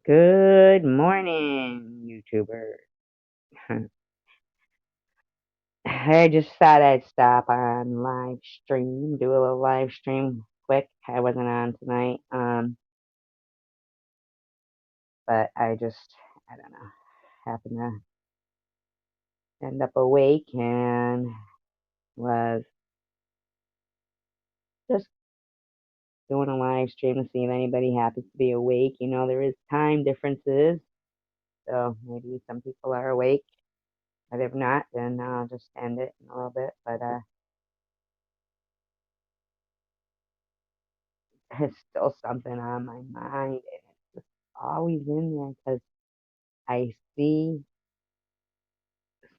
Good morning, YouTuber. I just thought I'd stop on live stream, do a little live stream quick. I wasn't on tonight, but I don't know, happened to end up awake and was just doing a live stream to see if anybody happens to be awake. There is time differences, so maybe some people are awake, but if not, then I'll just end it in a little bit. But it's still something on my mind, and it's just always in there because I see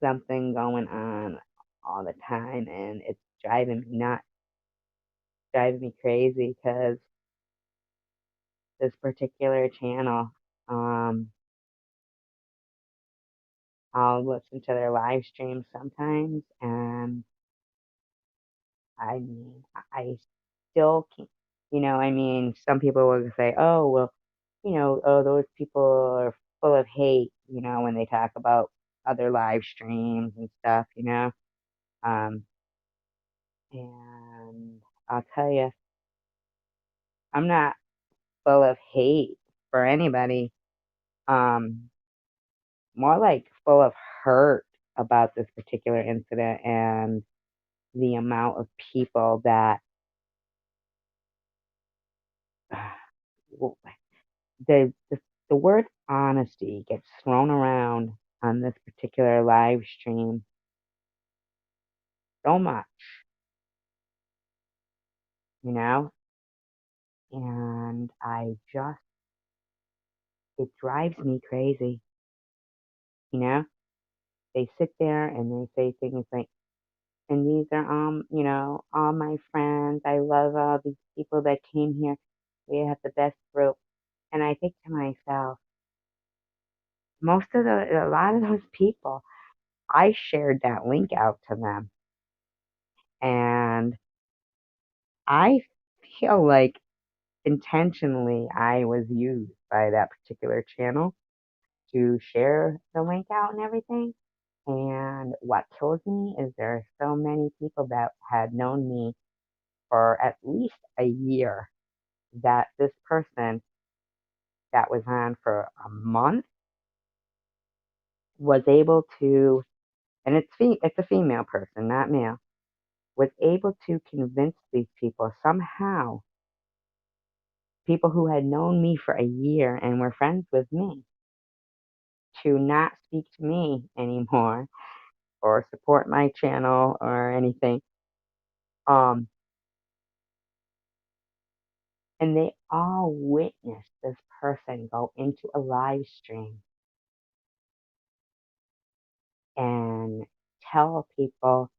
something going on all the time, and it's driving me nuts, driving me crazy because this particular channel, um, I'll listen to their live streams sometimes, and I mean, I still can't, some people will say, oh, well, oh, those people are full of hate, when they talk about other live streams and stuff. Um, and I'll tell you, I'm not full of hate for anybody. Um, More like full of hurt about this particular incident and the amount of people that the word honesty gets thrown around on this particular live stream so much, you know, and it drives me crazy, you know. They sit there and they say things like, and these are all my friends. I love all these people that came here. We have the best group. And I think to myself, a lot of those people, I shared that link out to them. And I feel like intentionally I was used by that particular channel to share the link out and everything. And what kills me is there are so many people that had known me for at least a year that this person that was on for a month was able to, and it's a female person, not male, was able to convince these people somehow, people who had known me for a year and were friends with me, to not speak to me anymore or support my channel or anything. Um, and they all witnessed this person go into a live stream and tell people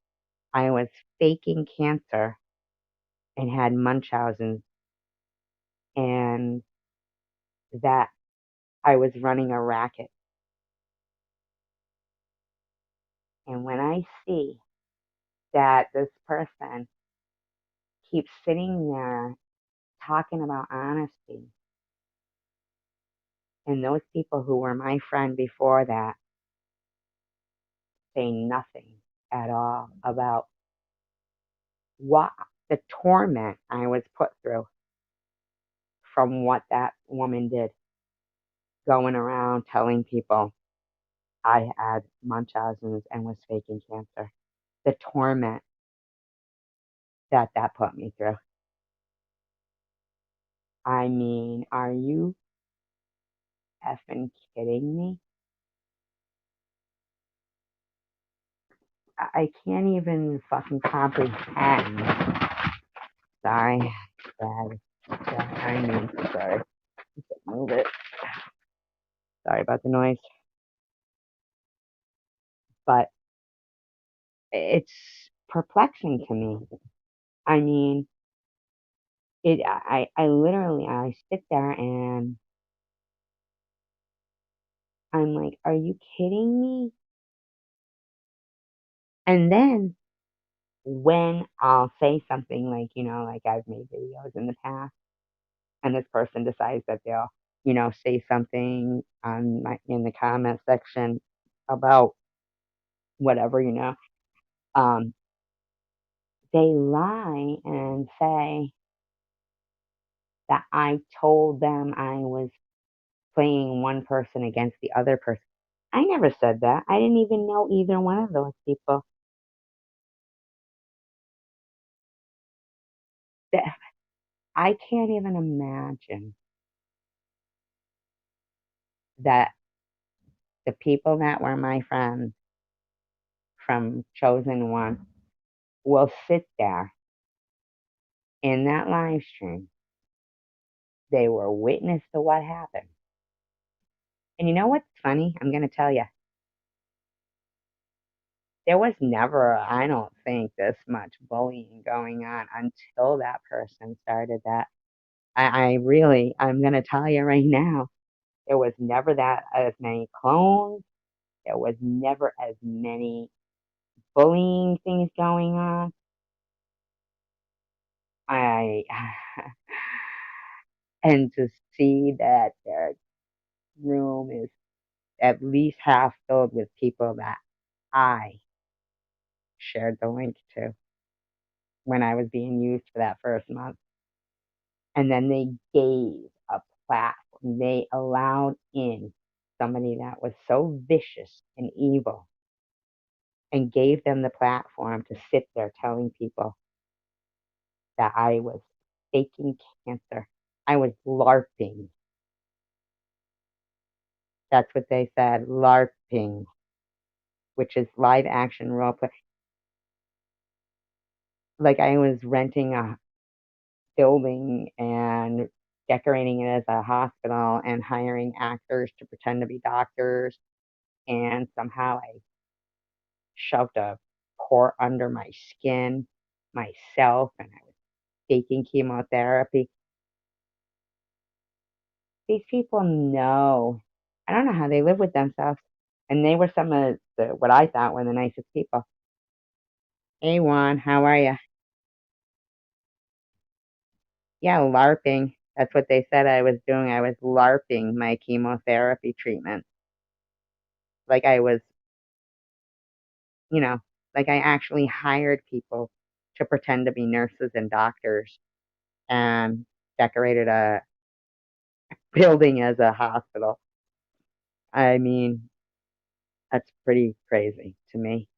I was faking cancer and had Munchausen's and that I was running a racket. And when I see that this person keeps sitting there talking about honesty, and those people who were my friend before that say nothing at all about what the torment I was put through from what that woman did, going around telling people I had Munchausen's and was faking cancer. The torment that put me through. I mean, are you effing kidding me? I can't even fucking comprehend. Sorry, bad. I mean, sorry. Move it. Sorry about the noise. But it's perplexing to me. I mean, I literally, I sit there and I'm like, are you kidding me? And then when I'll say something like, like I've made videos in the past, and this person decides that they'll say something in the comment section about whatever, um, they lie and say that I told them I was playing one person against the other person. I never said that. I didn't even know either one of those people. That I can't even imagine that the people that were my friends from Chosen One will sit there in that live stream. They were witness to what happened. And you know what's funny? I'm going to tell you. There was never, I don't think, this much bullying going on until that person started that. I'm going to tell you right now, there was never that as many clones. There was never as many bullying things going on. I, and to see that their room is at least half filled with people that I shared the link to when I was being used for that first month. And then they gave a platform. They allowed in somebody that was so vicious and evil and gave them the platform to sit there telling people that I was faking cancer. I was LARPing. That's what they said, LARPing, which is live action role play. Like I was renting a building and decorating it as a hospital and hiring actors to pretend to be doctors. And somehow I shoved a port under my skin myself and I was taking chemotherapy. These people know. I don't know how they live with themselves. And they were some of what I thought were the nicest people. Hey Juan, how are you? Yeah, LARPing. That's what they said I was doing. I was LARPing my chemotherapy treatment. Like I was, you know, like I actually hired people to pretend to be nurses and doctors and decorated a building as a hospital. I mean, that's pretty crazy to me.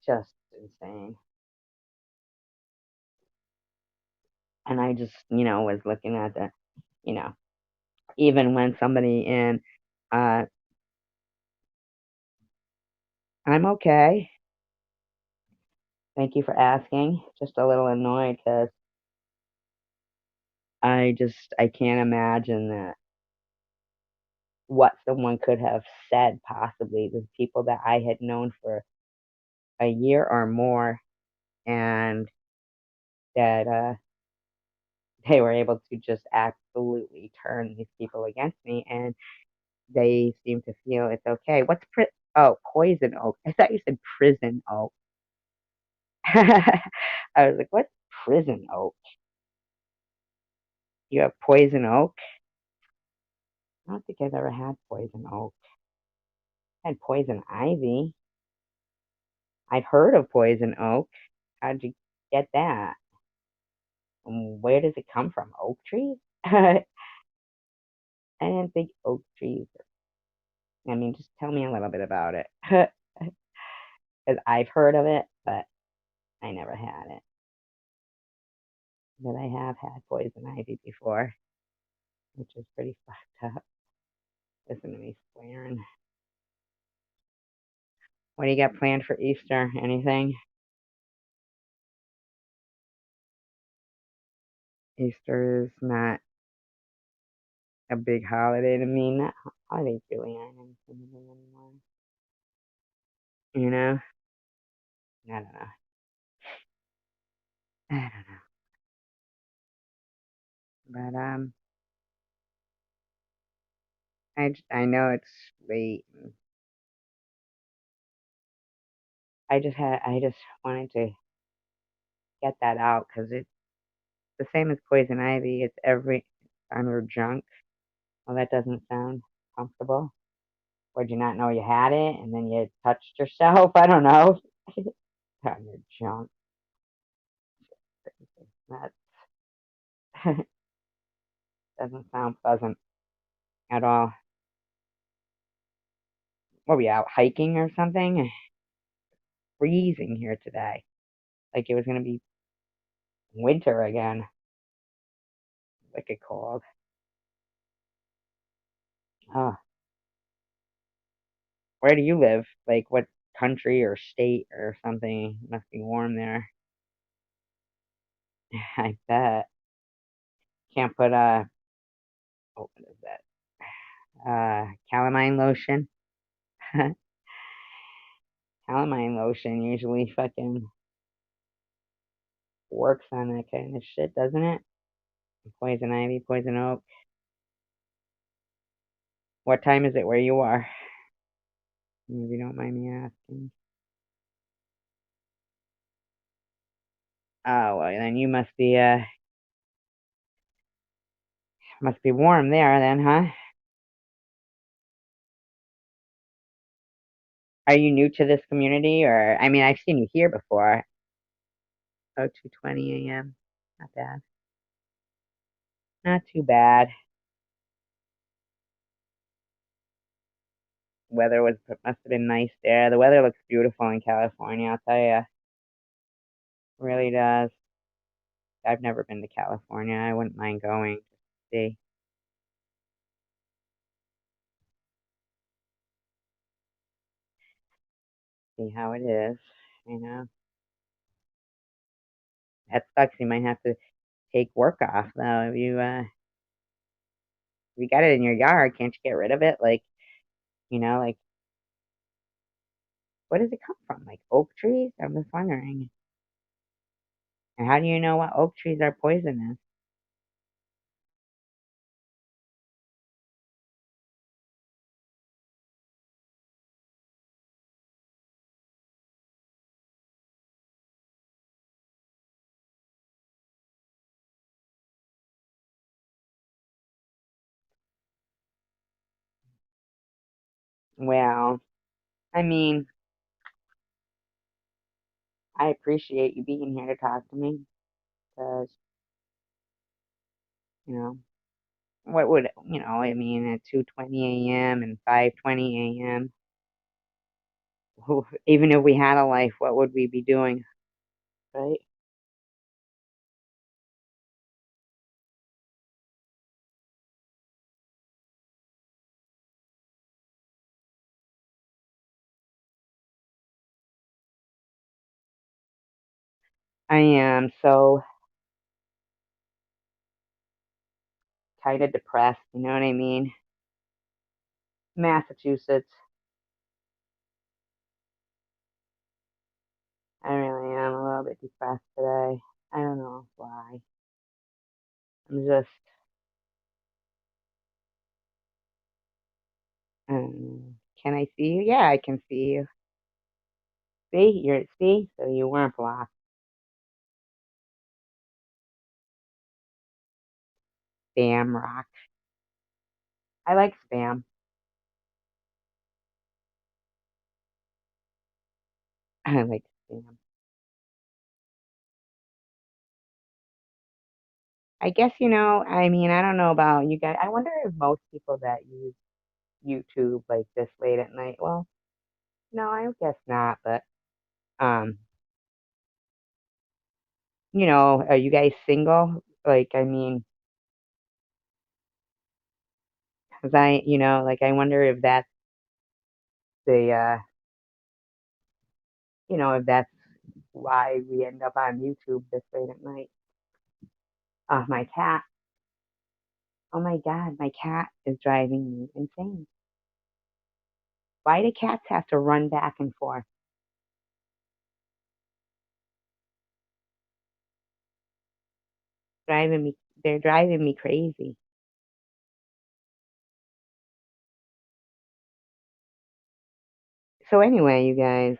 Just insane. And I just, was looking at you know, even when somebody in, uh, I'm okay. Thank you for asking. Just a little annoyed because I can't imagine that what someone could have said possibly to people that I had known for a year or more and that they were able to just absolutely turn these people against me and they seem to feel it's okay. Poison oak. I thought you said prison oak. I was like, what's prison oak? You have poison oak? I don't think I've ever had poison oak. I had poison ivy. I've heard of poison oak. How'd you get that? Where does it come from? Oak trees? I didn't think oak trees. I mean, just tell me a little bit about it. Because I've heard of it, but I never had it. But I have had poison ivy before, which is pretty fucked up. Listen to me swearing. What do you got planned for Easter? Anything? Easter is not a big holiday to me. Not holidays really aren't anything to me anymore. You know? I don't know. I don't know. But I know it's late. I just wanted to get that out because it's the same as poison ivy. It's On your junk. Well, that doesn't sound comfortable. Or did you not know you had it and then you touched yourself? I don't know. On your junk. That doesn't sound pleasant at all. What were we out hiking or something? Freezing here today. Like it was gonna be winter again. Wicked cold. Oh, where do you live? Like what country or state or something? It must be warm there. I bet. Can't put what is that? Calamine lotion. Calamine lotion usually fucking works on that kind of shit, doesn't it? Poison ivy, poison oak. What time is it where you are? If you don't mind me asking. Oh, well, then you must be warm there then, huh? Are you new to this community or I mean I've seen you here before. Oh, 2:20 a.m. Not bad. Not too bad. Weather must have been nice there. The weather looks beautiful in California, I'll tell you. Really does. I've never been to California. I wouldn't mind going to see how it is. You know, that sucks. You might have to take work off though. If you got it in your yard, can't you get rid of it? Like, like what does it come from? Like oak trees? I'm just wondering. And how do you know what oak trees are poisonous? Well, I mean, I appreciate you being here to talk to me because, you know, what would, I mean, at 2:20 a.m. and 5:20 a.m., even if we had a life, what would we be doing, right? I am so kind of depressed, you know what I mean? Massachusetts, I really am a little bit depressed today. I don't know why. I'm just, can I see you? Yeah, I can see you. See? So you weren't blocked. Spam rock. I like spam. I like spam. I guess, I mean, I don't know about you guys. I wonder if most people that use YouTube like this late at night, well, no, I guess not, but, um, are you guys single? Like, I mean, 'cause like, I wonder if that's the, if that's why we end up on YouTube this late at night. My cat. Oh my God, my cat is driving me insane. Why do cats have to run back and forth? Driving me, they're driving me crazy. So anyway, you guys,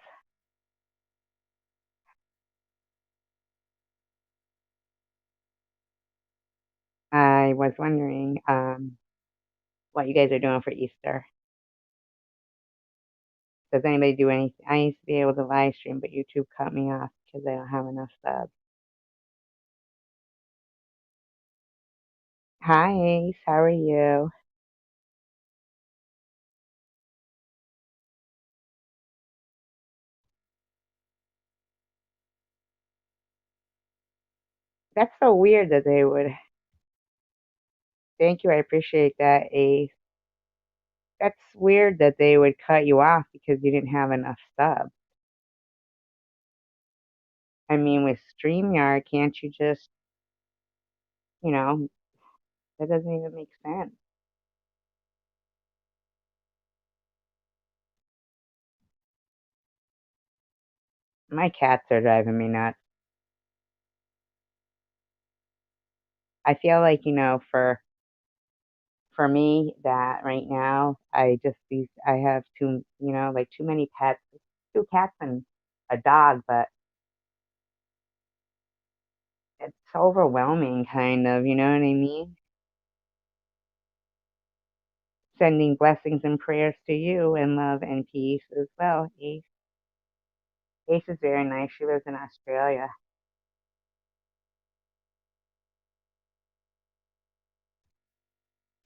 I I was wondering what you guys are doing for Easter. Does anybody do anything? I used to be able to live stream, but YouTube cut me off because I don't have enough subs. Hi, Ace. How are you? That's so weird that they would. Thank you. I appreciate that, Ace. That's weird that they would cut you off because you didn't have enough subs. I mean, with StreamYard, can't you just, you know, that doesn't even make sense. My cats are driving me nuts. I feel like, for me that right now, I have like too many pets, two cats and a dog, but it's overwhelming kind of, you know what I mean? Sending blessings and prayers to you and love and peace as well, Ace. Ace is very nice. She lives in Australia.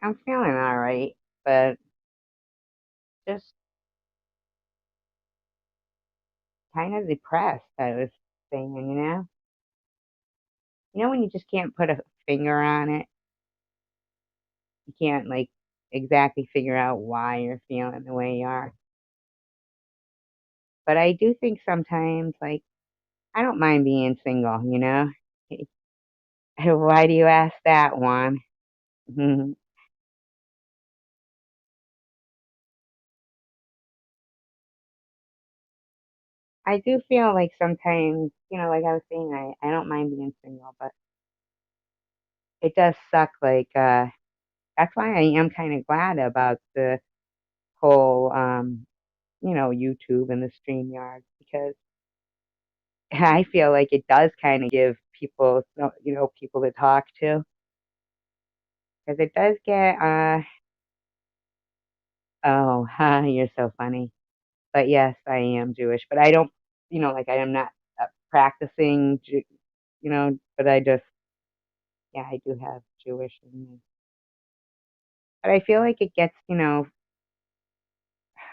I'm feeling all right, but just kind of depressed, I was saying, you know? You know when you just can't put a finger on it? You can't like exactly figure out why you're feeling the way you are. But I do think sometimes, like, I don't mind being single, you know? Why do you ask that, Juan? I do feel like sometimes, like I was saying, I don't mind being single, but it does suck. Like, that's why I am kind of glad about the whole, YouTube and the StreamYard because I feel like it does kind of give people, people to talk to because it does get, oh, you're so funny. But yes, I am Jewish, but I don't, like I am not practicing, but I just, yeah, I do have Jewish in me. But I feel like it gets,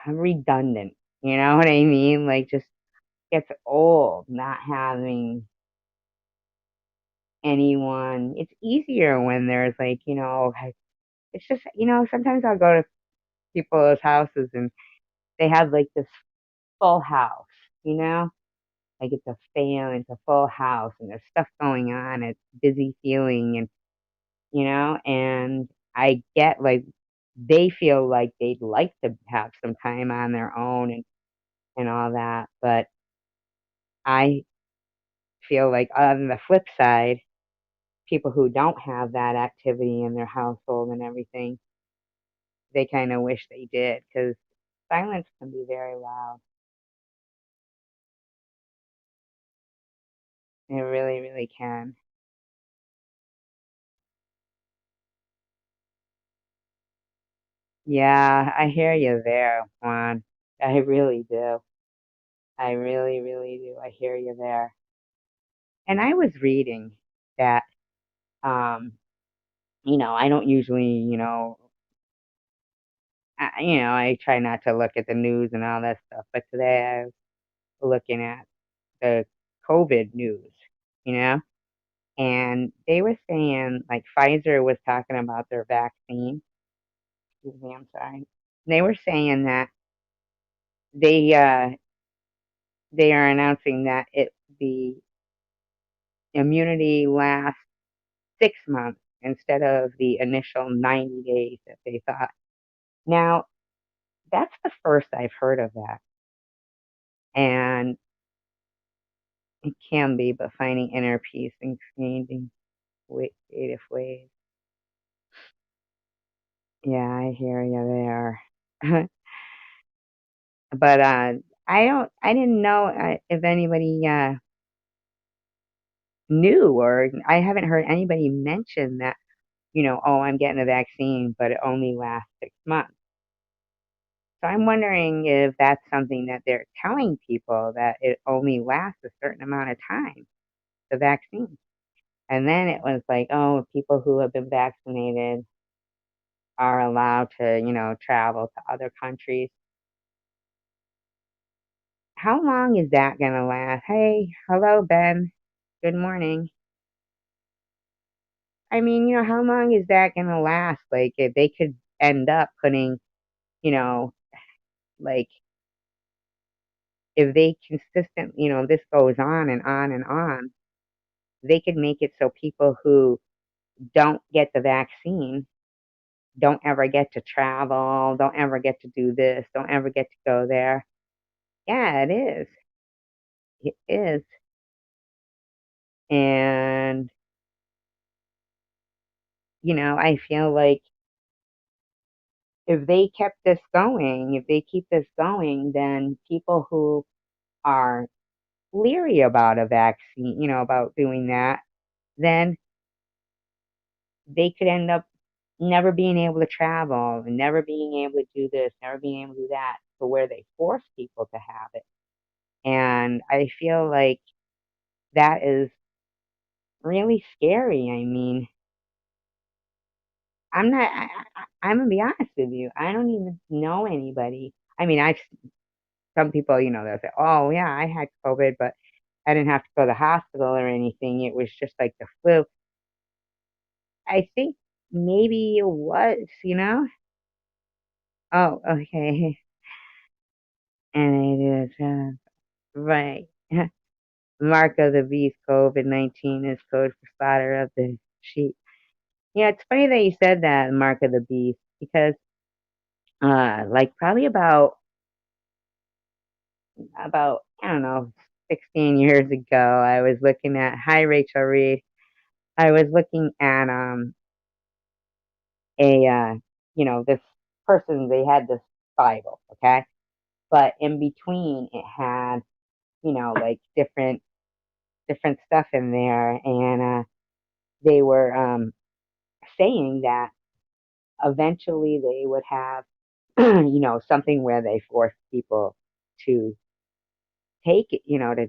redundant. You know what I mean? Like just gets old not having anyone. It's easier when there's like, it's just, sometimes I'll go to people's houses and they have like this full house, you know? Like it's a fan, it's a full house and there's stuff going on. It's busy feeling and I get like they feel like they'd like to have some time on their own and all that. But I feel like on the flip side, people who don't have that activity in their household and everything, they kind of wish they did because silence can be very loud. It really, really can. Yeah, I hear you there, Juan. I really do. I really, really do. I hear you there. And I was reading that, um, I don't usually, I try not to look at the news and all that stuff. But today I was looking at the COVID news, you know, and they were saying like Pfizer was talking about their vaccine. Excuse me, I'm sorry. They were saying that they uh, they are announcing that the immunity lasts 6 months instead of the initial 90 days that they thought. Now, that's the first I've heard of that. And it can be, but finding inner peace and creating creative ways. Yeah, I hear you there. But I didn't know if anybody knew, or I haven't heard anybody mention that, oh, I'm getting a vaccine, but it only lasts 6 months. So I'm wondering if that's something that they're telling people, that it only lasts a certain amount of time, the vaccine. And then it was like, oh, people who have been vaccinated are allowed to, travel to other countries. How long is that going to last? Hey, hello, Ben. Good morning. I mean, how long is that going to last? Like, if they could end up putting, you know, like, if they consistent, this goes on and on and on, they could make it so people who don't get the vaccine don't ever get to travel, don't ever get to do this, don't ever get to go there. Yeah, it is. It is. And, I feel like if they kept this going, if they keep this going, then people who are leery about a vaccine, about doing that, then they could end up never being able to travel and never being able to do this, never being able to do that, to where they force people to have it. And I feel like that is really scary. I mean, I'm gonna be honest with you. I don't even know anybody. I mean, some people, they'll say, "Oh, yeah, I had COVID, but I didn't have to go to the hospital or anything. It was just like the flu." I think maybe it was. Oh, okay. And it is, right. Mark of the beast, COVID-19 is code for slaughter of the sheep. Yeah, it's funny that you said that, Mark of the beast, because like probably about I don't know, 16 years ago, I was looking at hi Rachel Reed. I was looking at a this person, they had this Bible, okay? But in between it had, like different stuff in there, and they were saying that eventually they would have something where they force people to take it, to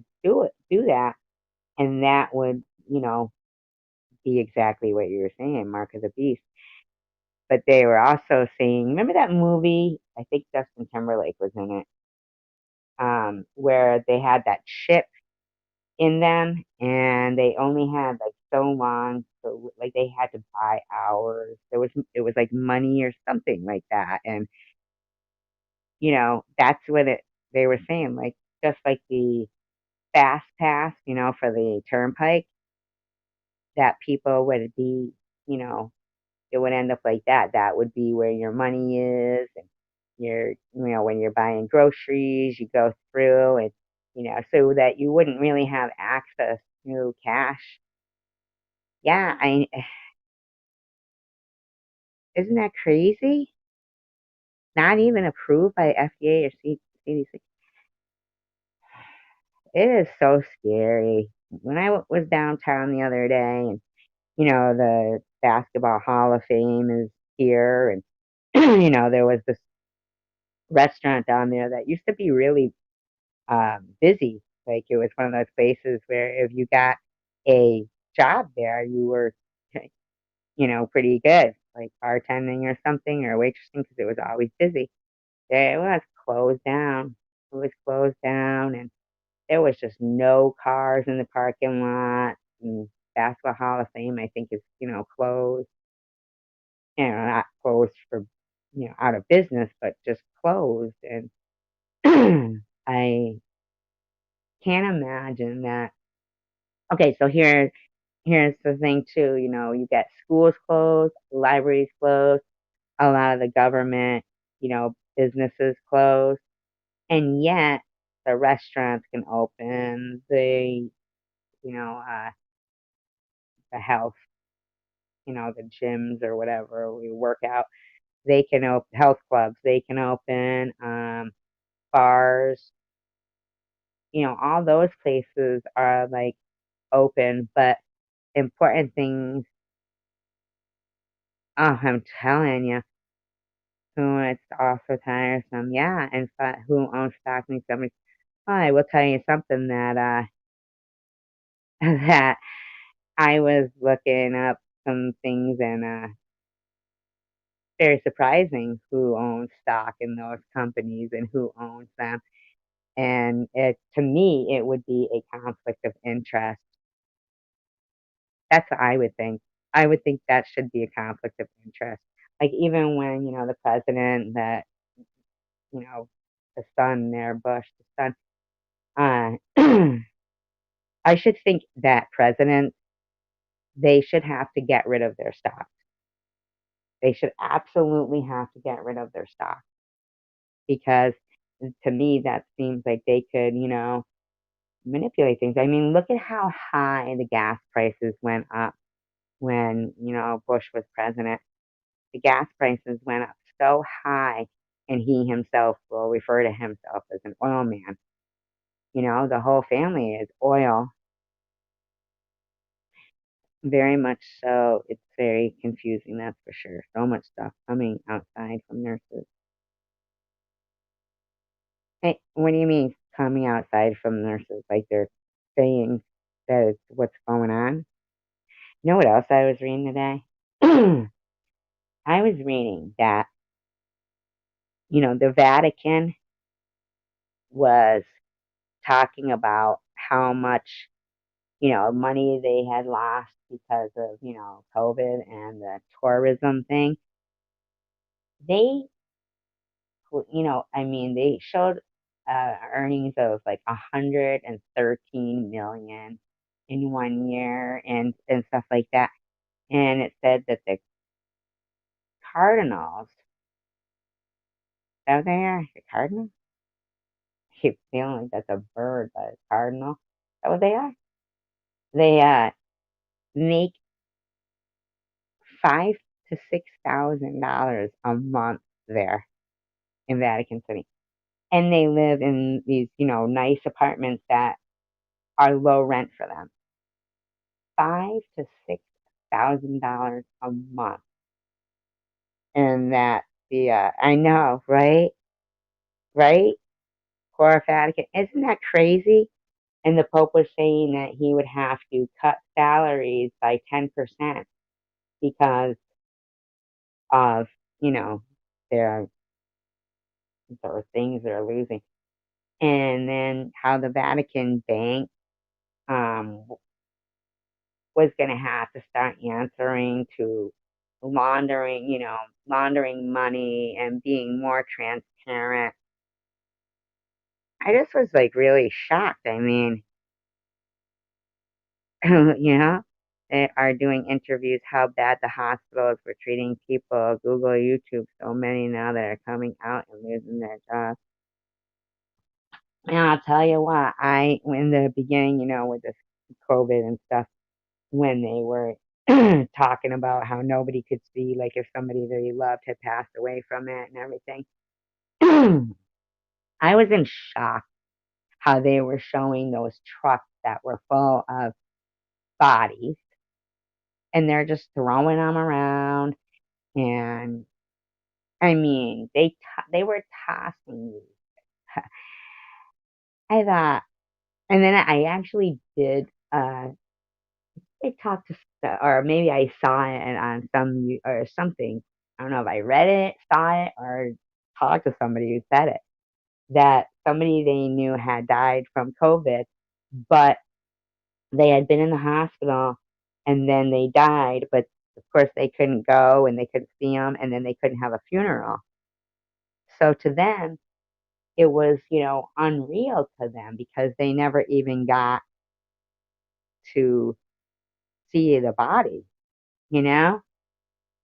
do that, and that would, be exactly what you were saying, Mark of the Beast. But they were also saying, remember that movie? I think Justin Timberlake was in it, where they had that chip in them, and they only had like so long, so like they had to buy hours. It was like money or something like that, and that's what it. They were saying, like, just like the fast pass, for the turnpike, that people would be, you know, it would end up like that. That would be where your money is, and when you're buying groceries, you go through, and so that you wouldn't really have access to cash. Yeah, isn't that crazy? Not even approved by FDA or CDC. It is so scary. When I was downtown the other day, and the Basketball Hall of Fame is here, and there was this restaurant down there that used to be really busy. Like, it was one of those places where if you got a job there, you were, pretty good, like bartending or something, or waitressing, because it was always busy. There it was closed down. It was closed down, and there was just no cars in the parking lot. And Basketball Hall of Fame, I think, is, closed. Not closed for, out of business, but just closed. And I can't imagine that. Okay, so here's the thing too. You get schools closed, libraries closed, a lot of the government, businesses closed, and yet the restaurants can open, you know, uh, the health, the gyms or whatever we work out, they can open, health clubs, they can open, bars, all those places are like open, but important things Oh, I'm telling you, who it's also tiresome. Yeah, and who owns stock in these companies? Oh, I will tell you something that that I was looking up some things and very surprising who owns stock in those companies and who owns them. And to me, it would be a conflict of interest. That's what I would think. I would think that should be a conflict of interest. Like even when, the president that, you know, the son there, Bush, the son, I should think that president, they should have to get rid of their stock. They should absolutely have to get rid of their stock because to me, that seems like they could, manipulate things. I mean, look at how high the gas prices went up when, Bush was president. The gas prices went up so high, and he himself will refer to himself as an oil man. The whole family is oil, very much so. It's very confusing, that's for sure. So much stuff coming outside from nurses. Hey, what do you mean coming outside from nurses? Like they're saying that it's what's going on? You know what else I was reading today? I was reading that, the Vatican was talking about how much, money they had lost because of, COVID and the tourism thing. They, I mean, they showed earnings of like 113 million in 1 year and stuff like that. And it said that the cardinals, out there, the cardinals, keep feeling like that's a bird, but a cardinal. Is that what they are? They make $5,000 to $6,000 a month there in Vatican City, and they live in these nice apartments that are low rent for them. $5,000 to $6,000 a month, and that the I know, right, right, poor Vatican. Isn't that crazy? And the Pope was saying that he would have to cut salaries by 10% because of, you know, their things they're losing. And then how the Vatican Bank um, was going to have to start answering to laundering money and being more transparent. I just was like really shocked. I mean, they are doing interviews how bad the hospitals were treating people. Google, YouTube, so many now that are coming out and losing their jobs. And I'll tell you what, in the beginning, with this COVID and stuff, when they were talking about how nobody could see, like if somebody they loved had passed away from it and everything, I was in shock how they were showing those trucks that were full of bodies and they're just throwing them around. And I mean, they were tossing these. I thought, and then I actually did. I talked to, or maybe I saw it on or something. I don't know if I read it, saw it, or talked to somebody who said it that somebody they knew had died from COVID, but they had been in the hospital and then they died, but of course they couldn't go and they couldn't see them, and then they couldn't have a funeral. So to them, it was, unreal to them because they never even got to see the body, you know?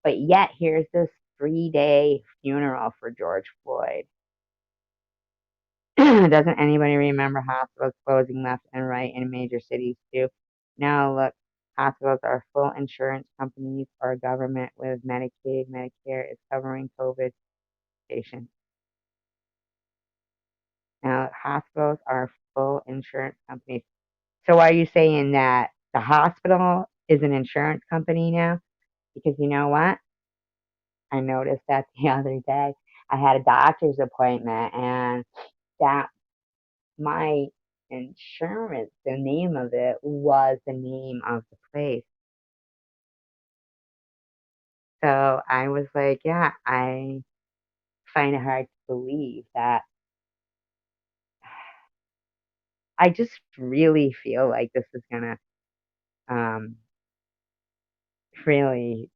But yet here's this 3-day funeral for George Floyd. Doesn't anybody remember hospitals closing left and right in major cities too? Now look, hospitals are full insurance companies or government with Medicaid, Medicare is covering COVID patients. Now hospitals are full insurance companies. So are you saying that the hospital is an insurance company now? Because you know what? I noticed that the other day. I had a doctor's appointment, and that my insurance, the name of it was the name of the place. So I was like, yeah, I find it hard to believe that. I just really feel like this is gonna um really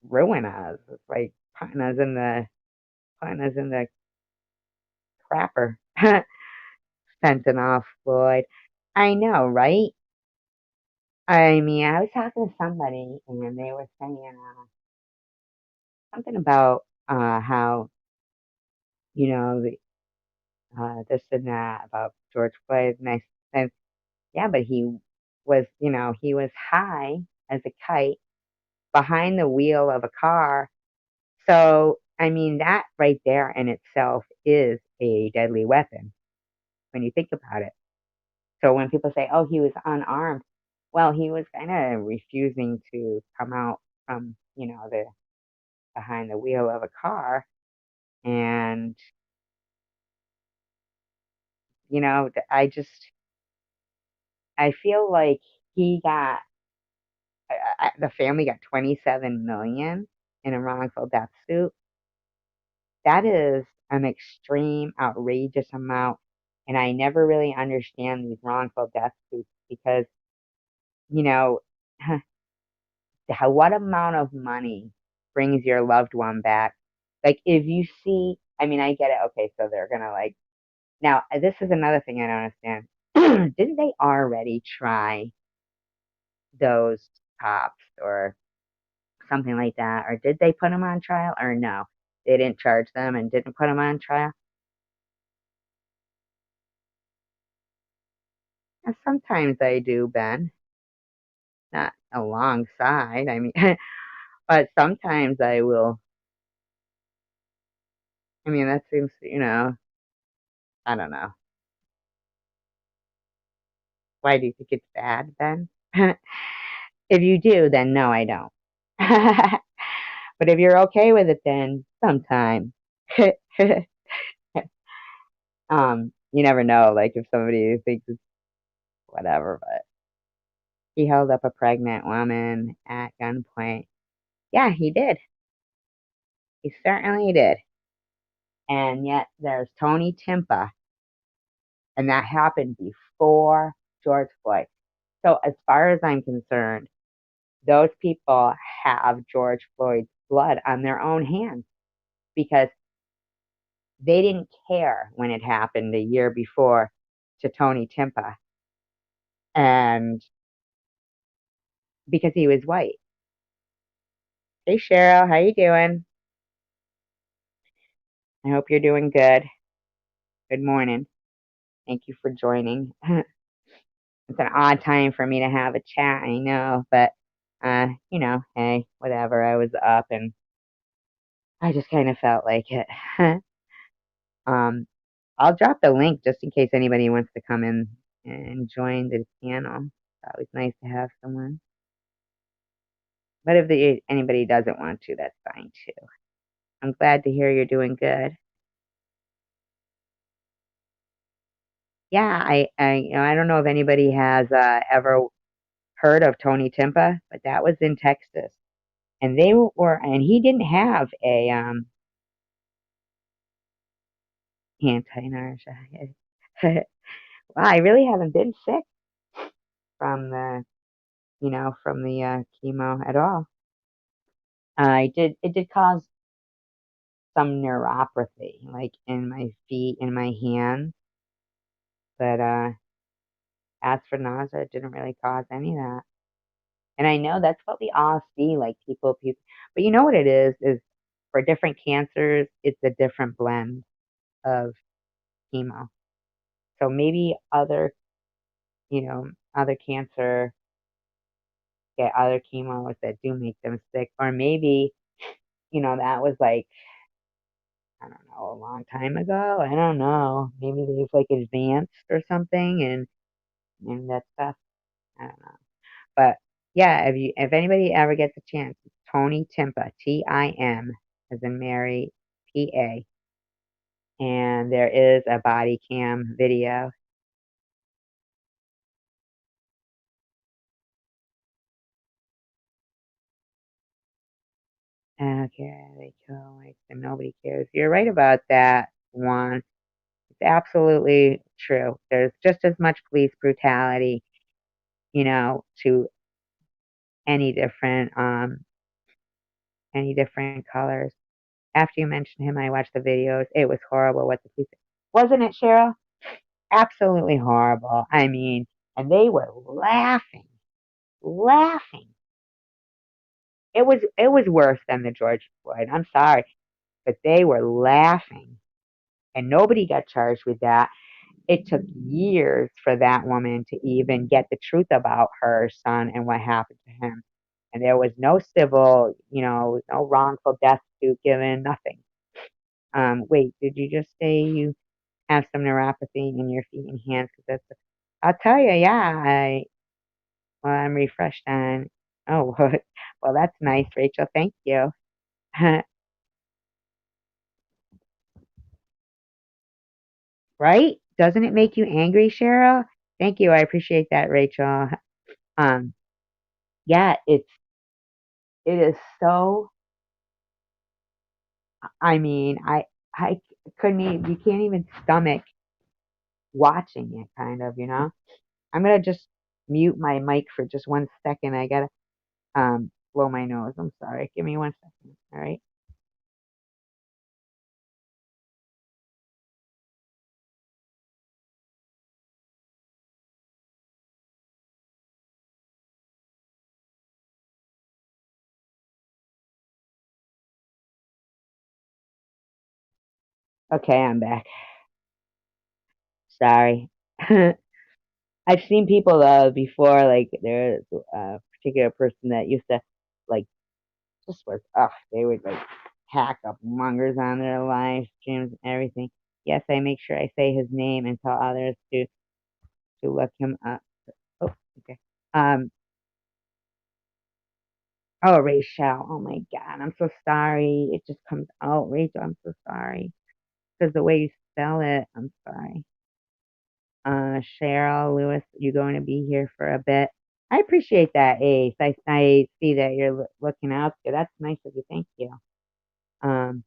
ruin us. It's like putting us in the crapper. Fentanyl, Floyd. I know, right? I mean, I was talking to somebody and they were saying something about how, the, this and that about George Floyd. And I said, yeah, but he was high as a kite behind the wheel of a car. So, I mean, that right there in itself is a deadly weapon when you think about it. So when people say, oh, he was unarmed, well, he was kind of refusing to come out from, the behind the wheel of a car. And, I feel like he got, the family got 27 million in a wrongful death suit. That is an extreme, outrageous amount. And I never really understand these wrongful death suits because, you know, what amount of money brings your loved one back? Like, if you see, I mean, I get it. Okay, so they're gonna like, now, this is another thing I don't understand. Didn't they already try those cops or something like that? Or did they put them on trial or no? They didn't charge them and didn't put them on trial? And sometimes I do, Ben. Not alongside. I mean, but sometimes I will. I mean, that seems, I don't know. Why do you think it's bad, Ben? If you do, then no, I don't. But if you're okay with it, then sometime. You never know, like if somebody thinks it's whatever, but he held up a pregnant woman at gunpoint. Yeah, he did. He certainly did. And yet there's Tony Timpa, and that happened before George Floyd. So as far as I'm concerned, those people have George Floyd's blood on their own hands because they didn't care when it happened a year before to Tony Timpa, and because he was white. Hey Cheryl, how you doing? I hope you're doing good. Good morning. Thank you for joining. It's an odd time for me to have a chat, I know, but hey, whatever. I was up and I just kind of felt like it. um, I'll drop the link just in case anybody wants to come in and join the channel. It's always nice to have someone. But if anybody doesn't want to, that's fine too. I'm glad to hear you're doing good. Yeah, I don't know if anybody has ever heard of Tony Timpa, but that was in Texas, and and he didn't have a anti-nausea. Wow, I really haven't been sick from the chemo at all. It did cause some neuropathy, like in my feet and my hands, but as for nausea, it didn't really cause any of that. And I know that's what we all see, like people. But you know what it is for different cancers, it's a different blend of chemo. So maybe other cancer get other chemos that do make them sick, or maybe, that was like, I don't know, a long time ago. I don't know. Maybe they've like advanced or something, and that stuff. I don't know. But yeah, if anybody ever gets a chance, Tony Timpa, Tim, as in Mary, PA. And there is a body cam video. Okay, they kill like and nobody cares. You're right about that one. It's absolutely true. There's just as much police brutality, to any different colors. After you mentioned him, I watched the videos. It was horrible what the police wasn't it, Cheryl? Absolutely horrible. I mean, and they were laughing. It was worse than the George Floyd. I'm sorry, but they were laughing, and nobody got charged with that. It took years for that woman to even get the truth about her son and what happened to him. And there was no civil, no wrongful death suit given, nothing. Wait, did you just say you have some neuropathy in your feet and hands? 'Cause I'll tell you, yeah, I'm refreshed on. Oh, well, that's nice, Rachel. Thank you. Right? Doesn't it make you angry, Cheryl? Thank you. I appreciate that, Rachel. Um, yeah, it is so. I mean, I couldn't even. You can't even stomach watching it, kind of. I'm gonna just mute my mic for just 1 second. I gotta blow my nose. I'm sorry. Give me 1 second. All right. Okay, I'm back. Sorry. I've seen people before, like there's a particular person that used to like just was they would like hack up mongers on their live streams and everything. Yes, I make sure I say his name and tell others to look him up. Oh, okay. Um, oh, Rachel. Oh my God, I'm so sorry. It just comes out, Rachel. I'm so sorry because the way you spell it. I'm sorry. Cheryl Lewis, you going to be here for a bit? I appreciate that, Ace. I see that you're looking out there. That's nice of you. Thank you. Um,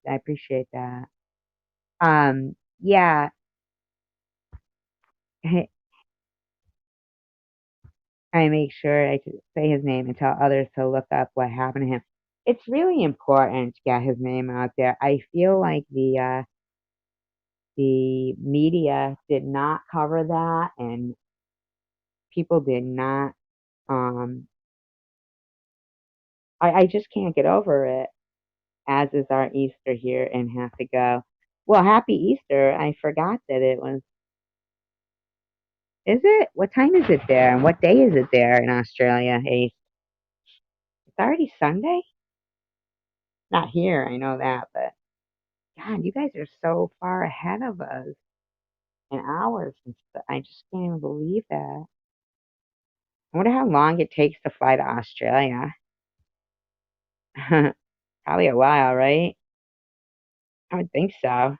I appreciate that. Yeah, I make sure I say his name and tell others to look up what happened to him. It's really important to get his name out there. I feel like the media did not cover that, and people did not. Um, I just can't get over it. As is our Easter here and have to go. Well, happy Easter. I forgot that it was. Is it? What time is it there? And what day is it there in Australia, Ace? It's already Sunday? Not here, I know that, but God, you guys are so far ahead of us in hours and stuff. I just can't even believe that. I wonder how long it takes to fly to Australia. Probably a while, right? I would think so.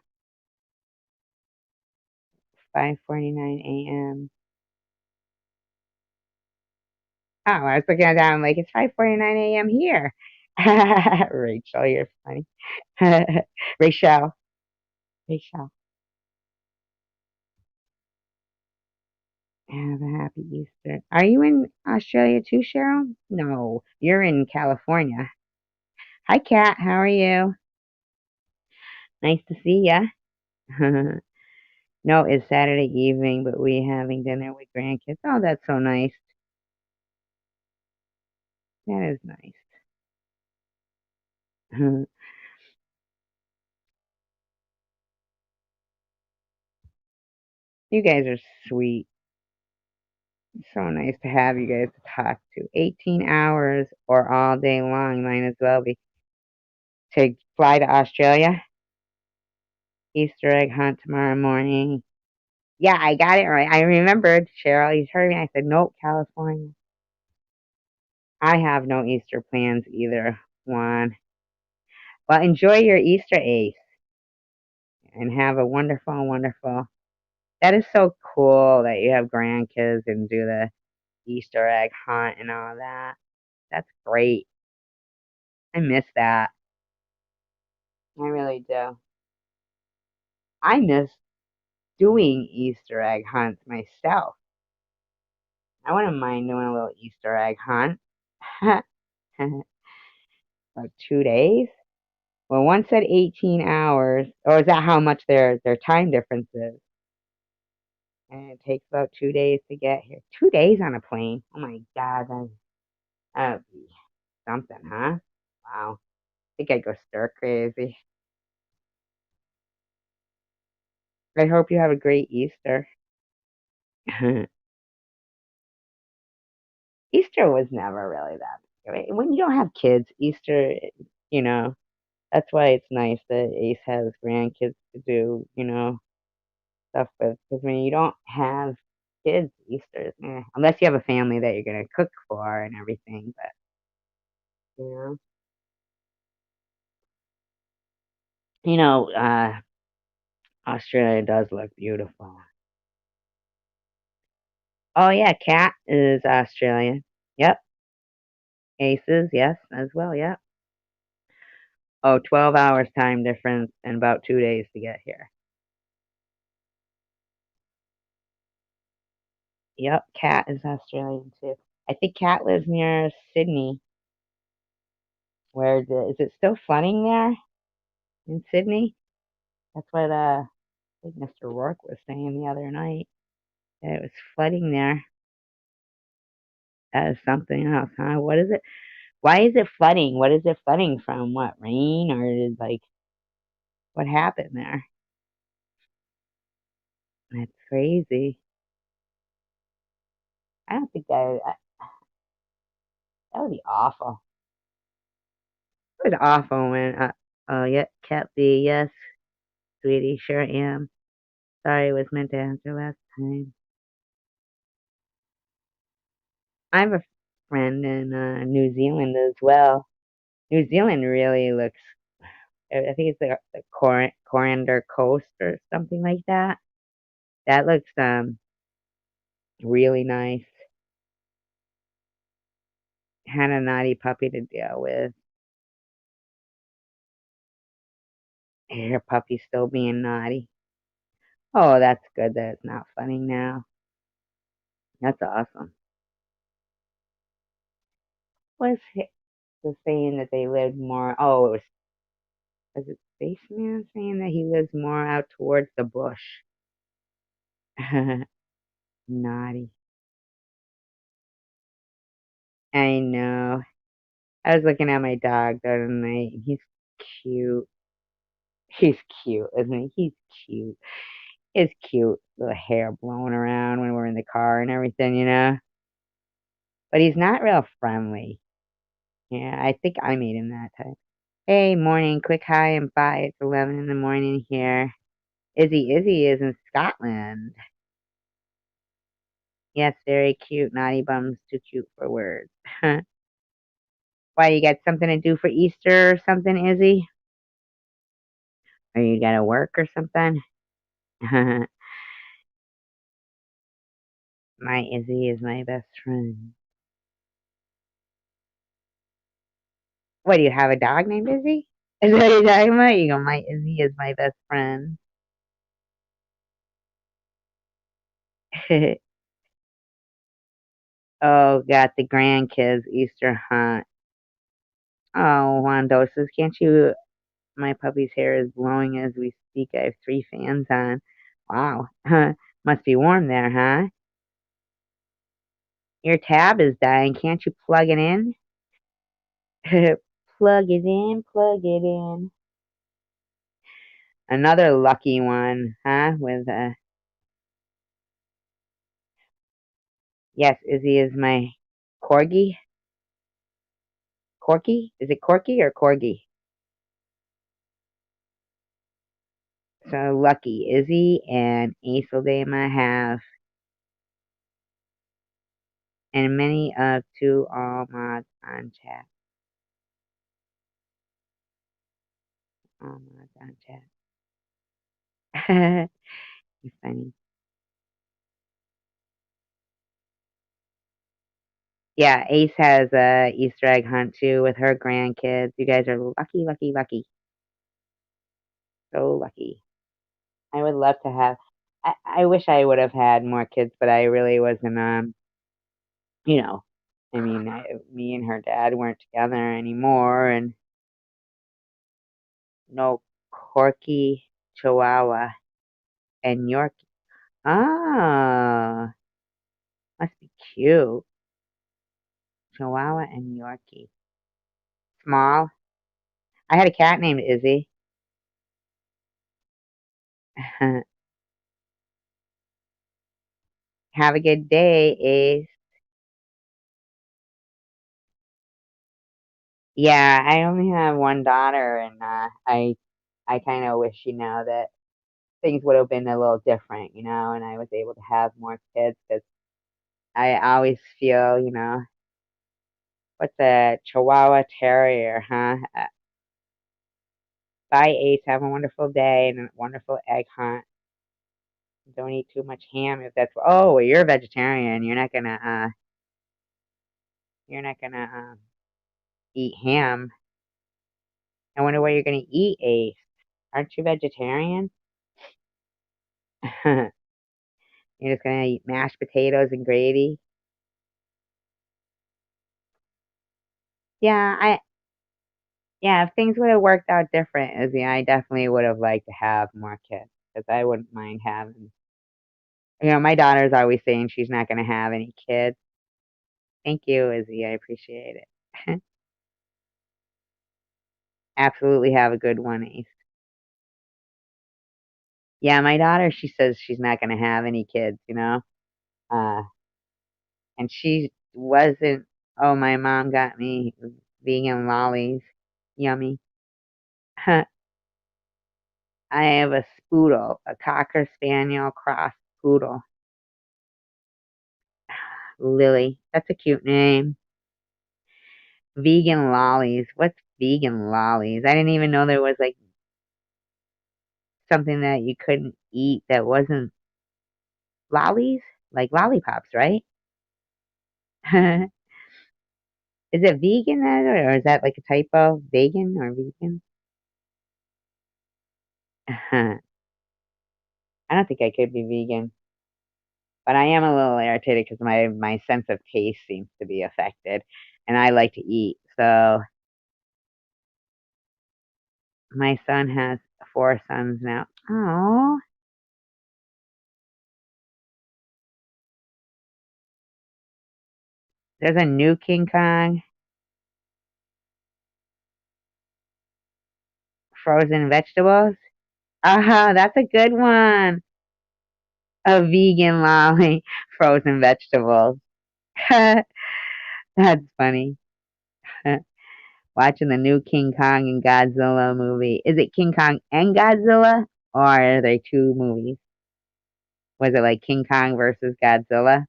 5:49 a.m. Oh, I was looking at that. I'm like, it's 5:49 a.m. here. Rachel, you're funny. Rachel, Rachel, have a happy Easter. Are you in Australia too, Cheryl? No, you're in California. Hi, Kat. How are you? Nice to see ya. No, it's Saturday evening, but we having dinner with grandkids. Oh, that's so nice. That is nice. You guys are sweet. So nice to have you guys to talk to. 18 hours or all day long, might as well be. To fly to Australia. Easter egg hunt tomorrow morning. Yeah, I got it right. I remembered, Cheryl. You heard me. I said, nope, California. I have no Easter plans either, Juan. Well, enjoy your Easter, Ace, and have a wonderful, wonderful. That is so cool that you have grandkids and do the Easter egg hunt and all that. That's great. I miss that. I really do. I miss doing Easter egg hunts myself. I wouldn't mind doing a little Easter egg hunt. About 2 days? Well, one said 18 hours. Or is that how much their time difference is? And it takes about 2 days to get here. 2 days on a plane. Oh my God, that would be something, huh? Wow. I think I'd go stir crazy. I hope you have a great Easter. Easter was never really that. When you don't have kids, Easter, you know, that's why it's nice that Ace has grandkids to do, stuff with. Because when you don't have kids, Easter's, unless you have a family that you're gonna cook for and everything. But you know, you know, uh, Australia does look beautiful. Oh yeah, Cat is Australian. Yep, Aces, yes, as well. Yep. Oh, 12 hours time difference and about 2 days to get here. Yep, Cat is Australian too. I think Cat lives near Sydney. Is it still flooding there in Sydney? That's what I think Mr. Rourke was saying the other night. That it was flooding there. That is something else, huh? What is it? Why is it flooding? What is it flooding from? What, rain or is like what happened there? That's crazy. I don't think that would be awful. It was awful when oh yeah, Cat B, yes, sweetie, sure am. Sorry, I was meant to answer last time. I have a friend in New Zealand as well. New Zealand really looks. I think it's the Coriander Coast or something like that. That looks really nice. Had a naughty puppy to deal with. Her puppy's still being naughty. Oh, that's good that it's not funny now. That's awesome. Was the saying that they lived more? Oh, was it Spaceman saying that he lives more out towards the bush? Naughty. I know. I was looking at my dog the other night. He's cute. He's cute, isn't he? He's cute. It's cute. The hair blowing around when we're in the car and everything. But he's not real friendly. Yeah, I think I made him that type. Hey, morning, quick hi and bye. It's 11 in the morning here. Izzy is in Scotland. Yes, very cute. Naughty bum's too cute for words. Why, you got something to do for Easter or something, Izzy? Or you gotta work or something? My Izzy is my best friend. What, do you have a dog named Izzy? Is that what you're talking about? You go, my Izzy is my best friend. Oh, got the grandkids Easter hunt. Oh, Wandosas, can't you? My puppy's hair is blowing as we speak. I have 3 fans on. Wow. Must be warm there, huh? Your tab is dying. Can't you plug it in? Plug it in, plug it in. Another lucky one, huh? With yes, Izzy is my corgi. Corky? Is it Corky or Corgi? So lucky Izzy and Ace Dama have and many of to all mods on chat. All mods on chat. You're funny. Yeah, Ace has a Easter egg hunt too with her grandkids. You guys are lucky, lucky, lucky. So lucky. I would love to have. I wish I would have had more kids, but I really wasn't. You know, I mean, me and her dad weren't together anymore, and no Corky, Chihuahua, and Yorkie. Ah, must be cute. Chihuahua and Yorkie. Small. I had a cat named Izzy. Have a good day, Ace. Yeah, I only have one daughter, and I kind of wish, that things would have been a little different, and I was able to have more kids because I always feel, what's a Chihuahua Terrier, huh? Bye, Ace. Have a wonderful day and a wonderful egg hunt. Don't eat too much ham if that's. Oh, well, you're a vegetarian. You're not gonna eat ham. I wonder what you're gonna eat, Ace. Aren't you vegetarian? You're just gonna eat mashed potatoes and gravy. Yeah, yeah. If things would have worked out different, Izzy, I definitely would have liked to have more kids because I wouldn't mind having. My daughter's always saying she's not gonna have any kids. Thank you, Izzy. I appreciate it. Absolutely have a good one, Ace. Yeah, my daughter, she says she's not gonna have any kids. Uh, and she wasn't. Oh, my mom got me vegan lollies. Yummy. I have a spoodle, a cocker spaniel cross poodle. Lily. That's a cute name. Vegan lollies. What's vegan lollies? I didn't even know there was like something that you couldn't eat that wasn't lollies, like lollipops, right? Is it vegan then, or is that like a typo? Vegan or vegan? I don't think I could be vegan, but I am a little irritated because my sense of taste seems to be affected, and I like to eat. So my son has four sons now. Oh, there's a new King Kong frozen vegetables. Aha, that's a good one. A vegan lolly, frozen vegetables. That's funny. Watching the new King Kong and Godzilla movie. Is it King Kong and Godzilla, or are they two movies? Was it like King Kong versus Godzilla?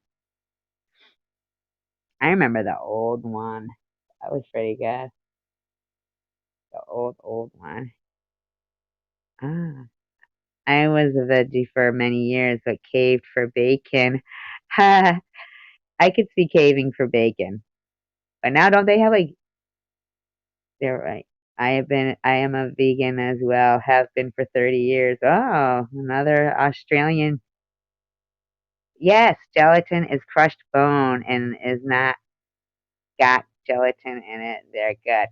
I remember the old one. That was pretty good. The old one. Ah, I was a veggie for many years, but caved for bacon. Ha! I could see caving for bacon, but now don't they have like? They're right. I am a vegan as well. Have been for 30 years. Oh, another Australian. Yes, gelatin is crushed bone and is not got gelatin in it. They're good.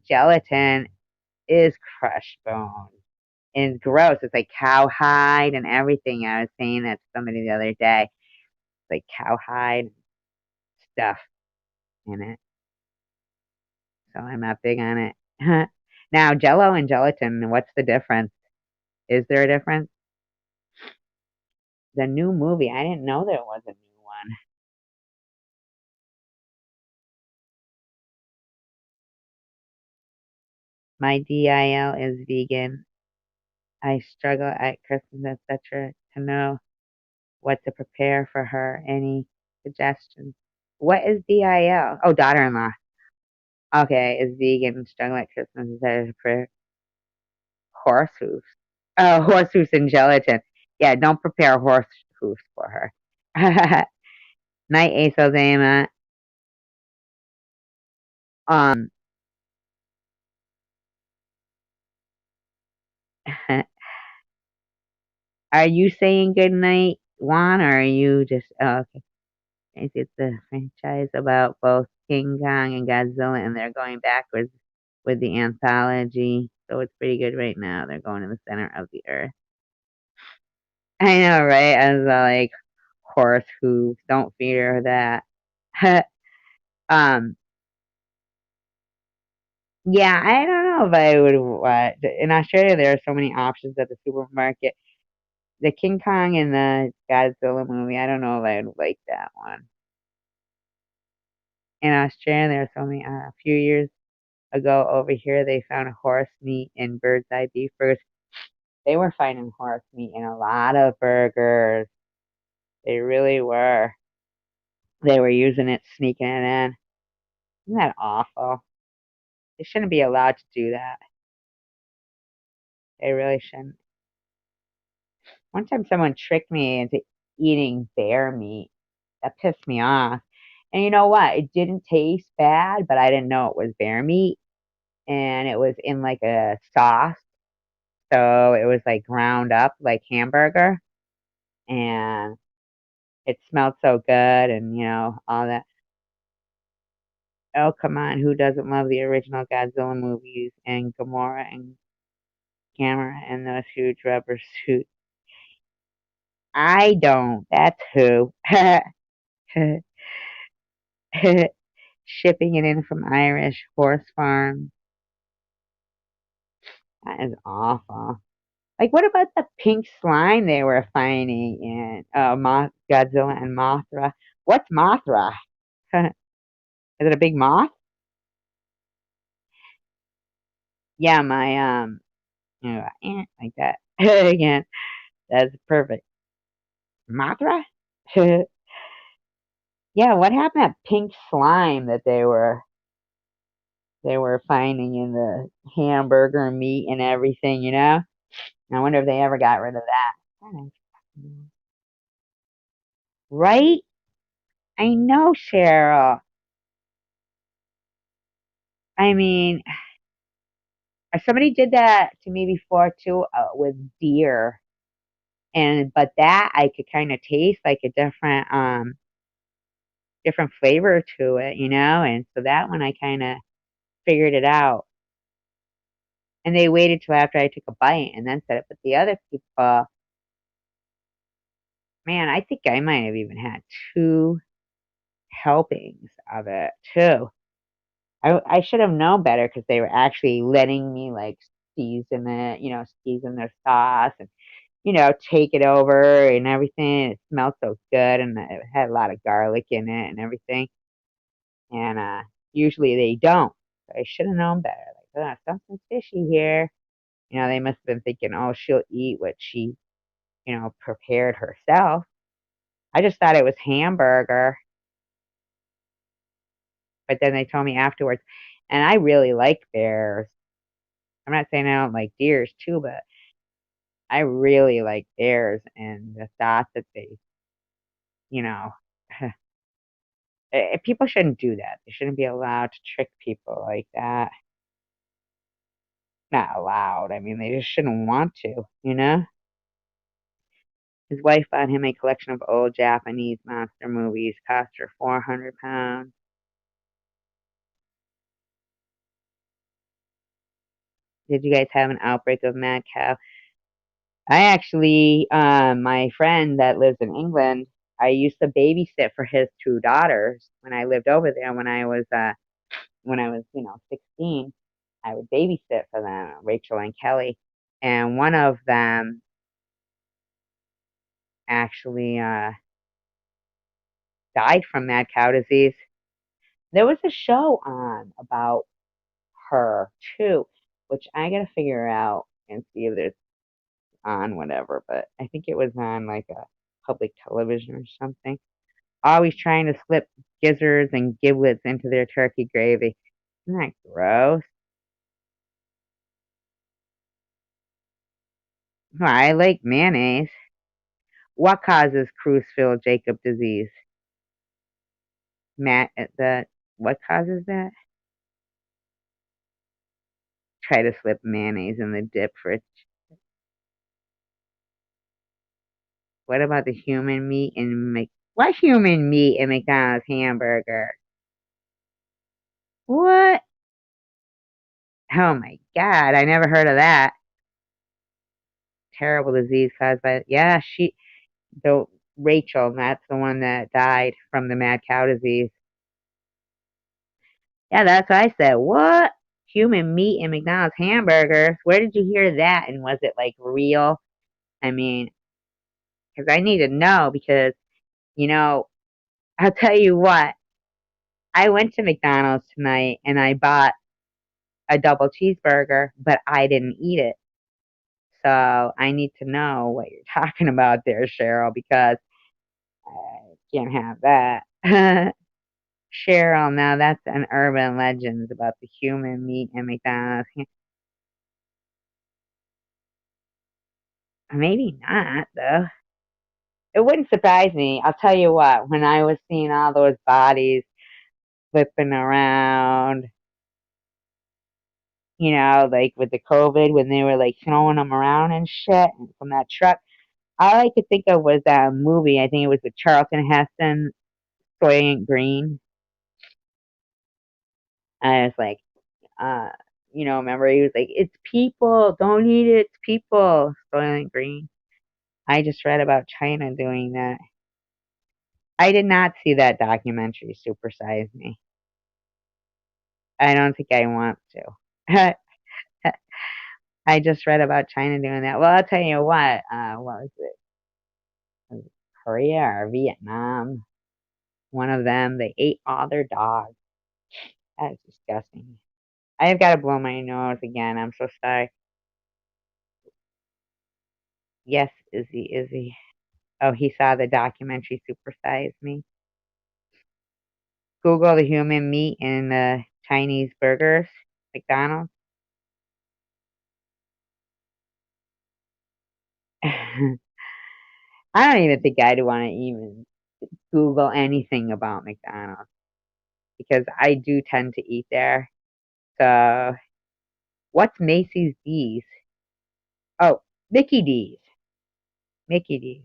Gelatin is crushed bone. And it's gross. It's like cowhide and everything. I was saying that to somebody the other day. It's like cowhide stuff in it. So I'm not big on it. Now, Jello and gelatin, what's the difference? Is there a difference? The new movie, I didn't know there was a new one. My DIL is vegan. I struggle at Christmas, etc. to know. what to prepare for her. Any suggestions? What is DIL? Oh, daughter-in-law. Okay, is vegan, struggling at Christmas, is for horse hooves. Oh, horse hooves and gelatin. Yeah, don't prepare horse hooves for her. Night Ace Um, are you saying good night, Juan, or are you just, oh, okay. It's the franchise about both King Kong and Godzilla, and they're going backwards with the anthology. So it's pretty good right now. They're going to the center of the earth. I know, right? As like horse hooves. Don't feed her that. um, yeah, I don't know if I would watch. In Australia, there are so many options at the supermarket. The King Kong and the Godzilla movie, I don't know if I would like that one. In Australia, there are so many. A few years ago over here, they found horse meat in bird's eye beef burgers. They were finding horse meat in a lot of burgers. They really were. They were using it, sneaking it in. Isn't that awful? They shouldn't be allowed to do that. They really shouldn't. One time someone tricked me into eating bear meat. That pissed me off. And you know what? It didn't taste bad, but I didn't know it was bear meat. And it was in like a sauce. So it was like ground up like hamburger. And it smelled so good and, all that. Oh, come on. Who doesn't love the original Godzilla movies and Gamora and Gamera and those huge rubber suits? I don't. That's who. Shipping it in from Irish horse farm. That is awful. Like, what about the pink slime they were finding in Godzilla and Mothra? What's Mothra? Is it a big moth? Yeah, my like that again. That's perfect. Mothra? Yeah, what happened to that pink slime that they were finding in the hamburger meat and everything, I wonder if they ever got rid of that. Right? I know, Cheryl. I mean, somebody did that to me before too, with deer, and but that I could kind of taste like a different flavor to it, and so that one I kind of figured it out. And they waited till after I took a bite and then said it. But the other people, man, I think I might have even had two helpings of it too. I should have known better because they were actually letting me like season it, season their sauce and take it over and everything. It smelled so good and it had a lot of garlic in it and everything. And usually they don't. So I should have known better. Like, something's fishy here. They must have been thinking, oh, she'll eat what she, prepared herself. I just thought it was hamburger, but then they told me afterwards, and I really like bears. I'm not saying I don't like deers too, but I really like bears and the thought that they, you know, people shouldn't do that. They shouldn't be allowed to trick people like that. Not allowed. I mean, they just shouldn't want to. His wife bought him a collection of old Japanese monster movies, cost her £400. Did you guys have an outbreak of mad cow? I actually, my friend that lives in England, I used to babysit for his two daughters when I lived over there. When I was 16, I would babysit for them, Rachel and Kelly, and one of them actually died from mad cow disease. There was a show on about her too, which I gotta figure out and see if it's on whatever. But I think it was on like a public television or something. Always trying to slip gizzards and giblets into their turkey gravy. Isn't that gross? Well, I like mayonnaise. What causes Creutzfeldt-Jakob disease? What causes that? Try to slip mayonnaise in the dip for it. What about the human meat in what human meat in McDonald's hamburger? What? Oh my God, I never heard of that. Terrible disease caused by, yeah, the Rachel, that's the one that died from the mad cow disease. Yeah, that's what I said. What? Human meat in McDonald's hamburgers? Where did you hear that? And was it like real? I mean, because I need to know because, you know, I'll tell you what, I went to McDonald's tonight and I bought a double cheeseburger, but I didn't eat it. So I need to know what you're talking about there, Cheryl, because I can't have that. Cheryl, now that's an urban legend about the human meat in McDonald's. Maybe not, though. It wouldn't surprise me. I'll tell you what, when I was seeing all those bodies flipping around, like with the COVID, when they were like throwing them around and shit from that truck, all I could think of was that movie. I think it was with Charlton Heston, Soy Ain't Green. I was like, uh, remember he was like, "It's people, don't eat it, it's people." Soy Ain't Green. I just read about China doing that. I did not see that documentary, Super Size Me. I don't think I want to. I just read about China doing that. Well, I'll tell you what was it? Was it Korea or Vietnam? One of them, they ate all their dogs. That is disgusting. I have got to blow my nose again. I'm so sorry. Yes, Izzy. Oh, he saw the documentary Super Size Me. Google the human meat in the Chinese burgers, McDonald's. I don't even think I'd want to even Google anything about McDonald's because I do tend to eat there. So, what's Macy's D's? Oh, Mickey D's. Mickey D's.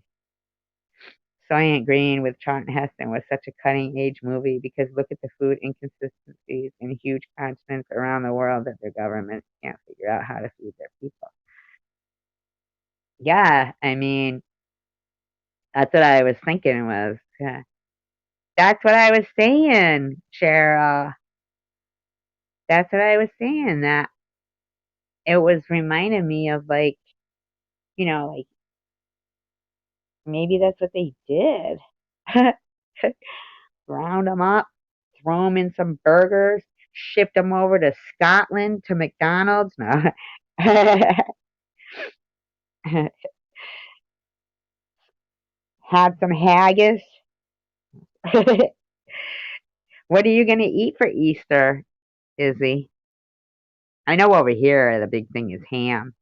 Soylent Green with Charlton Heston was such a cutting edge movie because look at the food inconsistencies in huge continents around the world that their governments can't figure out how to feed their people. Yeah, I mean, that's what I was thinking was, that's what I was saying, Cheryl. That's what I was saying, that it was reminding me of like maybe that's what they did. Ground them up, throw them in some burgers, shipped them over to Scotland to McDonald's. No. Had some haggis. What are you going to eat for Easter, Izzy? I know over here the big thing is ham,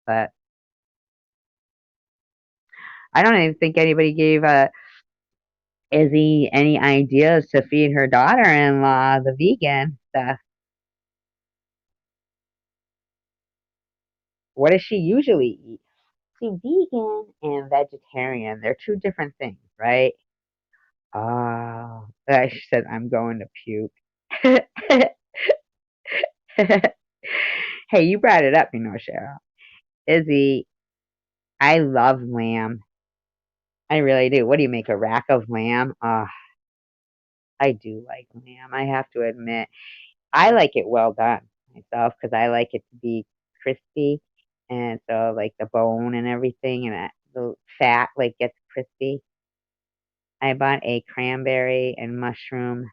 but I don't even think anybody gave Izzy any ideas to feed her daughter-in-law the vegan stuff. What does she usually eat? See, vegan and vegetarian, they're two different things, right? Oh, she said, I'm going to puke. Hey, you brought it up, Cheryl. Izzy, I love lamb. I really do. What do you make, a rack of lamb? Oh, I do like lamb, I have to admit. I like it well done myself because I like it to be crispy. And so, like the bone and everything, and the fat like gets crispy. I bought a cranberry and mushroom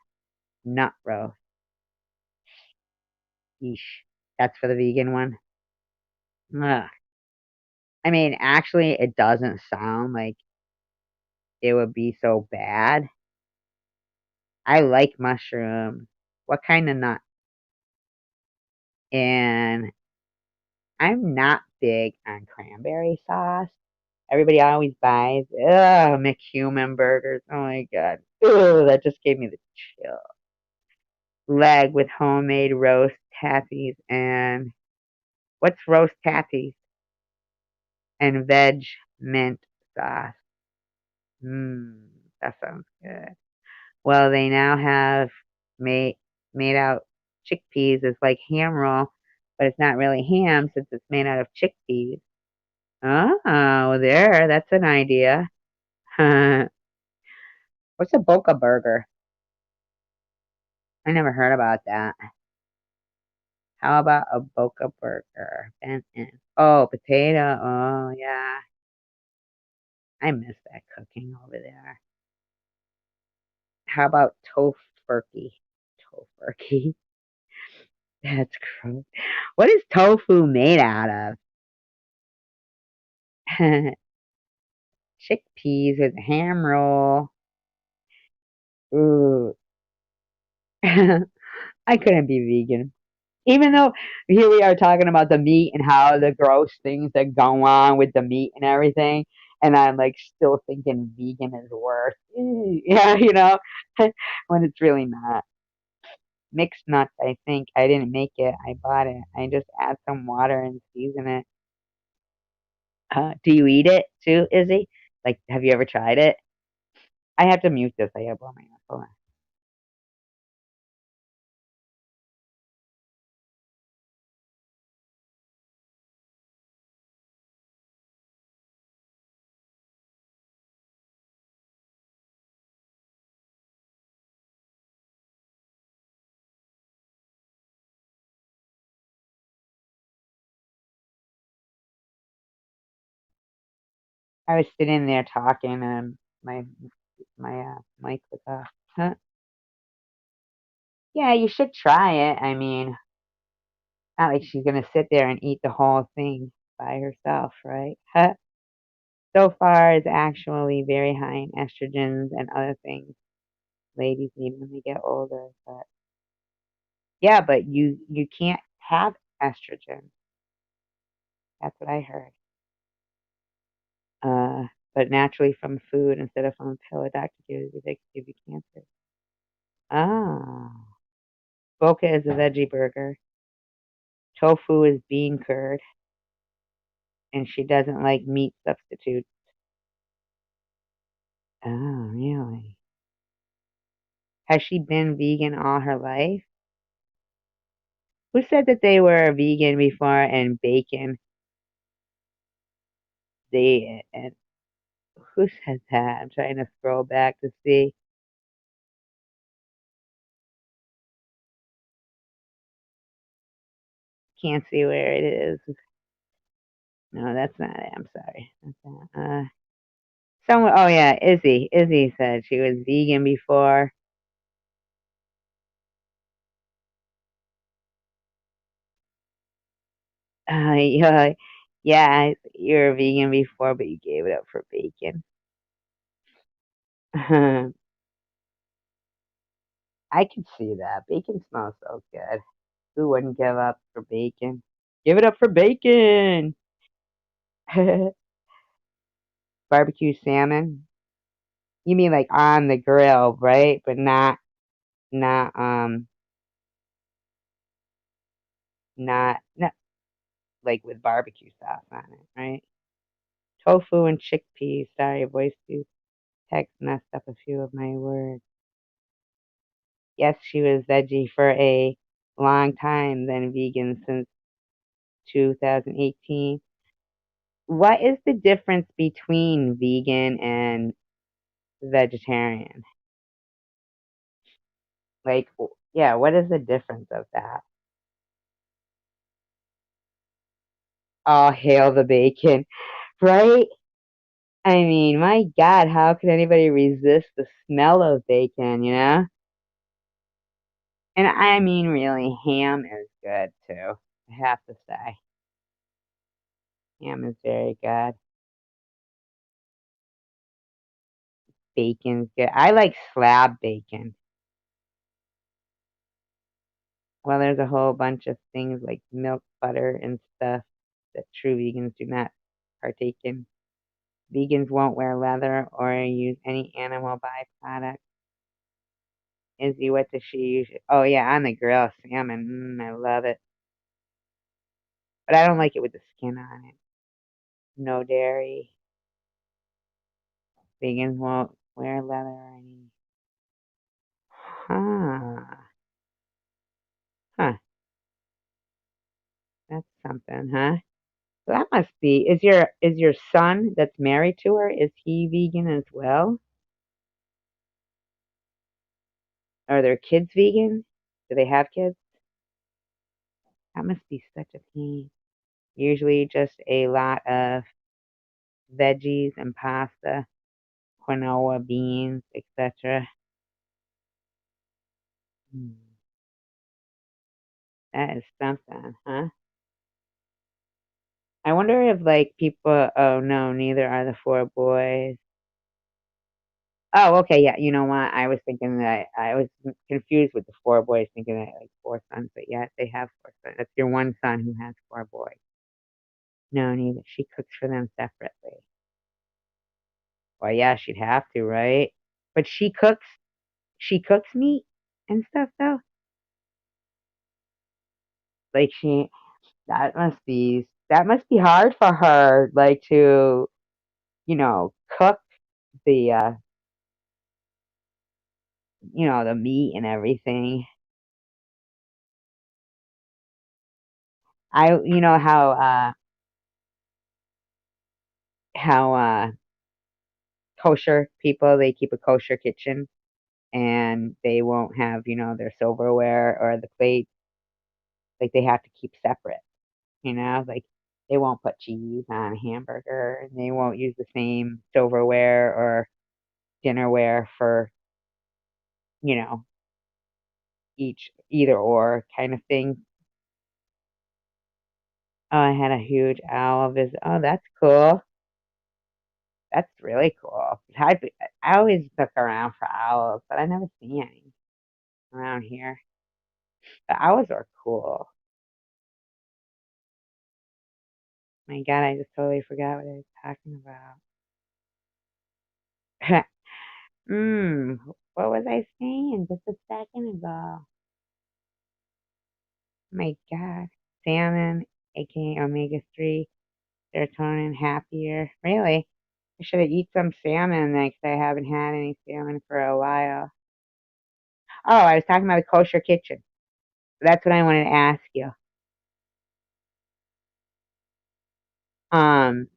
nut roast. Yeesh. That's for the vegan one. Ugh. I mean, actually, it doesn't sound like it would be so bad. I like mushrooms. What kind of nut? And I'm not big on cranberry sauce. Everybody always buys, McHuman burgers. Oh my God. Ugh, that just gave me the chill. Leg with homemade roast tatties and what's roast tatties? And veg mint sauce. Mmm, that sounds good. Well, they now have made made out chickpeas as like ham roll, but it's not really ham since it's made out of chickpeas. Oh, there, that's an idea. What's a boca burger? I never heard about that. How about a boca burger? Oh, potato. Oh, yeah. I miss that cooking over there. How about tofurkey? Tofurkey. That's gross. What is tofu made out of? Chickpeas with ham roll. Ooh. I couldn't be vegan. Even though here we are talking about the meat and how the gross things that go on with the meat and everything, and I'm like still thinking vegan is worse. Yeah, when it's really not. Mixed nuts, I think. I didn't make it. I bought it. I just add some water and season it. Do you eat it too, Izzy? Like, have you ever tried it? I have to mute this. I gotta blow my nose. Hold on. I was sitting there talking and my mic was off. Huh? Yeah, you should try it. I mean, not like she's gonna sit there and eat the whole thing by herself, right? Huh? So far, it's actually very high in estrogens and other things ladies need when they get older. But yeah, but you can't have estrogen. That's what I heard. Uh, but naturally from food instead of from a pill, a doctor gives you, they could give you cancer. Ah, Boca is a veggie burger. Tofu is bean curd, and she doesn't like meat substitutes. Oh, really? Has she been vegan all her life? Who said that they were vegan before and bacon? And who said that? I'm trying to scroll back to see. Can't see where it is. No, that's not it. I'm sorry. That's not, someone. Oh yeah, Izzy. Izzy said she was vegan before. Yeah, yeah, you were vegan before, but you gave it up for bacon. I can see that. Bacon smells so good. Who wouldn't give up for bacon? Give it up for bacon. Barbecue salmon. You mean like on the grill, right? But not not like with barbecue sauce on it, right? Tofu and chickpeas. Sorry, voice to text messed up a few of my words. Yes, she was veggie for a long time, then vegan since 2018. What is the difference between vegan and vegetarian? Like, yeah, what is the difference of that? Oh, hail the bacon, right? I mean, my God, how could anybody resist the smell of bacon? And I mean, really, ham is good too, I have to say. Ham is very good. bacon's good. I like slab bacon. Well, there's a whole bunch of things like milk, butter, and stuff that true vegans do not partake in. Vegans won't wear leather or use any animal byproduct. Izzy, what does she use? Oh yeah, on the grill, salmon. I love it, but I don't like it with the skin on it. No dairy. Vegans won't wear leather or any. Huh. Huh. That's something, huh? So that must be. Is your son that's married to her? Is he vegan as well? Are their kids vegan? Do they have kids? That must be such a pain. Usually just a lot of veggies and pasta, quinoa, beans, etc. That is something, huh? I wonder if like people. Oh no, neither are the four boys. Oh, okay, yeah. You know what? I was thinking that I was confused with the four boys, thinking that like four sons, but yeah, they have four sons. That's your one son who has four boys. No, neither. She cooks for them separately. Well, yeah, she'd have to, right? But she cooks. She cooks meat and stuff though. Like that must be hard for her, like to cook the the meat and everything. I you know how kosher people, they keep a kosher kitchen and they won't have their silverware or the plates, like they have to keep separate, like they won't put cheese on a hamburger and they won't use the same silverware or dinnerware for you know each either or kind of thing. Oh, I had a huge owl visit. Oh, that's cool. That's really cool. I always look around for owls, but I never see any around here. The owls are cool. My God, I just totally forgot what I was talking about. What was I saying just a second ago? My God, salmon, aka omega-3, serotonin, happier. Really? I should have eat some salmon next. I haven't had any salmon for a while. Oh, I was talking about the kosher kitchen. That's what I wanted to ask you. Um,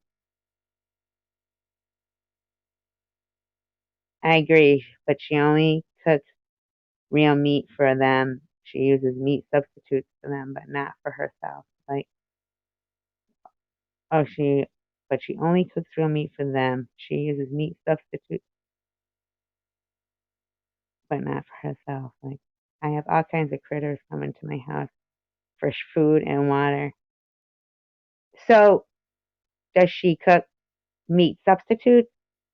I agree, but she only cooks real meat for them. She uses meat substitutes for them, but not for herself. Like, oh, but she only cooks real meat for them. She uses meat substitutes, but not for herself. Like, I have all kinds of critters coming to my house for food and water. So, does she cook meat substitutes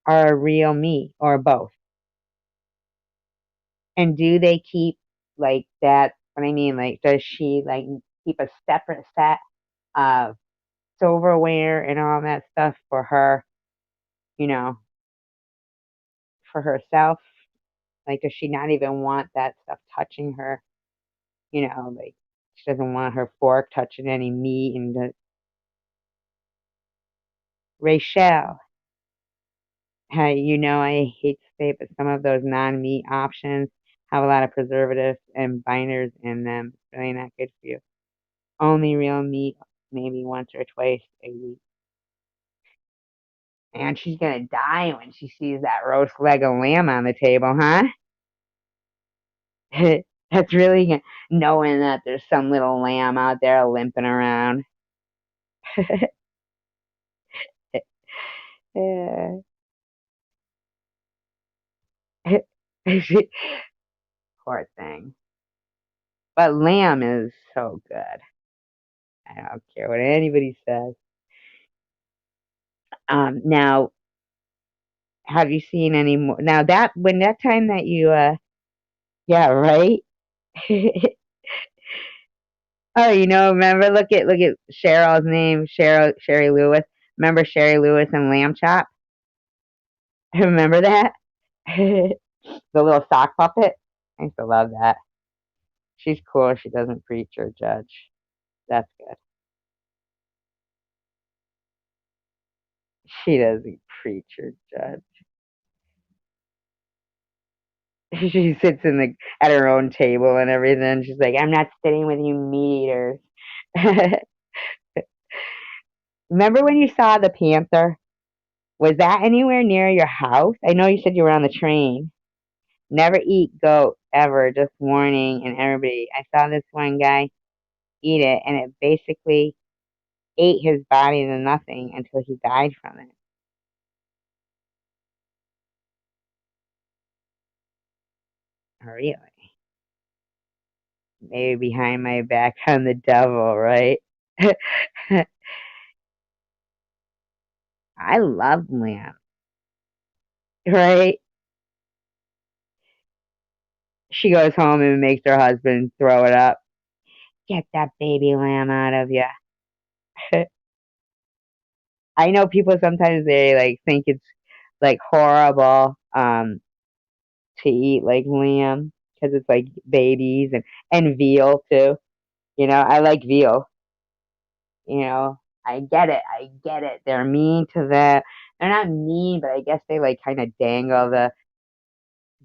or real meat or both? And do they keep like that? What I mean, like, does she like keep a separate set of silverware and all that stuff for her, you know, for herself? Like, does she not even want that stuff touching her? Like she doesn't want her fork touching any meat. And Rachel, hey, I hate to say it, but some of those non-meat options have a lot of preservatives and binders in them. It's really not good for you. Only real meat, maybe once or twice a week. And she's gonna die when she sees that roast leg of lamb on the table, huh? That's really knowing that there's some little lamb out there limping around. Yeah. Poor thing. But lamb is so good. I don't care what anybody says. Now, Have you seen any more? Now that when that time that you yeah, right? Oh, remember look at Cheryl's name, Sherry Lewis. Remember Sherry Lewis and Lamb Chop? Remember that? The little sock puppet? I used to love that. She's cool. She doesn't preach or judge. That's good. She doesn't preach or judge. She sits at her own table and everything. She's like, I'm not sitting with you meat eaters. Remember when you saw the panther? Was that anywhere near your house? I know you said you were on the train. Never eat goat ever, just warning. And everybody, I saw this one guy eat it, and it basically ate his body to nothing until he died from it. Really? Maybe behind my back I'm the devil, right? I love lamb, right? She goes home and makes her husband throw it up. Get that baby lamb out of you. I know people sometimes they like think it's like horrible to eat like lamb because it's like babies and veal too. I like veal. I get it. I get it. They're mean to the. They're not mean, but I guess they like kind of dangle the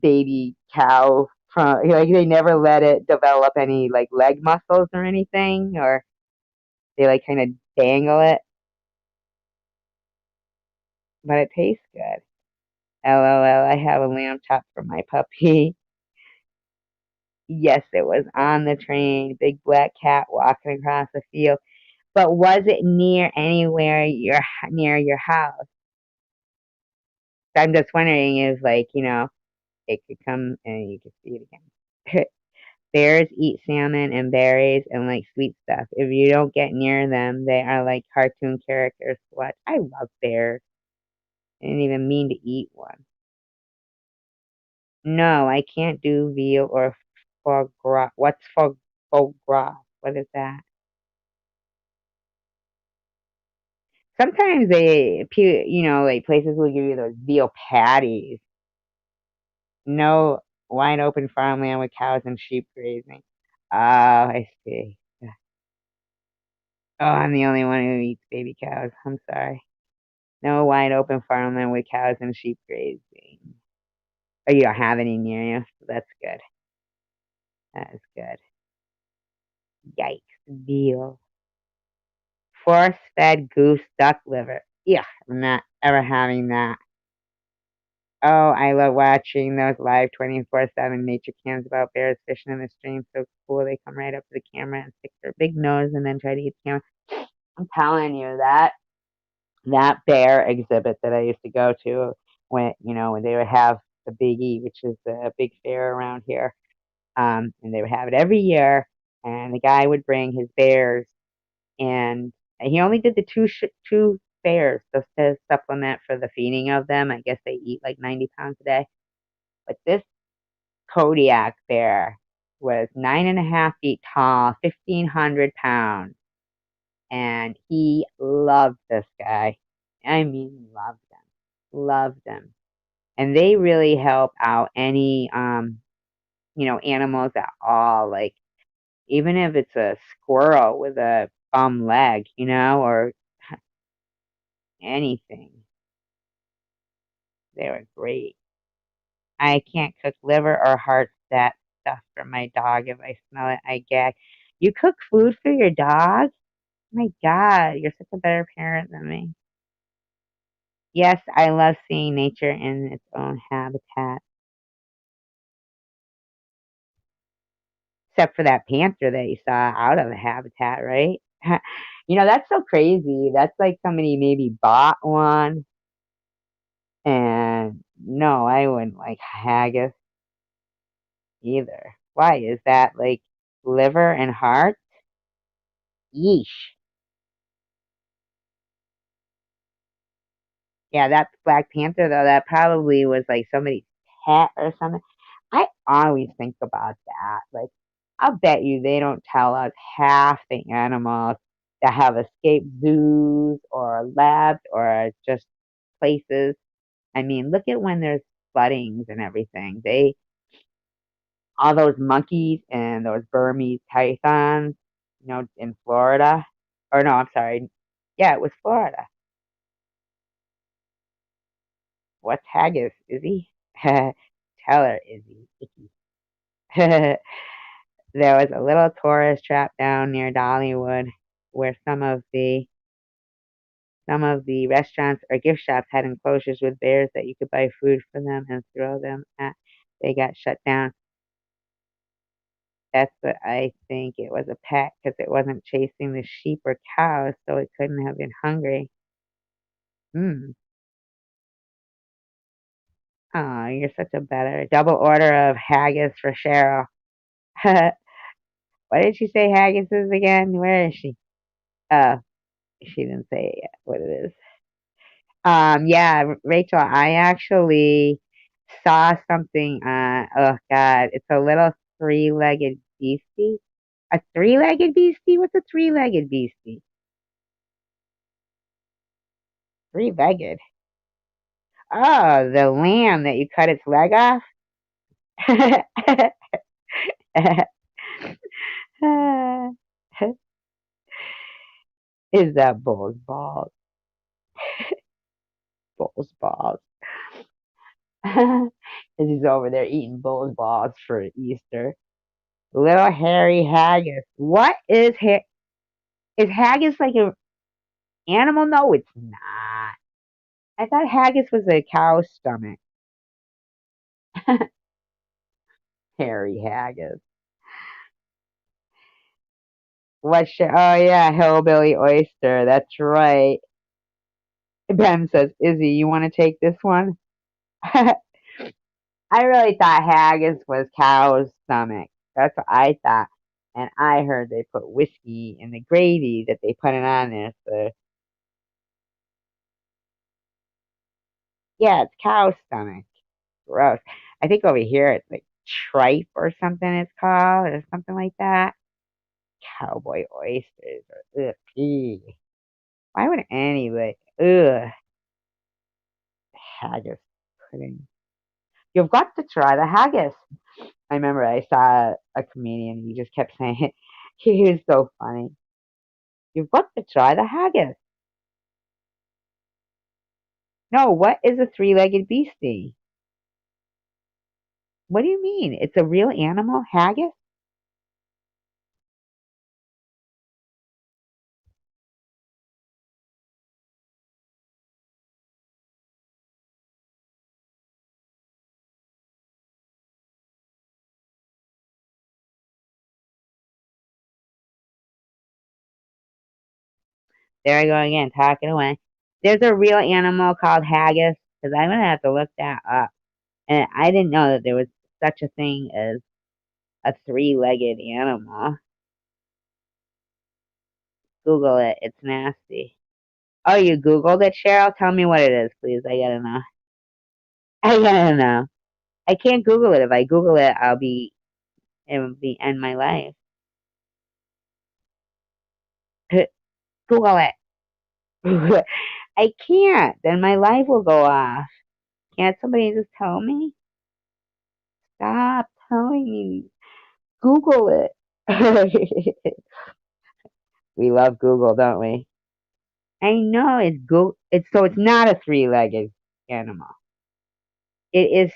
baby cow from like they never let it develop any like leg muscles or anything, or they like kind of dangle it, but it tastes good. LOL, I have a lamb chop for my puppy. Yes, it was on the train. Big black cat walking across the field. But was it near your house? I'm just wondering if like, it could come and you could see it again. Bears eat salmon and berries and like sweet stuff. If you don't get near them, they are like cartoon characters to watch. I love bears. I didn't even mean to eat one. No, I can't do veal or foie gras. What's foie gras? What is that? Sometimes like places will give you those veal patties. No wide open farmland with cows and sheep grazing. Oh, I see. Oh, I'm the only one who eats baby cows. I'm sorry. No wide open farmland with cows and sheep grazing. Oh, you don't have any near you. That's good. That is good. Yikes. Veal. Force fed goose duck liver. Yeah, I'm not ever having that. Oh, I love watching those live 24/7 nature cams about bears fishing in the stream. So cool. They come right up to the camera and stick their big nose and then try to eat the camera. I'm telling you that bear exhibit that I used to go to when they would have the Big E, which is a big fair around here, and they would have it every year, and the guy would bring his bears, and he only did the two fairs just to supplement for the feeding of them. I guess they eat like 90 pounds a day, but this Kodiak bear was 9.5 feet tall, 1,500 pounds, and he loved this guy. I mean, loved him, loved him. And they really help out any animals at all. Like even if it's a squirrel with a bum leg, or anything, they were great. I can't cook liver or heart that stuff for my dog. If I smell it, I gag. You cook food for your dog? My God, you're such a better parent than me. Yes, I love seeing nature in its own habitat. Except for that panther that you saw out of the habitat, right? That's so crazy. That's like somebody maybe bought one, and no, I wouldn't like haggis either. Why is that like liver and heart? Yeesh. Yeah, that Black Panther though, that probably was like somebody's pet or something. I always think about that. Like, I'll bet you they don't tell us half the animals that have escaped zoos or labs or just places. I mean, look at when there's floodings and everything. All those monkeys and those Burmese pythons, in Florida. Or no, I'm sorry. Yeah, it was Florida. What's haggis, Izzy? Tell her, Izzy. Icky. There was a little tourist trap down near Dollywood where some of the restaurants or gift shops had enclosures with bears that you could buy food for them and throw them at. They got shut down. That's what I think. It was a pet because it wasn't chasing the sheep or cows, so it couldn't have been hungry. Hmm. Oh, you're such a better double order of haggis for Cheryl. What did she say haggis is again? Where is she? Oh, she didn't say yet what it is. Yeah, Rachel, I actually saw something oh God, it's a little three-legged beastie. A three-legged beastie? What's a three-legged beastie? Three-legged. Oh, the lamb that you cut its leg off? Is that bull's balls? Bull's balls. As he's over there eating bull's balls for Easter. Little hairy haggis. What is is haggis like an animal? No, it's not. I thought haggis was a cow's stomach. Hairy haggis. Oh yeah, hillbilly oyster. That's right. Ben says, Izzy, you want to take this one? I really thought haggis was cow's stomach. That's what I thought. And I heard they put whiskey in the gravy that they put it on there. So yeah, it's cow's stomach. Gross. I think over here it's like tripe or something it's called or something like that. Cowboy oysters or ugh, eee. Why would anybody haggis pudding? You've got to try the haggis. I remember I saw a comedian, he just kept saying it. He was so funny. You've got to try the haggis. No, what is a three-legged beastie? What do you mean? It's a real animal, haggis? There I go again, talking away. There's a real animal called haggis, because I'm gonna have to look that up. And I didn't know that there was such a thing as a three-legged animal. Google it. It's nasty. Oh, you Googled it, Cheryl? Tell me what it is, please. I gotta know. I gotta know. I can't Google it. If I Google it, it will be end my life. Google it. I can't. Then my life will go off. Can't somebody just tell me? Stop telling me. Google it. We love Google, don't we? I know it's Google. It's not a three-legged animal. It is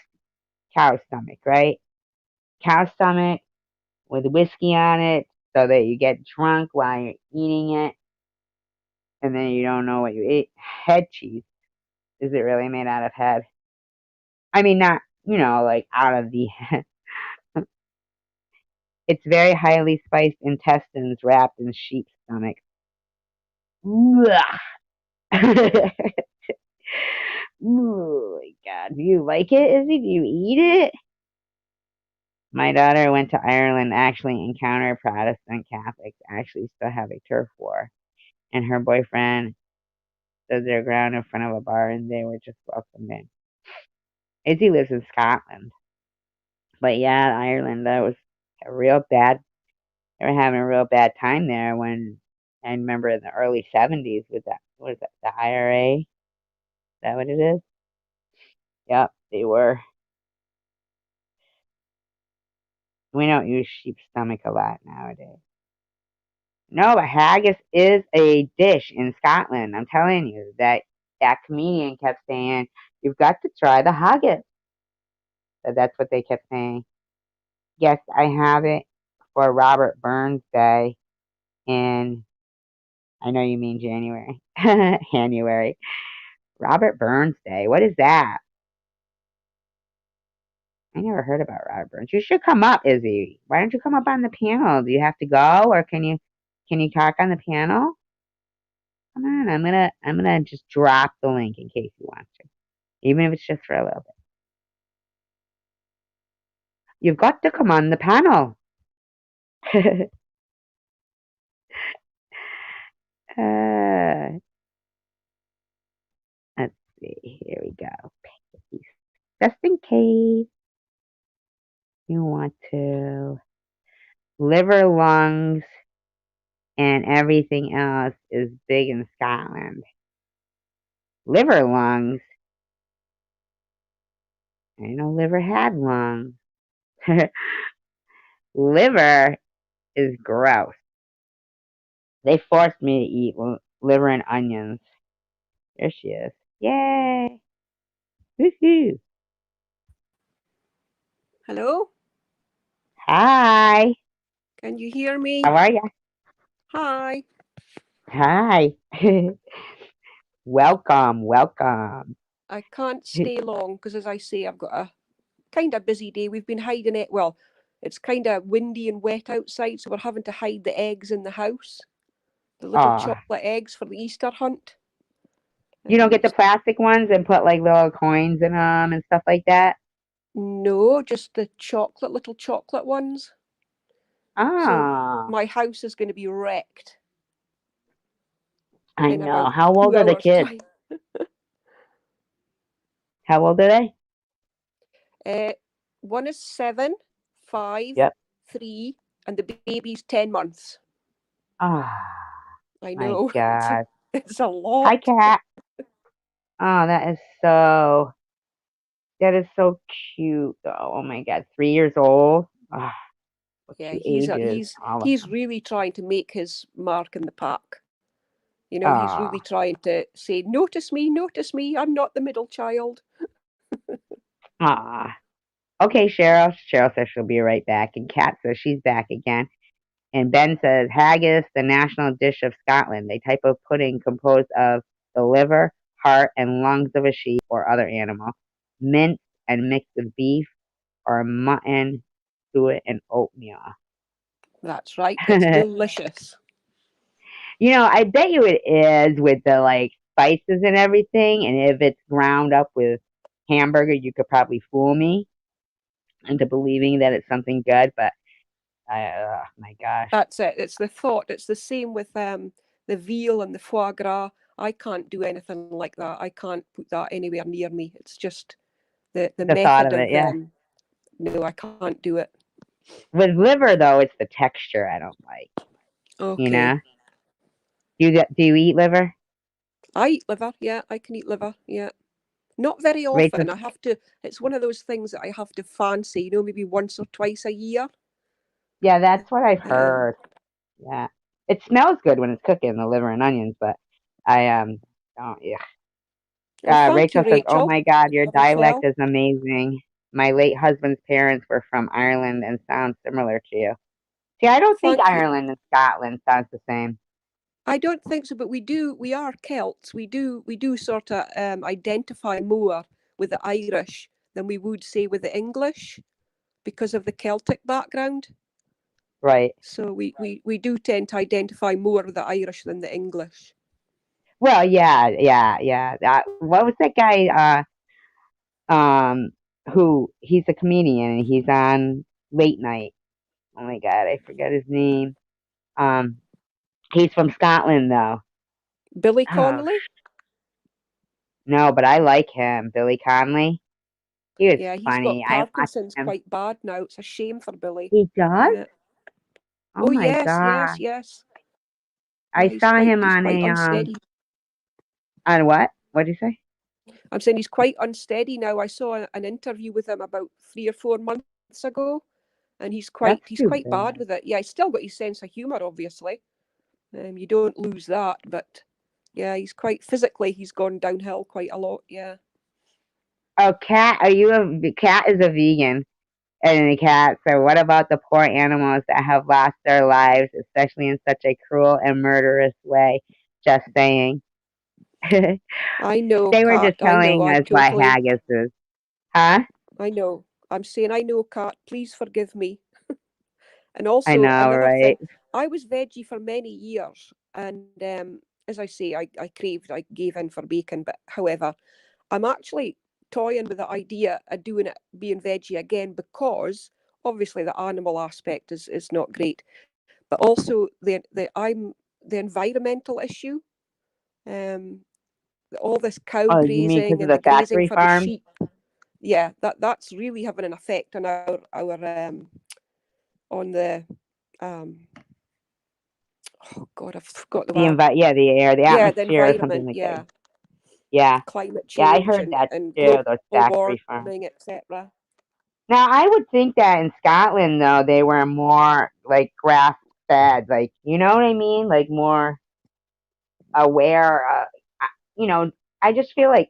cow stomach, right? Cow stomach with whiskey on it, so that you get drunk while you're eating it, and then you don't know what you ate. Head cheese. Is it really made out of head? I mean, not like out of the. It's very highly spiced intestines wrapped in sheep's stomach. Ugh. Oh my God. Do you like it, Izzy? Do you eat it? My daughter went to Ireland, actually encountered Protestant Catholics actually still have a turf war. And her boyfriend stood their ground in front of a bar, and they were just welcomed in. Izzy lives in Scotland, but yeah, Ireland. That was a real bad. They were having a real bad time there when I remember in the early '70s with that. What is that? The IRA? Is that what it is? Yep, they were. We don't use sheep's stomach a lot nowadays. No, but haggis is a dish in Scotland. I'm telling you that comedian kept saying, "You've got to try the haggis." So that's what they kept saying. Yes, I have it for Robert Burns Day in, I know you mean January. January. Robert Burns Day. What is that? I never heard about Robert Burns. You should come up, Izzy. Why don't you come up on the panel? Do you have to go, or can you talk on the panel? Come on, I'm gonna just drop the link in case you want to, even if it's just for a little bit. You've got to come on the panel. uh, let's see. Here we go. Just in case you want to, liver, lungs, and everything else is big in Scotland. Liver, lungs. I know liver had lungs. Liver is gross. They forced me to eat liver and onions. There she is. Yay! Woohoo! Hello? Hi. Can you hear me? How are ya? Hi. Hi. Welcome, welcome. I can't stay long because, as I say, I've got a kind of busy day. We've been hiding it. Well, it's kind of windy and wet outside, so we're having to hide the eggs in the house, the little Aw. chocolate eggs for the Easter hunt. You don't get the Um, plastic ones and put like little coins in them and stuff like that? no, just the chocolate, little chocolate ones. So Ah, my house is going to be wrecked I in know. about How old two are the hours' kids? time. How old are they? Uh, one is 7, 5, Yep. 3, and the baby's 10 months. Ah, I my know. God. It's a Hi, lot. cat. Oh, that is so cute though. Oh my God. 3 years old. Ah, what Yeah, two ages, all of he's them. really trying to make his mark in the park. You know, he's really Ah, trying to say, notice me, I'm not the middle child. ah. Okay, Cheryl. Cheryl says she'll be right back. And Kat says she's back again. And Ben says haggis, the national dish of Scotland, a type of pudding composed of the liver, heart, and lungs of a sheep or other animal, minced and mixed with beef or mutton, suet, and oatmeal. That's right, it's delicious. I bet you it is with the like spices and everything. And if it's ground up with hamburger, you could probably fool me into believing that it's something good. But oh my gosh, That's it. It's the thought. It's the same with the veal and the foie gras. I can't do anything like that. I can't put that anywhere near me. It's just the the thought method of it, of yeah. no, I can't do it. With liver though, it's the texture I don't like. You Okay. know, do you eat liver? I eat liver, yeah, I can eat liver, yeah. Not very Rachel, often. I have to. It's one of those things that I have to fancy. You know, maybe once or twice a year. yeah, that's what I've Um, heard. Yeah, it smells good when it's cooking the liver and onions, but I don't. Yeah. well, thank you, Rachel says, "Oh Rachel. my God, your Love as dialect well. is amazing. My late husband's parents were from Ireland and sound similar to you." See, I don't think Thank you. Ireland and Scotland sounds the same. I don't think so, but we do. We are Celts. We do sort of identify more with the Irish than we would say with the English because of the Celtic background. Right. So we do tend to identify more with the Irish than the English. Well, yeah, yeah, yeah. What was that guy? Who he's a comedian and he's on late night. Oh my God, I forget his name. Um, he's from Scotland though. Billy Oh, Connolly. No, but I like him, Billy Conley. He was Yeah, he's got funny. I watched Parkinson's him. quite bad now. It's a shame for Billy. He does? Yeah. Oh Oh my yes, yes, god! yes. I Yeah, saw him he's quite unsteady. on what? What did you say? I'm saying he's quite unsteady now. I saw an interview with him about 3 or 4 months ago, and That's he's too quite bad bad. with it. Yeah, he's still got his sense of humour, obviously. You don't lose that, but yeah, he's quite physically. He's gone downhill quite a lot. Yeah. Oh, cat. Are you a cat? Is a vegan and a cat. So what about the poor animals that have lost their lives, especially in such a cruel and murderous way? Just saying. They I know, were just Kat. I know. telling I us why totally. haggis is. Huh? I know. I'm saying I know, Kat. Please forgive me. And I also know, another right? thing, I was veggie for many years, and as I say, I gave in for bacon. But however, I'm actually toying with the idea of doing it being veggie again because obviously the animal aspect is not great, but also the environmental issue. All this cow Oh, you mean grazing because of and the the grazing factory for the farms? sheep. Yeah, that's really having an effect on on the um oh god, I've forgot the word. Yeah, the air, the Yeah, the atmosphere, or something environment. like that. Yeah, Yeah, climate yeah, I change heard that and too. global Those factory farms. warming, etc. Now, I would think that in Scotland, though, they were more like grass fed, like you know what I mean, like more aware. You know, I just feel like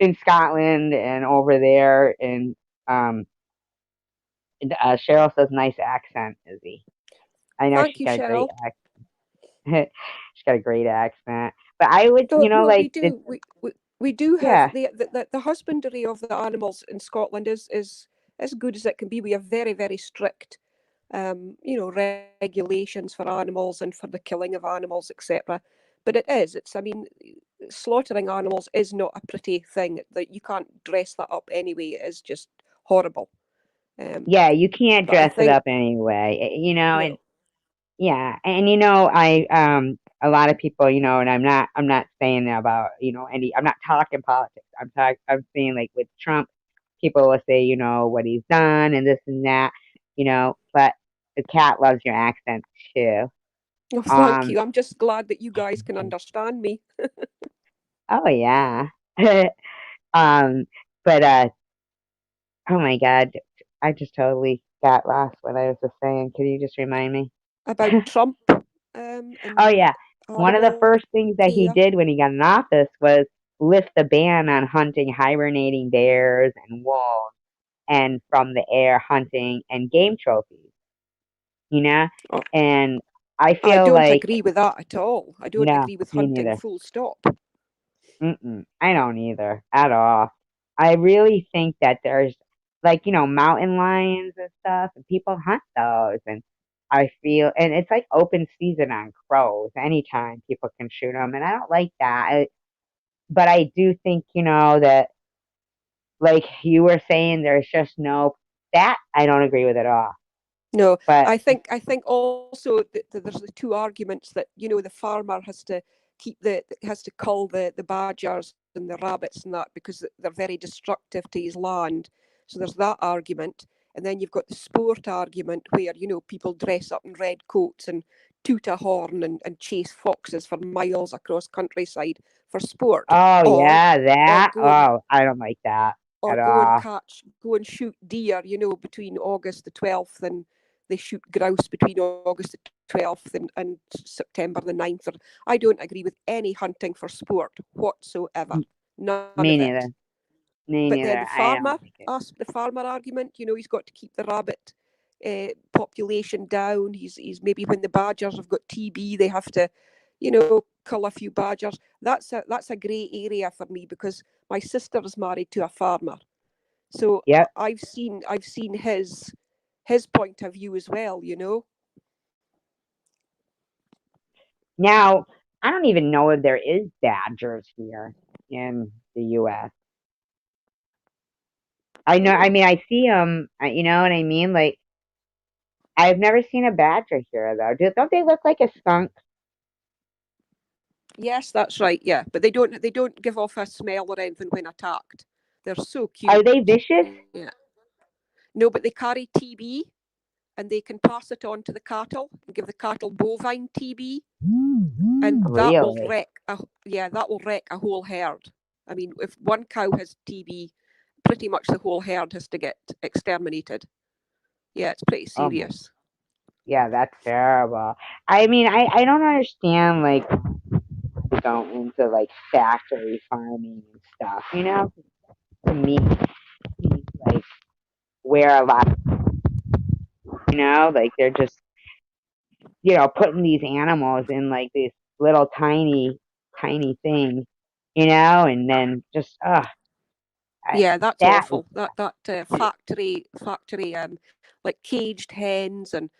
in Scotland and over there, and um, Cheryl says nice accent, Izzy. I know Thank she's you, got a great Cheryl. accent. She's got a great accent. But I would, No, you know, no, like the we do have yeah. the husbandry of the animals in Scotland is as good as it can be. We have very strict, regulations for animals and for the killing of animals, etc. But I mean, slaughtering animals is not a pretty thing. That you can't dress that up anyway. It is just horrible. Um, Yeah, you can't but I dress it think up anyway, you know, and no, yeah, and you know, a lot of people, you know, and I'm not saying about, you know, I'm not talking politics. I'm saying like with Trump, people will say, you know, what he's done and this and that, you know, but the cat loves your accent too. oh, thank Um, you. I'm just glad that you guys can understand me. oh yeah. um, but oh my God, I just totally got lost what I was just saying. Could you just remind me? About Trump Oh and yeah. One of the animal first things that he care. did when he got in office was lift the ban on hunting hibernating bears and wolves and from the air hunting and game trophies, you know? Oh, And I I feel don't like agree with that at all. I don't no, agree with me hunting neither. full stop. I don't either at all. I really think that there's like, you know, mountain lions and stuff and people hunt those and I feel, and it's like open season on crows. Anytime people can shoot them, and I don't like that. But I do think, you know, that like you were saying, there's just no that I don't agree with at all. No, But I think also that there's the two arguments that the farmer has to has to cull the badgers and the rabbits and that because they're very destructive to his land. So there's that argument, and then you've got the sport argument where people dress up in red coats and toot a horn and chase foxes for miles across countryside for sport, oh or yeah, or that go and oh I don't like that or at go and all. go and shoot deer, between August the 12th and they shoot grouse between August the 12th and September the 9th. Or, I don't agree with any hunting for sport whatsoever. None Me of neither. it. Me But then neither. I don't like it. the farmer argument, he's got to keep the rabbit population down. He's maybe when the badgers have got TB, they have to, cull a few badgers. That's a grey area for me because my sister is married to a farmer, so Yep. I've seen his point of view as well. Now I don't even know if there is badgers here in the U.S. I know. I Oh, mean, I see them. You know what I mean? Like I've never seen a badger here though. Don't they look like a skunk? Yes, that's right. Yeah, but they don't give off a smell or anything when attacked. They're so Are cute. they vicious? Yeah. No, but they carry TB and they can pass it on to the cattle and give the cattle bovine TB, and that will Really? wreck a whole herd. I mean, if one cow has TB, pretty much the whole herd has to get exterminated. Yeah, it's pretty Oh my, serious. yeah, that's terrible. I mean, I don't understand like going into like factory farming and stuff. To me, seems like where a lot, like they're just putting these animals in like these little tiny things, and then just Yeah, that's that is awful. That factory like caged hens and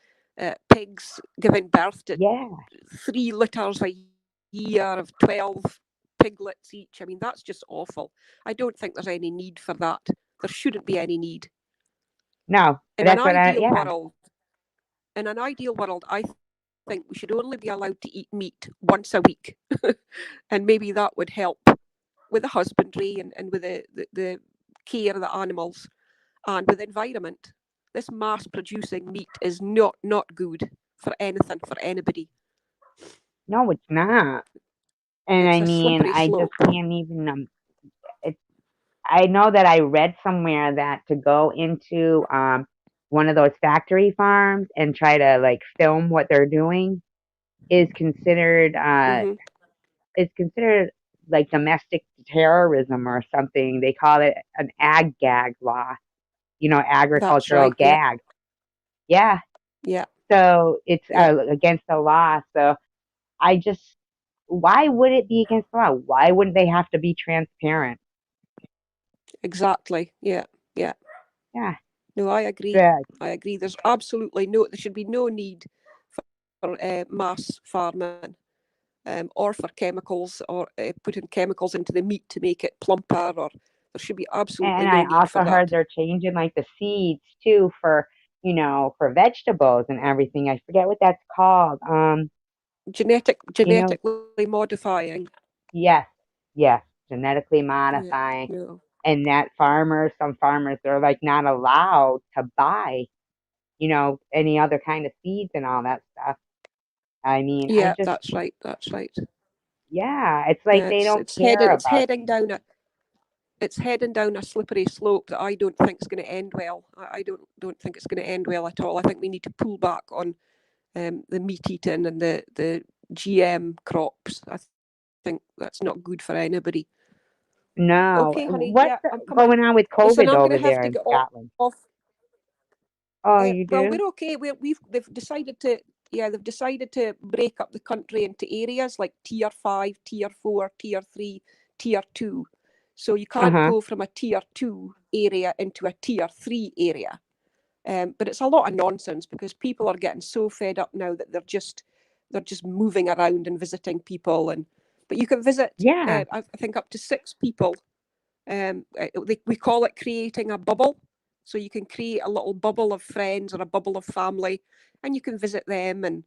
pigs giving birth to yeah. 3 litters a year of 12 piglets each. I mean, that's just awful. I don't think there's any need for that. There shouldn't be any need. No, In an that's what I ideal yeah. world, I think we should only be allowed to eat meat once a week, and maybe that would help with the husbandry and with the care of the animals and with the environment. This mass producing meat is not good for anything, for anybody. No, it's not. And It's I a mean, slippery I just slope. can't even. It's. I know that I read somewhere that to go into one of those factory farms and try to like film what they're doing is considered Hmm. is considered like domestic terrorism or something. They call it an ag gag law. That's Agricultural right. Yeah. gag. Yeah. Yeah. So it's Yeah. against the law. So I just, why would it be against the law? Why wouldn't they have to be transparent? Exactly. Yeah. Yeah. Yeah. No, I agree. The, I agree. There should be no need for mass farming, or for chemicals, or putting chemicals into the meat to make it plumper, or there should be absolutely and no I need for also that. heard they're changing like the seeds too for, for vegetables and everything. I forget what that's called. You know, Genetically modifying. yes, yes, genetically Yeah. modifying. No. And that some farmers are like not allowed to buy, any other kind of seeds and all that stuff. I mean, I Yeah, just, that's right. That's right. yeah, it's like Yeah, they don't it's care heading it's about heading down a it's heading down a slippery slope that I don't think is going to end well. I don't think it's going to end well at all. I think we need to pull back on the meat eating and the GM crops. I think that's not good for anybody. Okay, no. honey. Yeah, What's I'm coming. going on with Listen, I'm COVID going to over have to there get in off. Scotland? Oh, you Well, we're do? okay. They've decided to break up the country into areas like tier 5, tier 4, tier 3, tier 2. So you can't Uh-huh. go from a tier 2 area into a tier 3 area. But it's a lot of nonsense because people are getting so fed up now that they're just moving around and visiting people. But you can visit, Yeah. I think, up to 6 people. We call it creating a bubble. So you can create a little bubble of friends or a bubble of family, and you can visit them.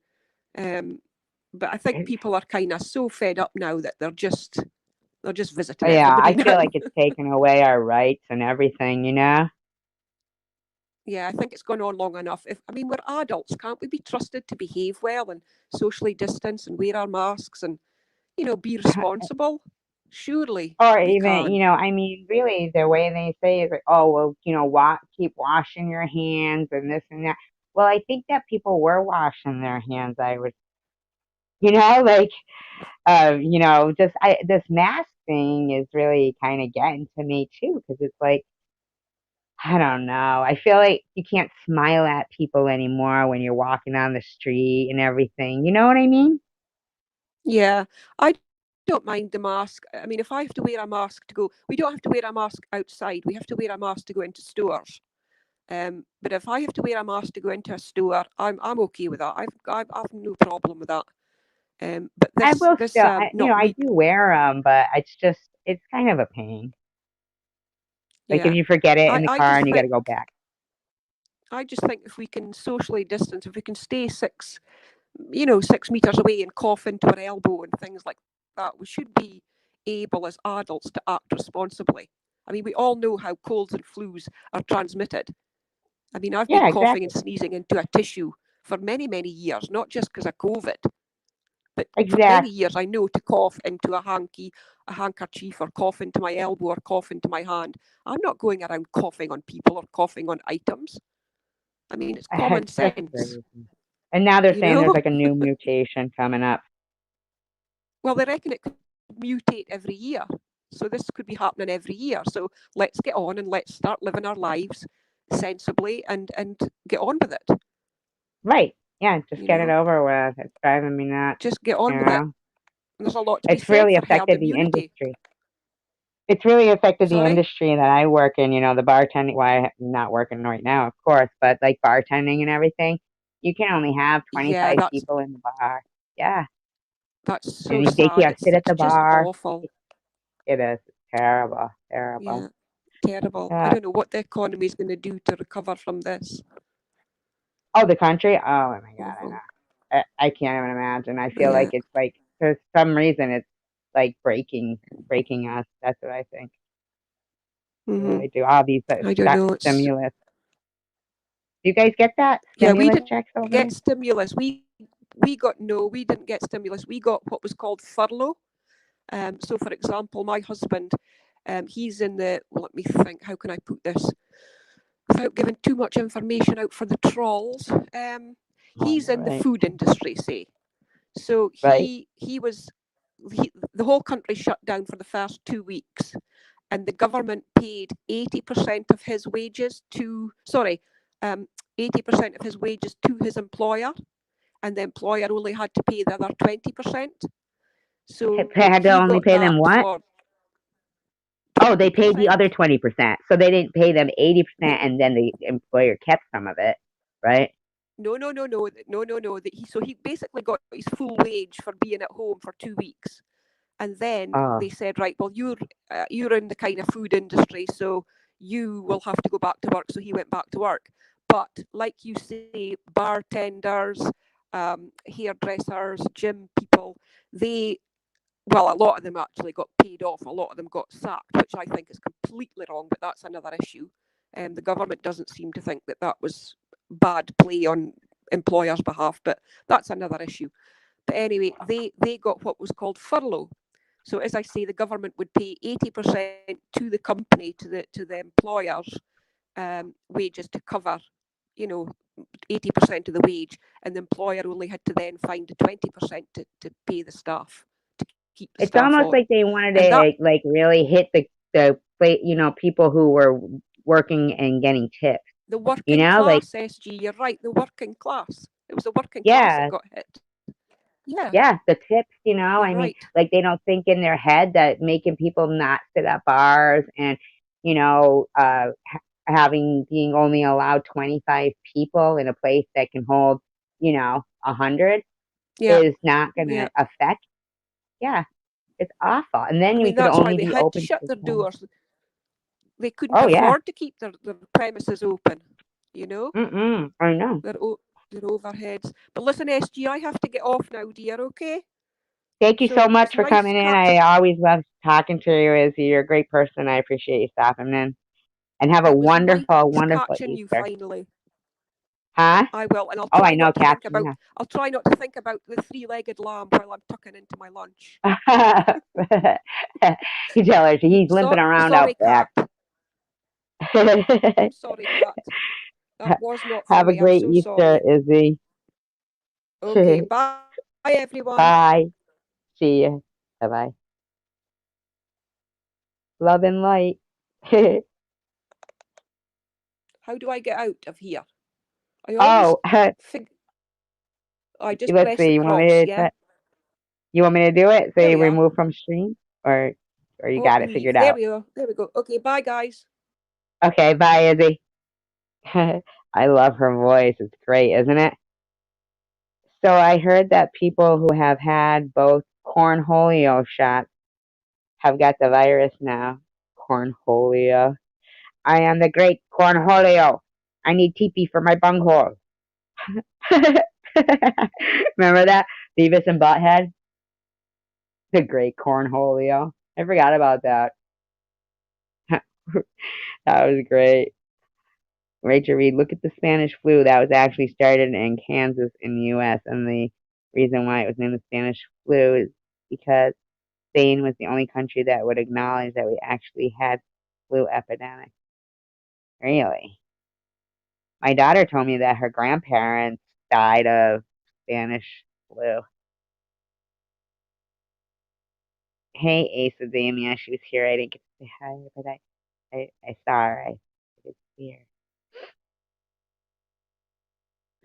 Um, but I think people are kind of so fed up now that they're just visiting Yeah, everybody I now. feel like it's taken away our rights and everything. Yeah, I think it's gone on long enough. We're adults, can't we be trusted to behave well and socially distance and wear our masks and be responsible? Surely Or we even, can. I mean, really, the way they say is like, oh, well, keep washing your hands and this and that. Well, I think that people were washing their hands. Like, this mask thing is really kind of getting to me too, because it's like, I don't know. I feel like you can't smile at people anymore when you're walking on the street and everything. You know what I mean? Yeah, I don't mind the mask. If I have to wear a mask to go, we don't have to wear a mask outside. We have to wear a mask to go into stores. But if I have to wear a mask to go into a store, I'm okay with that. I've no problem with that. But I this will this still, not I meat. do wear them, but it's kind of a pain. Like if Yeah, you forget it in I the I car just and you got think to go back. I just think if we can socially distance, if we can stay 6 meters away and cough into our elbow and things like that, that. We should be able as adults to act responsibly. I mean, we all know how colds and flus are transmitted. I mean, I've been Yeah, coughing and exactly. sneezing into a tissue for many, many years, not just because of COVID, but for many Exactly. years I know to cough into a handkerchief, or cough into my elbow, or cough into my hand. I'm not going around coughing on people or coughing on items. I mean, it's common That's sense, crazy. And now they're you saying there's know? like a new mutation coming up. Well, they reckon it could mutate every year. So this could be happening every year. So let's get on and let's start living our lives sensibly and get on with it. Right. Yeah, just You get it know, over with. It's driving me nuts, just get you on with it. know? And there's a lot to be It's said really for herd affected the immunity. industry. It's really affected the Sorry? industry that I work in, the bartending. Well, I'm not working right now, of course, but like bartending and everything, you can only have Yeah, 25 people in the bar. Yeah. that's so And they sad. can't sit at It's the just bar. awful. It is terrible, terrible. Yeah, terrible. I Uh, don't know what the economy is going to do to recover from this. oh, the country? Oh my God, I Hmm. know. I can't even imagine. I feel like Yeah. it's like, for some reason, it's like breaking us. That's what I think. I Hmm. really do. All these I don't know. It's stimulus. Do you guys get that Yeah. We stimulus didn't checks over get there? stimulus. We got no. We didn't get stimulus. We got what was called furlough. So, for example, my husband, he's in the. Well, let me think. How can I put this without giving too much information out for the trolls? Oh, He's in the right, food industry, say. So right. the whole country shut down for the first 2 weeks, and the government paid 80% of his wages to, sorry, 80% of his wages to his employer, and the employer only had to pay the other 20%. So They had to he only got pay them that what? for Oh, they paid the 20%. other 20%. So they didn't pay them The, 80%, and then the employer kept some of it, right? no, no, no, no, no, no, no. So he basically got his full wage for being at home for 2 weeks. And then Oh, they said, right, well, you're in the kind of food industry, so you will have to go back to work. So he went back to work. But like you say, bartenders, hairdressers, gym people, they well, a lot of them actually got paid off. A lot of them got sacked, which I think is completely wrong. But that's another issue. The government doesn't seem to think that that was bad play on employers' behalf, but that's another issue. But anyway, they got what was called furlough. So as I say, the government would pay 80% to the company, to the employers, wages to cover, you know, 80% of the wage, and the employer only had to then find the 20% to pay the staff, to keep the it's staff almost on. like they wanted And that to like really hit people who were working and getting tips. the working Like, class, SG, you're right, the working class. It was the working class that yeah, got hit. Yeah, yeah, the tips, you're I mean, right. like they don't think in their head that making people not sit at bars and, being only allowed 25 people in a place that can hold, 100 Yeah, is not going yeah. to affect. Yeah, it's awful. And then I we mean, could that's why only they be had to open shut to their 10. doors. They couldn't Oh, yeah. afford to keep their premises open, you know, Mm-mm, I know. their, their overheads. But listen, SG, I have to get off now, dear, okay? Thank you So so it was much for nice coming in. catching. I always love talking to you, Izzy. You're a great person. I appreciate you stopping in. And have a It was nice wonderful, wonderful catching you Easter. finally. Huh? I will, and I'll Oh, I try know, not to think Captain. about. Yeah. I'll try not to think about the three-legged lamb while I'm tucking into my lunch. You tell her he's So, limping around out sorry, back. cat. I'm sorry, cat. That was not Have a funny. I'm great so Easter, sorry. Izzy. Okay, bye, everyone. Bye. See you. Bye bye. Love and light. How do I get out of here? I always Oh, think I just let's press the see. cross, yeah? You want me to do it? So There you we are. remove from stream, or you Oh, got it leave. figured There out? we go. There we go. Okay, bye, guys. Okay. Bye, Izzy. I love her voice. It's great, isn't it? So I heard that people who have had both cornholio shots have got the virus now. Cornholio. I am the great cornholio. I need teepee for my bunghole. Remember that? Beavis and Butthead? The great cornholio. I forgot about that. That was great. Rachel Reed, look at the Spanish flu that was actually started in Kansas in the U.S. And the reason why it was named the Spanish flu is because Spain was the only country that would acknowledge that we actually had flu epidemic. Really? My daughter told me that her grandparents died of Spanish flu. Hey, Asa Damia, she was here. I didn't get to say hi, but I saw her. I did see her.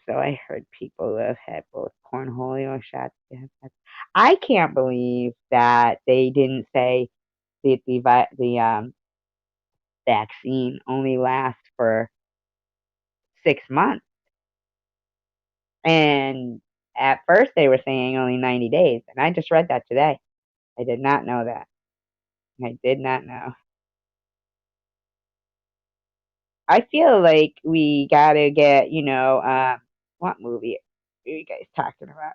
So I heard people who have had both cornholio shots. I can't believe that they didn't say that the vaccine only lasts for 6 months. And at first they were saying only 90 days. And I just read that today. I did not know that. I did not know. I feel like we gotta get, what movie are you guys talking about?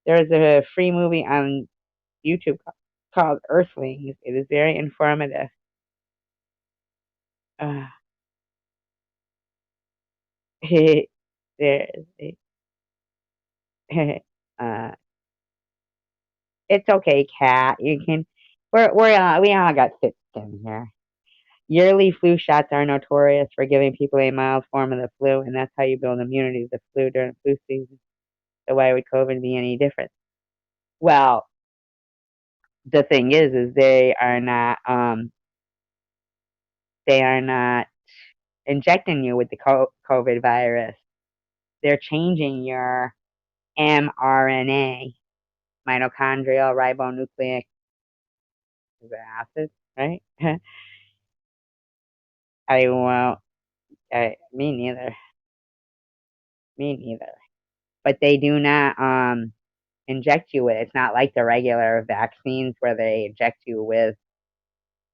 There's a free movie on YouTube called Earthlings. It is very informative. Uh, there's uh, it's okay, Cat. You can. We all got thick skin here. Yearly flu shots are notorious for giving people a mild form of the flu, and that's how you build immunity to the flu during flu season. So why would COVID be any different? Well, the thing is they are not injecting you with the COVID virus. They're changing your mRNA, mitochondrial ribonucleic acid, right? I won't. Me neither. Me neither. But they do not inject you with. It's not like the regular vaccines where they inject you with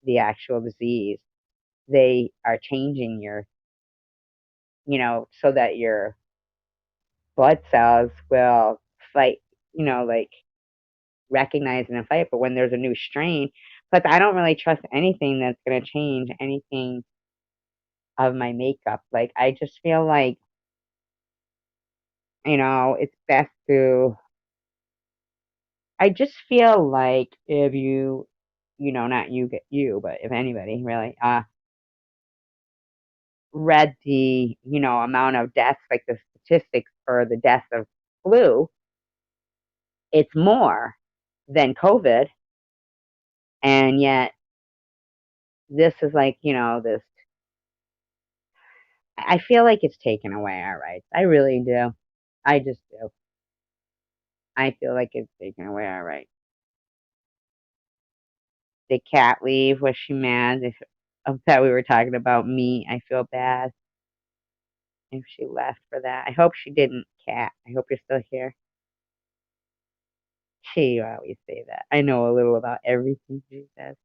the actual disease. They are changing so that your blood cells will fight, like recognize and fight. But when there's a new strain, plus I don't really trust anything that's going to change anything of my makeup. Like I just feel like, it's best to. I just feel like if not you get you, but if anybody really, read the, amount of deaths, like the statistics for the deaths of flu, it's more than COVID. And yet this is like, this, I feel like it's taken away our rights. I really do. I just do. I feel like it's taken away our rights. Did Cat leave? Was she mad? That we were talking about me, I feel bad if she left for that. I hope she didn't, Cat. I hope you're still here. She always say that. I know a little about everything she says.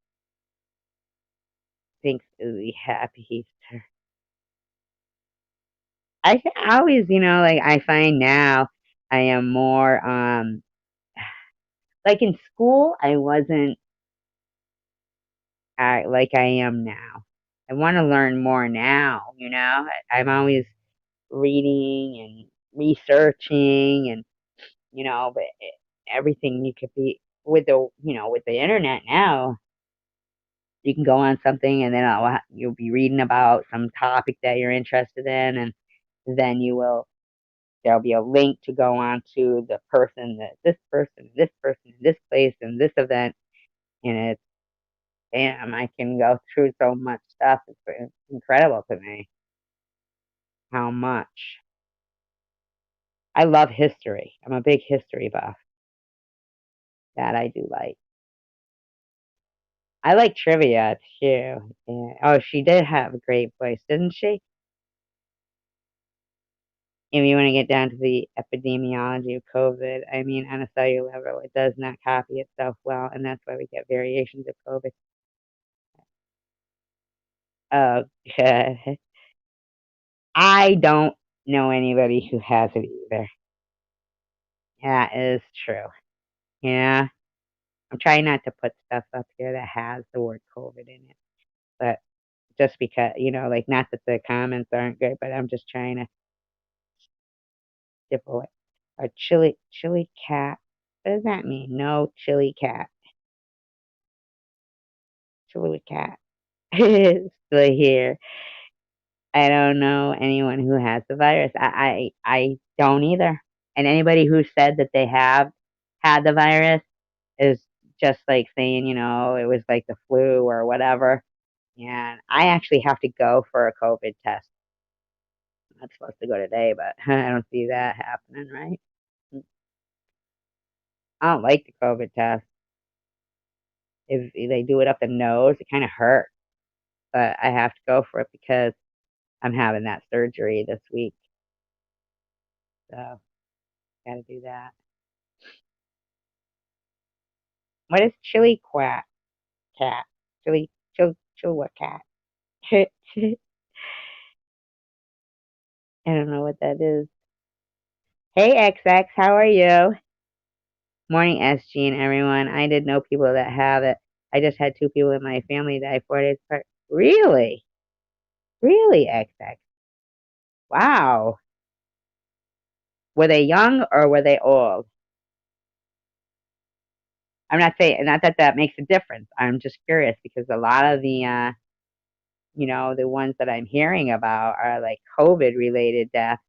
Thanks, Izzy. Happy Easter. I always, like I find now I am more like in school I wasn't like I am now. I want to learn more now, I'm always reading and researching and but everything you could be with the internet now. You can go on something and then you'll be reading about some topic that you're interested in, and then there'll be a link to go on to the person that this person, this place, and this event, and it's damn, I can go through so much stuff. It's incredible to me how much. I love history. I'm a big history buff. That I do like. I like trivia too. Yeah. Oh, she did have a great voice, didn't she? If you want to get down to the epidemiology of COVID, I mean, on a cellular level, it does not copy itself well, and that's why we get variations of COVID. Oh, good. I don't know anybody who has it either. That is true. Yeah. I'm trying not to put stuff up there that has the word COVID in it, but just because, like, not that the comments aren't good, but I'm just trying to dip away. A chili cat. What does that mean? No chili cat. Chili cat. Still here. I don't know anyone who has the virus. I don't either. And anybody who said that they have had the virus is just like saying, it was like the flu or whatever. And I actually have to go for a COVID test. I'm not supposed to go today, but I don't see that happening, right? I don't like the COVID test. If they do it up the nose, it kind of hurts. But I have to go for it because I'm having that surgery this week. So, gotta do that. What is chili quack cat? Chili what cat? I don't know what that is. Hey XX, how are you? Morning SG and everyone. I didn't know people that have it. I just had 2 people in my family die 4 days apart. Really? Really, XX? Wow. Were they young or were they old? I'm not saying, not that that makes a difference. I'm just curious because a lot of the ones that I'm hearing about are like COVID related deaths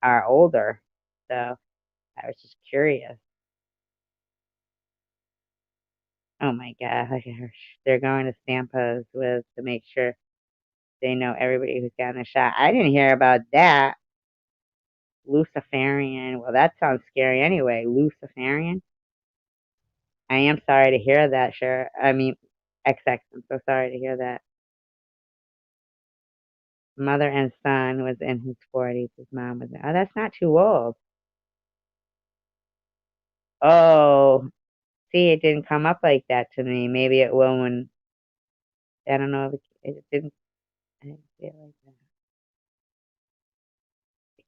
are older. So I was just curious. Oh my God, look at her. They're going to Stampos with to make sure they know everybody who's gotten the shot. I didn't hear about that. Luciferian. Well, that sounds scary anyway. Luciferian. I am sorry to hear that, sure. I mean, XX. I'm so sorry to hear that. Mother and son was in his 40s. His mom was. Oh, that's not too old. Oh, see, it didn't come up like that to me. Maybe it will when I don't know if it didn't. I didn't see it like that.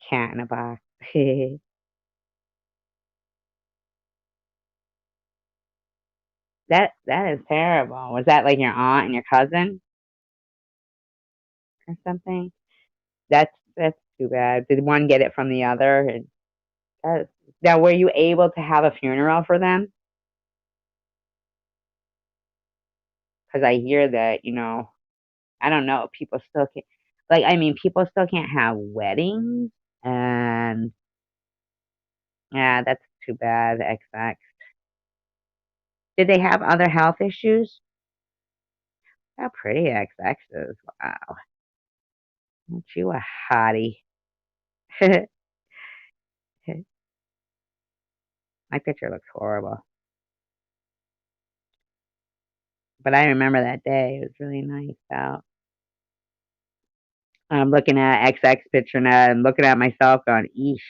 Cat in a box. That is terrible. Was that like your aunt and your cousin or something? That's too bad. Did one get it from the other? And that, now, were you able to have a funeral for them? Because I hear that, I don't know, people still can't, like, I mean, people still can't have weddings, and yeah, that's too bad, XX. Did they have other health issues? How pretty XX is. Wow. Aren't you a hottie? My picture looks horrible. But I remember that day. It was really nice out. I'm looking at XX picture now. I'm looking at myself going, eesh.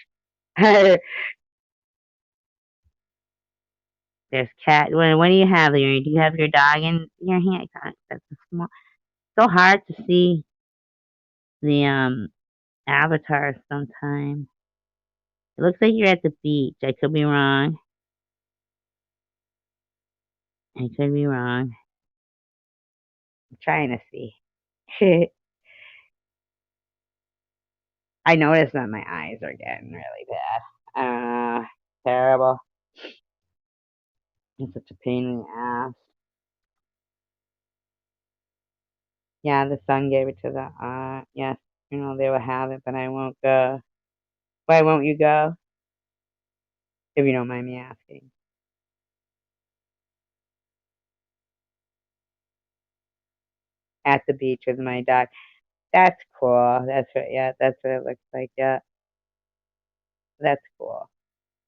There's cat. What do you have here? Do you have your dog in your hand? God, that's a small. So hard to see the avatar sometimes. It looks like you're at the beach. I could be wrong. I could be wrong. I'm trying to see. I noticed that my eyes are getting really bad. Terrible. It's such a pain in the ass. Yeah, the son gave it to the yes, they will have it, but I won't go. Why won't you go? If you don't mind me asking. At the beach with my dog. That's cool. That's what it looks like. Yeah, that's cool.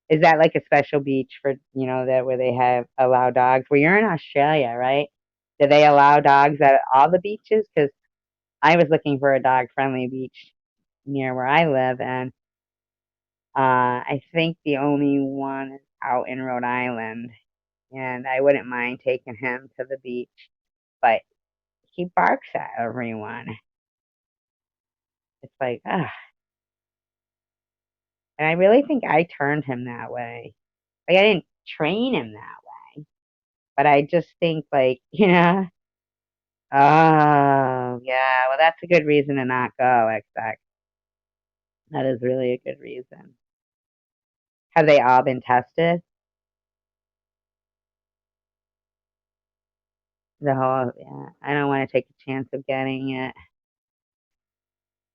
Is that like a special beach for, that where they have allow dogs? Well, you're in Australia, right? Do they allow dogs at all the beaches? Because I was looking for a dog friendly beach near where I live, and I think the only one is out in Rhode Island, and I wouldn't mind taking him to the beach, but he barks at everyone. It's like, ugh. And I really think I turned him that way. Like, I didn't train him that way. But I just think like, oh yeah, well that's a good reason to not go, XX. That is really a good reason. Have they all been tested? The whole, yeah. I don't want to take a chance of getting it.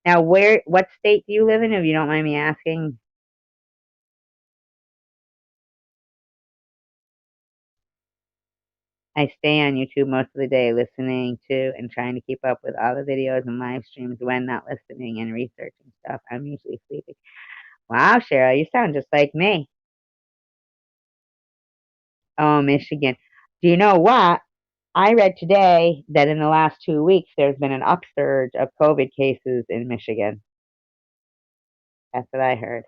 Now, what state do you live in, if you don't mind me asking? I stay on YouTube most of the day listening to and trying to keep up with all the videos and live streams when not listening and researching stuff. I'm usually sleeping. Wow, Cheryl, you sound just like me. Oh, Michigan. Do you know what? I read today that in the last 2 weeks there's been an upsurge of COVID cases in Michigan. That's what I heard.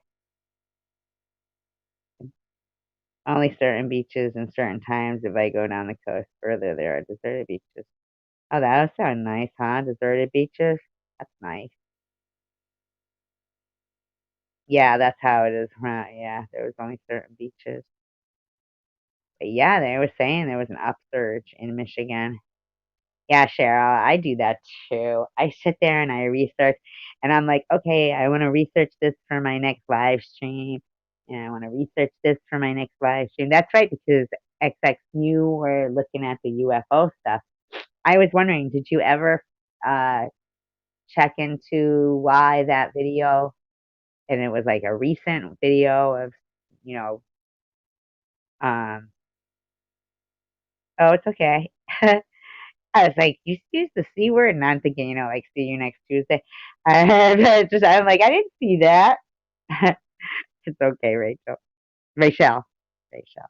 Only certain beaches and certain times if I go down the coast further there are deserted beaches. Oh, that would sound nice, huh? Deserted beaches? That's nice. Yeah, that's how it is. Huh? Yeah, there was only certain beaches. But yeah, they were saying there was an upsurge in Michigan. Yeah, Cheryl, I do that too. I sit there and I research, and I'm like, okay, I want to research this for my next live stream, and I want to research this for my next live stream. That's right, because XX, you were looking at the UFO stuff. I was wondering, did you ever uh, check into why that video? And it was like a recent video of, you know, um, oh, it's okay. I was like, you use the C word, and I'm thinking, like, see you next Tuesday. And I'm like, I didn't see that. It's okay, Rachel. Rachel. Rachel.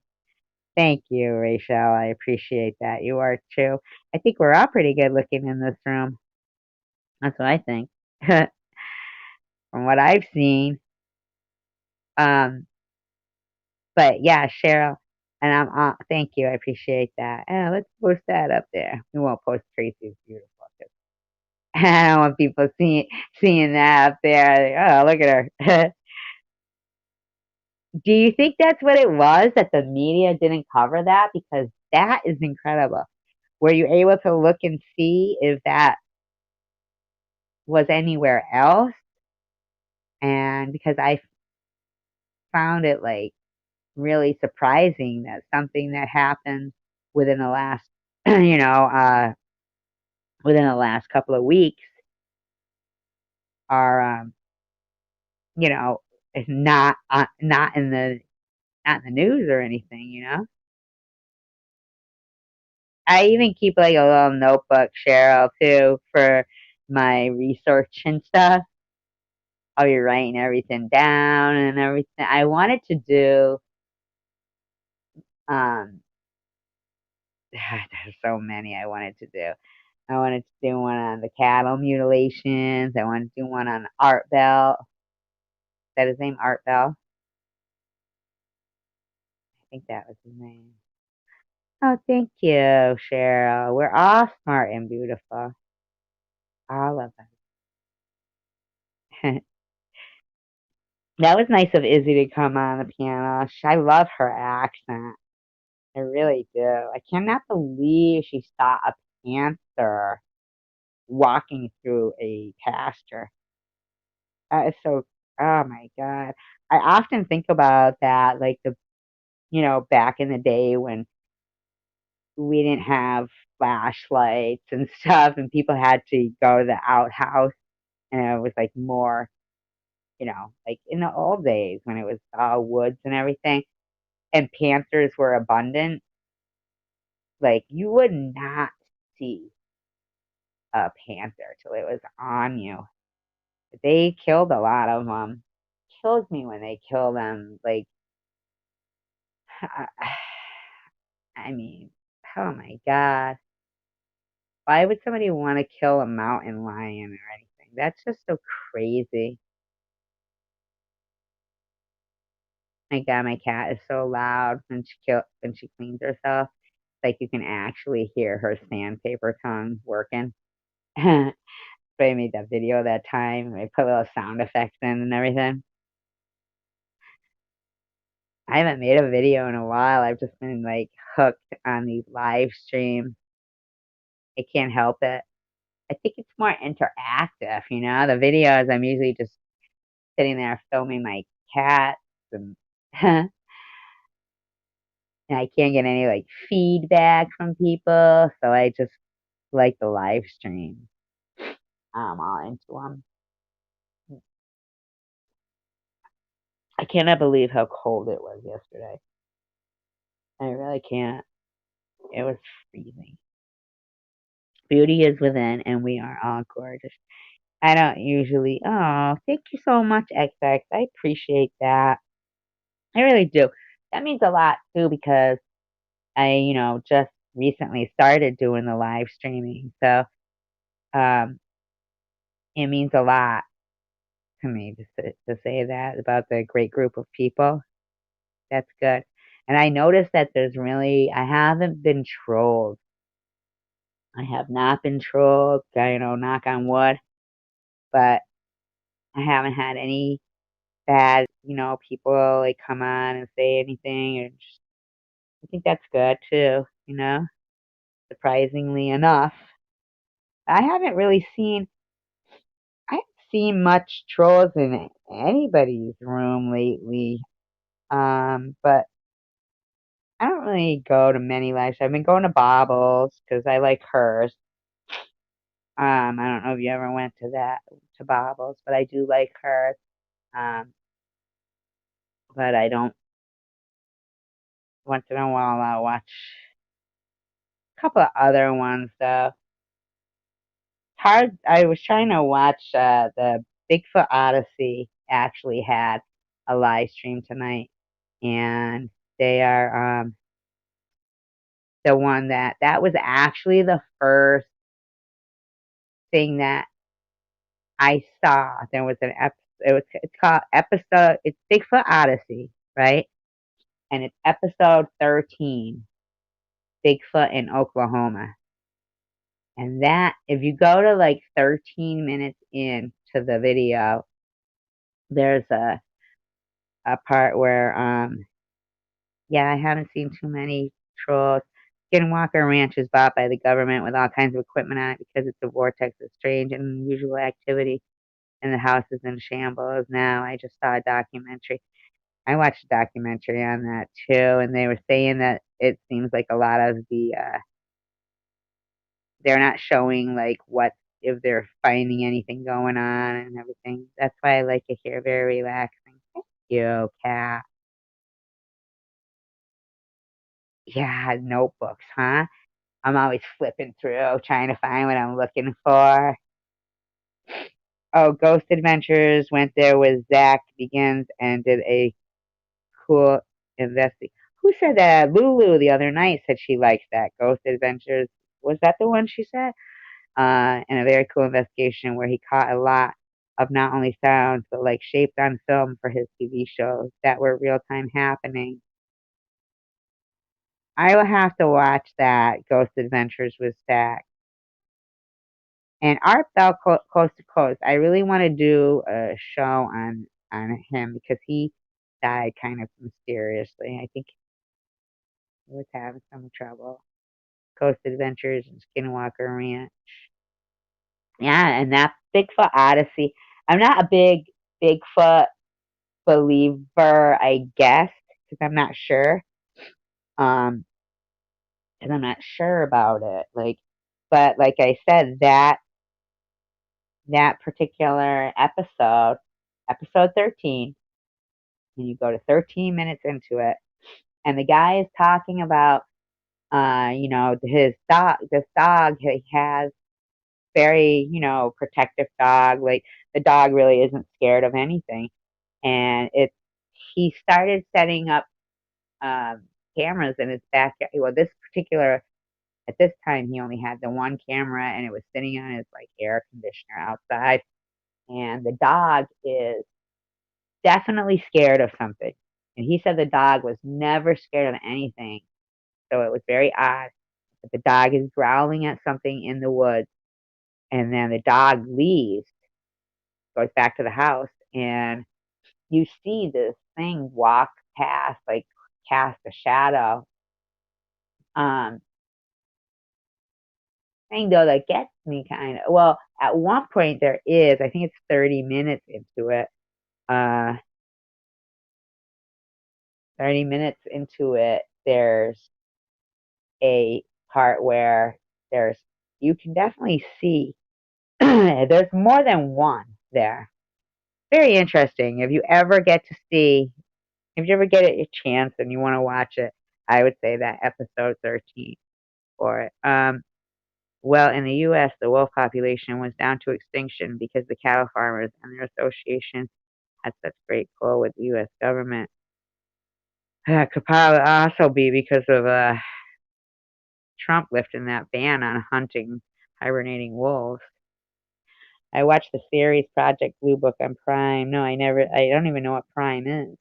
Thank you, Rachel. I appreciate that. You are too. I think we're all pretty good looking in this room. That's what I think. From what I've seen. Um, but yeah, Cheryl, and thank you. I appreciate that. Let's post that up there. We won't post Tracy's beautiful. I don't want people seeing that up there. Like, oh, look at her. Do you think that's what it was, that the media didn't cover that? Because that is incredible. Were you able to look and see if that was anywhere else? And because I found it like really surprising that something that happened within the last, you know, within the last couple of weeks are, is not in the news or anything. I even keep like a little notebook, Cheryl, too, for my research and stuff. I'll be writing everything down and everything. I wanted to do, um, there's so many I wanted to do. I wanted to do one on the cattle mutilations. I wanted to do one on Art Bell. Is that his name, Art Bell? I think that was his name. Oh, thank you, Cheryl. We're all smart and beautiful. All of us. That was nice of Izzy to come on the piano. I love her accent. I really do. I cannot believe she saw a panther walking through a pasture. That is so, oh my God. I often think about that, like back in the day when we didn't have flashlights and stuff, and people had to go to the outhouse, and it was like more, like in the old days when it was all woods and everything, and panthers were abundant. Like you would not see a panther till it was on you. They killed a lot of them. Kills me when they kill them. Like, I mean, oh my God. Why would somebody want to kill a mountain lion or anything? That's just so crazy. My God, my cat is so loud when she cleans herself. Like you can actually hear her sandpaper tongue working. I made that video that time. I put little sound effects in and everything. I haven't made a video in a while. I've just been like hooked on these live streams. I can't help it. I think it's more interactive, you know? The videos, I'm usually just sitting there filming my cats and and I can't get any like feedback from people, so I just like the live stream. I'm all into them. I cannot believe how cold it was yesterday. I really can't. It was freezing. Beauty is within, and we are all gorgeous. I don't usually. Oh, thank you so much, XX. I appreciate that. I really do. That means a lot too because I just recently started doing the live streaming. So, um, it means a lot to me to say that about the great group of people. That's good. And I noticed that I haven't been trolled. I have not been trolled, knock on wood, but I haven't had any bad people like come on and say anything. I think that's good too, surprisingly enough. I haven't really I haven't seen much trolls in anybody's room lately. But I don't really go to many lives. I've been going to Bobbles because I like hers. I don't know if you ever went to Bobbles, but I do like hers. Um, but I don't once in a while I'll watch a couple of other ones though. Hard. I was trying to watch the Bigfoot Odyssey actually had a live stream tonight, and they are the one that was actually the first thing that I saw. There was an episode. It's called episode. It's Bigfoot Odyssey, right? And it's episode 13, Bigfoot in Oklahoma. And that, if you go to like 13 minutes into the video, there's a part where yeah, I haven't seen too many trolls. Skinwalker Ranch is bought by the government with all kinds of equipment on it because it's a vortex of strange and unusual activity, and the house is in shambles now. I just saw a documentary. I watched a documentary on that too, and they were saying that it seems like a lot of they're not showing like what if they're finding anything going on and everything. That's why I like it here. Very relaxing. Thank you, Kat. Yeah, notebooks, huh? I'm always flipping through, trying to find what I'm looking for. Oh, Ghost Adventures went there with Zach Begins and did a cool investing. Who said that? Lulu the other night said she likes that. Ghost Adventures. Was that the one she said? And a very cool investigation where he caught a lot of not only sounds but like shaped on film for his TV shows that were real time happening. I will have to watch that Ghost Adventures with Zach. And Art Bell Coast to Coast. I really want to do a show on him because he died kind of mysteriously. I think he was having some trouble. Coast Adventures and Skinwalker Ranch. Yeah, and that Bigfoot Odyssey. I'm not a big Bigfoot believer, I guess, because I'm not sure. Um, because I'm not sure about it. But like I said, that particular episode 13, and you go to 13 minutes into it, and the guy is talking about, his dog. This dog he has very, protective dog. Like the dog really isn't scared of anything, and he started setting up um, cameras in his backyard. Well, this particular at this time he only had the one camera, and it was sitting on his like air conditioner outside, and the dog is definitely scared of something. And he said the dog was never scared of anything. So it was very odd. But the dog is growling at something in the woods, and then the dog leaves, goes back to the house, and you see this thing walk past, like cast a shadow. Um, thing though that gets me kind of well, at one point there is, I think it's 30 minutes into it. 30 minutes into it, there's a part where there's you can definitely see there's more than one there. Very interesting. If you ever get a chance and you want to watch it, I would say that episode 13 for it. Well, in the U.S., the wolf population was down to extinction because the cattle farmers and their association had such great pull with the U.S. government. Could probably also be because of Trump lifting that ban on hunting hibernating wolves. I watched the series Project Blue Book on Prime. No, I don't even know what Prime is.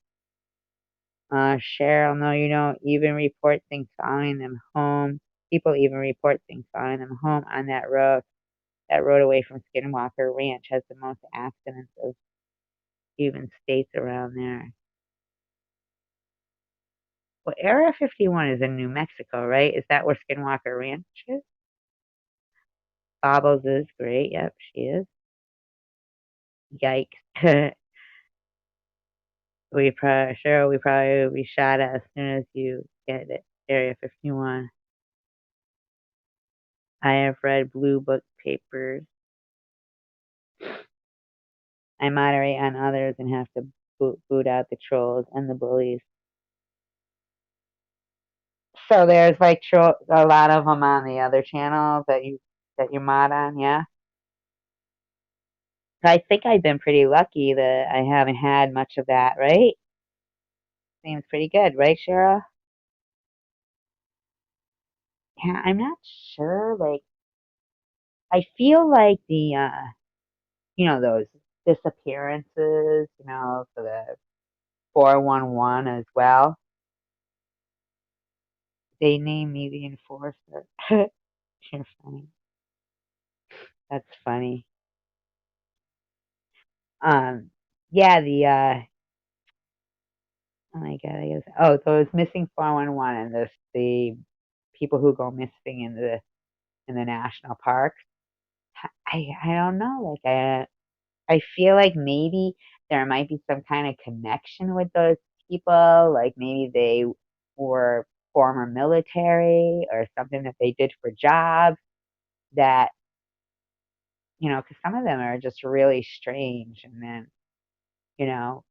Cheryl, no, you don't even report things following them home. People even report things following them home on that road. That road away from Skinwalker Ranch has the most accidents of even states around there. Well, Area 51 is in New Mexico, right? Is that where Skinwalker Ranch is? Bobbles is great. Yep, she is. Yikes. We probably will be shot at as soon as you get it. Area 51. I have read Blue Book papers. I moderate on others and have to boot out the trolls and the bullies. So there's like a lot of them on the other channel that you mod on, yeah. I think I've been pretty lucky that I haven't had much of that, right? Seems pretty good, right, Cheryl? Yeah, I'm not sure. Like, I feel like those disappearances, for the 411 as well. They named me the enforcer. You're funny. That's funny. Yeah, oh my God, I guess. Oh, those missing 411 and the people who go missing in the national parks. I don't know. Like I feel like maybe there might be some kind of connection with those people. Like maybe they were former military or something that they did for jobs that, because some of them are just really strange. And then, you know,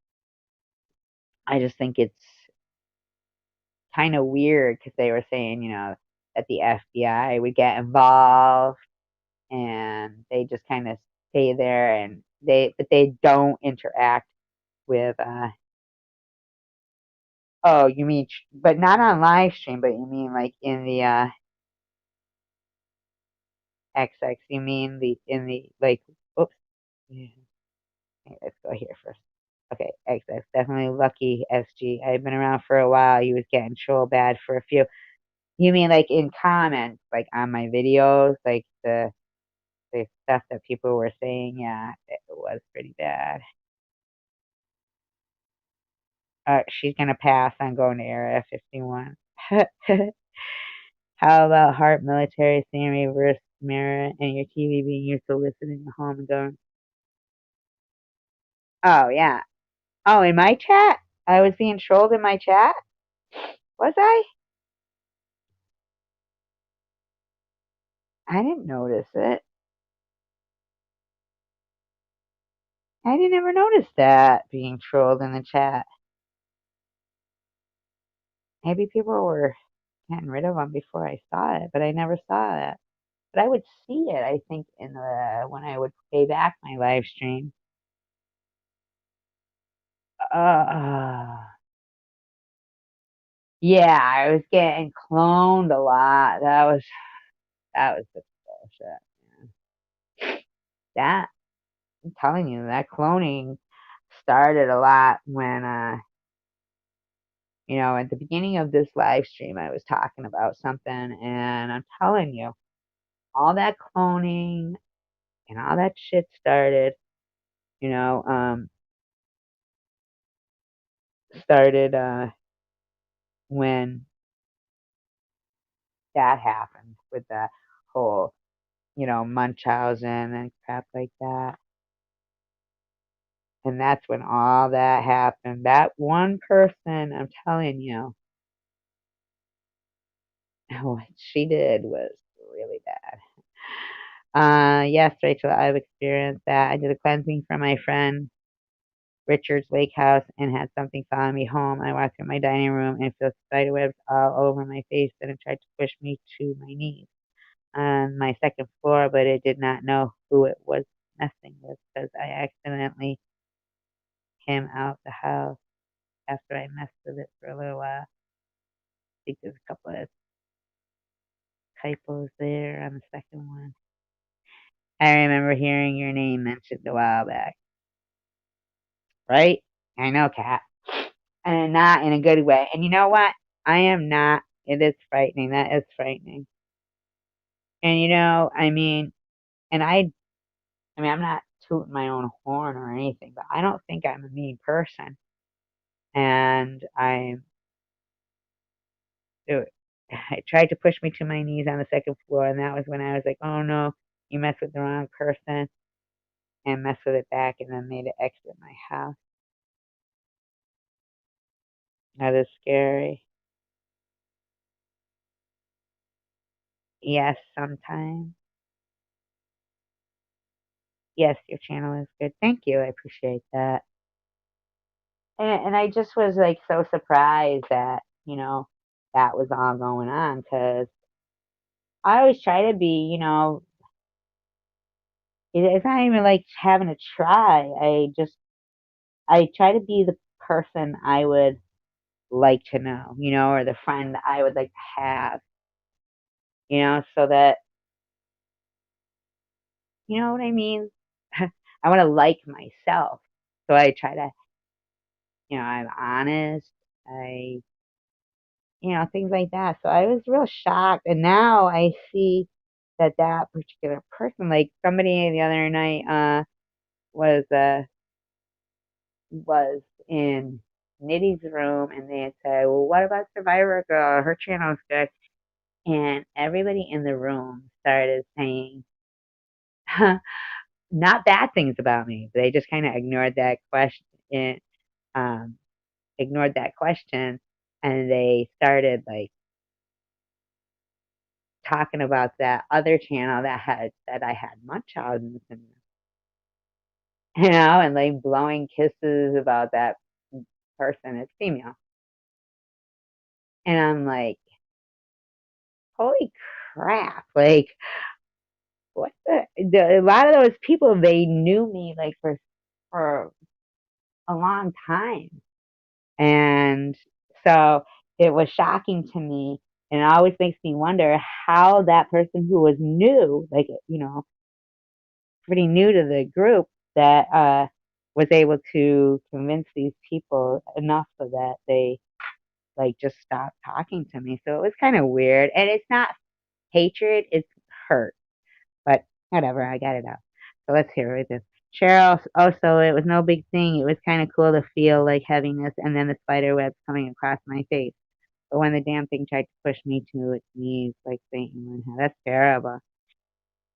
I just think it's kind of weird because they were saying, that the FBI would get involved and they just kind of stay there and but they don't interact with oh, you mean but not on live stream, but you mean like in the XX, you mean the in the like oops. Yeah. Okay, let's go here first. Okay, XX, definitely lucky SG. I've been around for a while. You was getting troll bad for a few. You mean like in comments, like on my videos, like the stuff that people were saying? Yeah, it was pretty bad. She's gonna pass on going to Area 51. How about Heart Military seeing reverse mirror and your TV being used to listening at home and going, oh yeah. Oh, in my chat? I was being trolled in my chat? Was I? I didn't notice it. I didn't ever notice that being trolled in the chat. Maybe people were getting rid of them before I saw it, but I never saw it. But I would see it, I think, when I would play back my live stream. Uh, yeah, I was getting cloned a lot. That was just bullshit. Man. That I'm telling you, that cloning started a lot when at the beginning of this live stream I was talking about something and I'm telling you, all that cloning and all that shit started, you know, um started when that happened with the whole, Munchausen and crap like that. And that's when all that happened. That one person, I'm telling you, what she did was really bad. Yes, Rachel, I've experienced that. I did a cleansing for my friend Richard's lake house and had something follow me home. I walked in my dining room and felt spiderwebs all over my face and it tried to push me to my knees on my second floor, but it did not know who it was messing with because I accidentally came out the house after I messed with it for a little while. I think there's a couple of typos there on the second one. I remember hearing your name mentioned a while back. Right? I know, Kat. And not in a good way. And you know what? I am not. It is frightening. That is frightening. And and I'm not tooting my own horn or anything, but I don't think I'm a mean person. And it tried to push me to my knees on the second floor, and that was when I was like, oh no, you messed with the wrong person, and messed with it back, and then made it exit my house. That is scary. Yes, sometimes. Yes, your channel is good. Thank you. I appreciate that. And I just was like so surprised that, that was all going on because I always try to be, it's not even like having to try. I try to be the person I would like to know, or the friend I would like to have, so that, you know what I mean? I want to like myself. So I try to, I'm honest. I things like that. So I was real shocked. And now I see that that particular person, like somebody the other night, was, was in Nitty's room and they had said, well, what about Survivor Girl? Her channel's good. And everybody in the room started saying, not bad things about me. They just kind of um, ignored that question and they started like talking about that other channel that had said I had Munchausen syndrome, and like blowing kisses about that person as female. And I'm like, holy crap. Like, a lot of those people, they knew me like for a long time. And so it was shocking to me. And it always makes me wonder how that person who was new, like, pretty new to the group, that was able to convince these people enough so that they like just stopped talking to me. So it was kind of weird. And it's not hatred, it's hurt. But whatever, I got it out. So let's hear it. Cheryl, also, it was no big thing. It was kind of cool to feel like heaviness and then the spider webs coming across my face. But when the damn thing tried to push me to its knees, like Satan, that's terrible.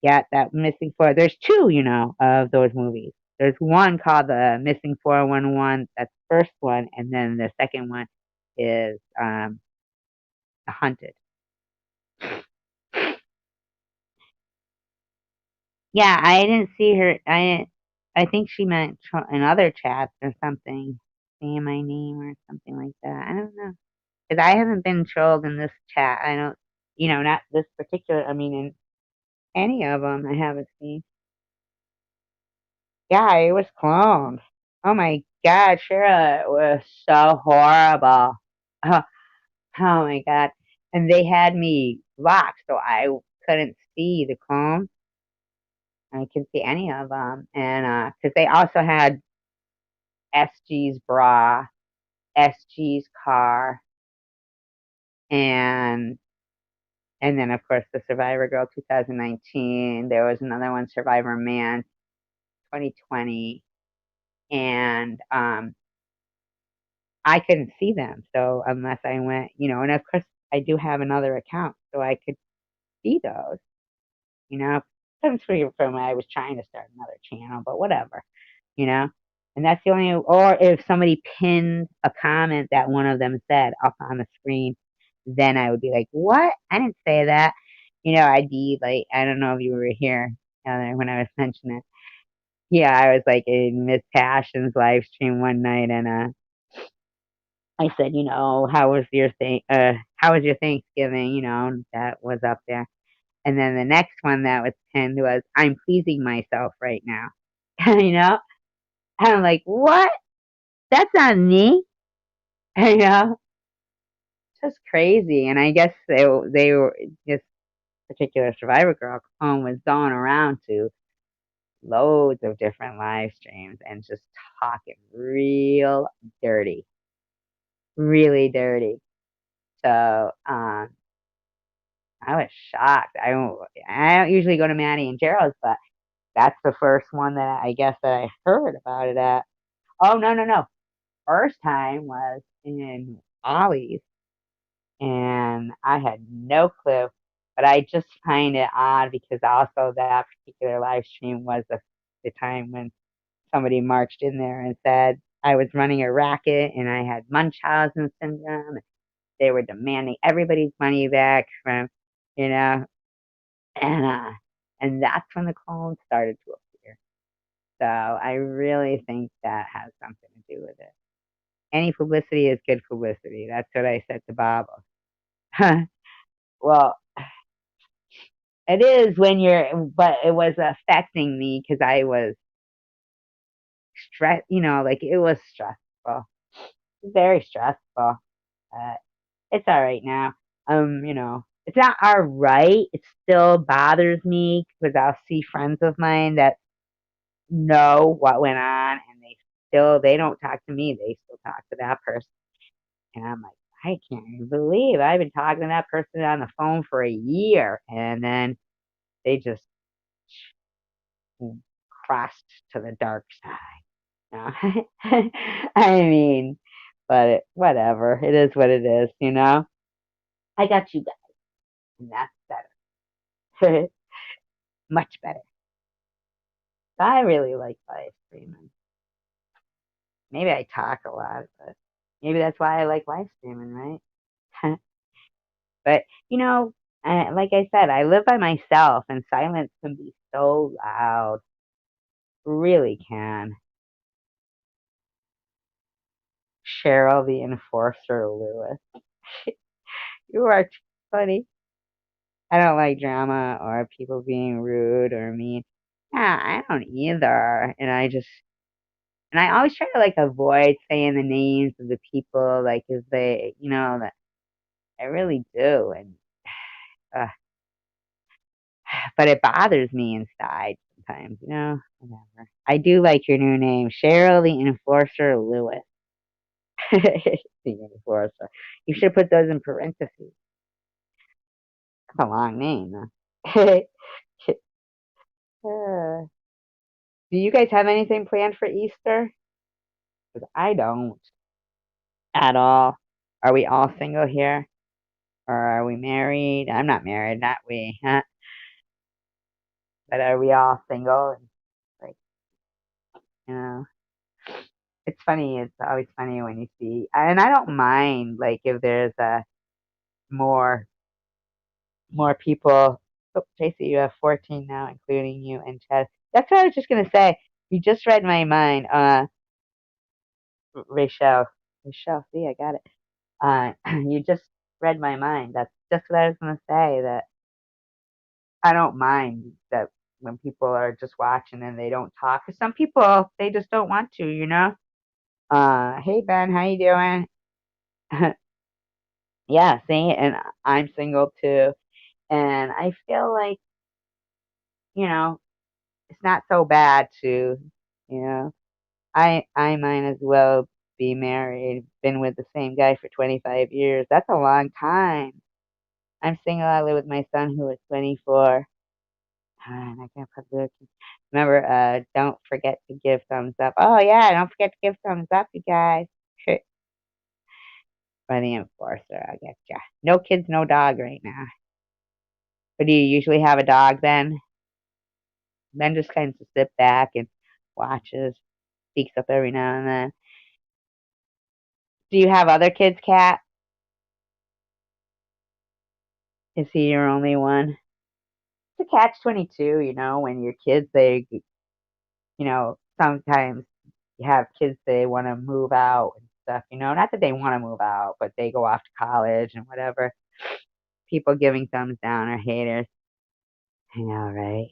Yeah, that Missing Four. There's two, of those movies. There's one called the Missing 411. That's the first one, and then the second one is Hunted. Yeah, I didn't see her. I think she meant in other chats or something, saying my name or something like that. I don't know, because I haven't been trolled in this chat. I don't, not this particular. I mean, in any of them, I haven't seen. Yeah, it was cloned. Oh my God, Shira, it was so horrible. Oh, oh my God. And they had me blocked, so I couldn't see the clone. I couldn't see any of them. And because they also had SG's bra, SG's car, and then of course the Survivor Girl 2019. There was another one, Survivor Man 2020, and I couldn't see them. So unless I went, and of course I do have another account, so I could see those, you know. Comes from I was trying to start another channel, but whatever, you know. And that's the only, or if somebody pinned a comment that one of them said up on the screen, then I would be like, what? I didn't say that. I'd be like, I don't know if you were here when I was mentioning it. Yeah, I was like in Miss Passion's live stream one night, and I said, how was your Thanksgiving? That was up there. And then the next one that was pinned was, I'm pleasing myself right now. you know? And I'm like, what? That's not me. You know? Just crazy. And I guess they were, this particular Survivor Girl clone was going around to loads of different live streams and just talking real dirty, really dirty. So, I was shocked. I don't usually go to Maddie and Gerald's, but that's the first one that I guess that I heard about it at. Oh, no, no, no. First time was in Ollie's, and I had no clue. But I just find it odd because also that particular live stream was the time when somebody marched in there and said I was running a racket and I had Munchausen syndrome. They were demanding everybody's money back from, you know, and and that's when the clones started to appear. So I really think that has something to do with it. Any publicity is good publicity. That's what I said to Baba. Well, it is when but it was affecting me because I was stressed, like it was stressful, very stressful. Uh, it's all right now. It's not all right. It still bothers me because I'll see friends of mine that know what went on and they don't talk to me. They still talk to that person. And I'm like, I can't even believe I've been talking to that person on the phone for a year. And then they just crossed to the dark side. No. I mean, but whatever. It is what it is. I got you guys, and that's better. Much better. I really like live streaming. Maybe I talk a lot, but maybe that's why I like live streaming, right? But, like I said, I live by myself, and silence can be so loud. Really can. Cheryl the Enforcer Lewis. You are too funny. I don't like drama or people being rude or mean. Yeah, I don't either. And I always try to like avoid saying the names of the people, like if they, that I really do. And uh, but it bothers me inside sometimes. Whatever. I do like your new name, Cheryl the Enforcer Lewis. The Enforcer. You should put those in parentheses. That's a long name. Huh? Uh, do you guys have anything planned for Easter? 'Cause I don't at all. Are we all single here? Or are we married? I'm not married, not we, huh? But are we all single? And like, you know, it's funny. It's always funny when you see, and I don't mind like if there's more more people. Oh, Tracy, you have 14 now, including you and Chad. That's what I was just gonna say. You just read my mind. Rachel, Rachel, see, I got it. You just read my mind. That's just what I was gonna say. That I don't mind that when people are just watching and they don't talk. 'Cause some people they just don't want to. Hey Ben, how you doing? Yeah, see, and I'm single too, and I feel like you know it's not so bad to, you know, I might as well be married, been with the same guy for 25 years. That's a long time. I'm single. I live with my son who is 24. And I can't put the remember, don't forget to give thumbs up. Oh yeah, don't forget to give thumbs up, you guys. By the enforcer, I get ya. No kids, no dog right now. But do you usually have a dog then? Ben just kind of sit back and watches, speaks up every now and then. Do you have other kids, Kat? Is he your only one? It's a catch-22, when your kids, sometimes you have kids, they want to move out and stuff, not that they want to move out, but they go off to college and whatever. People giving thumbs down are haters. I know, right?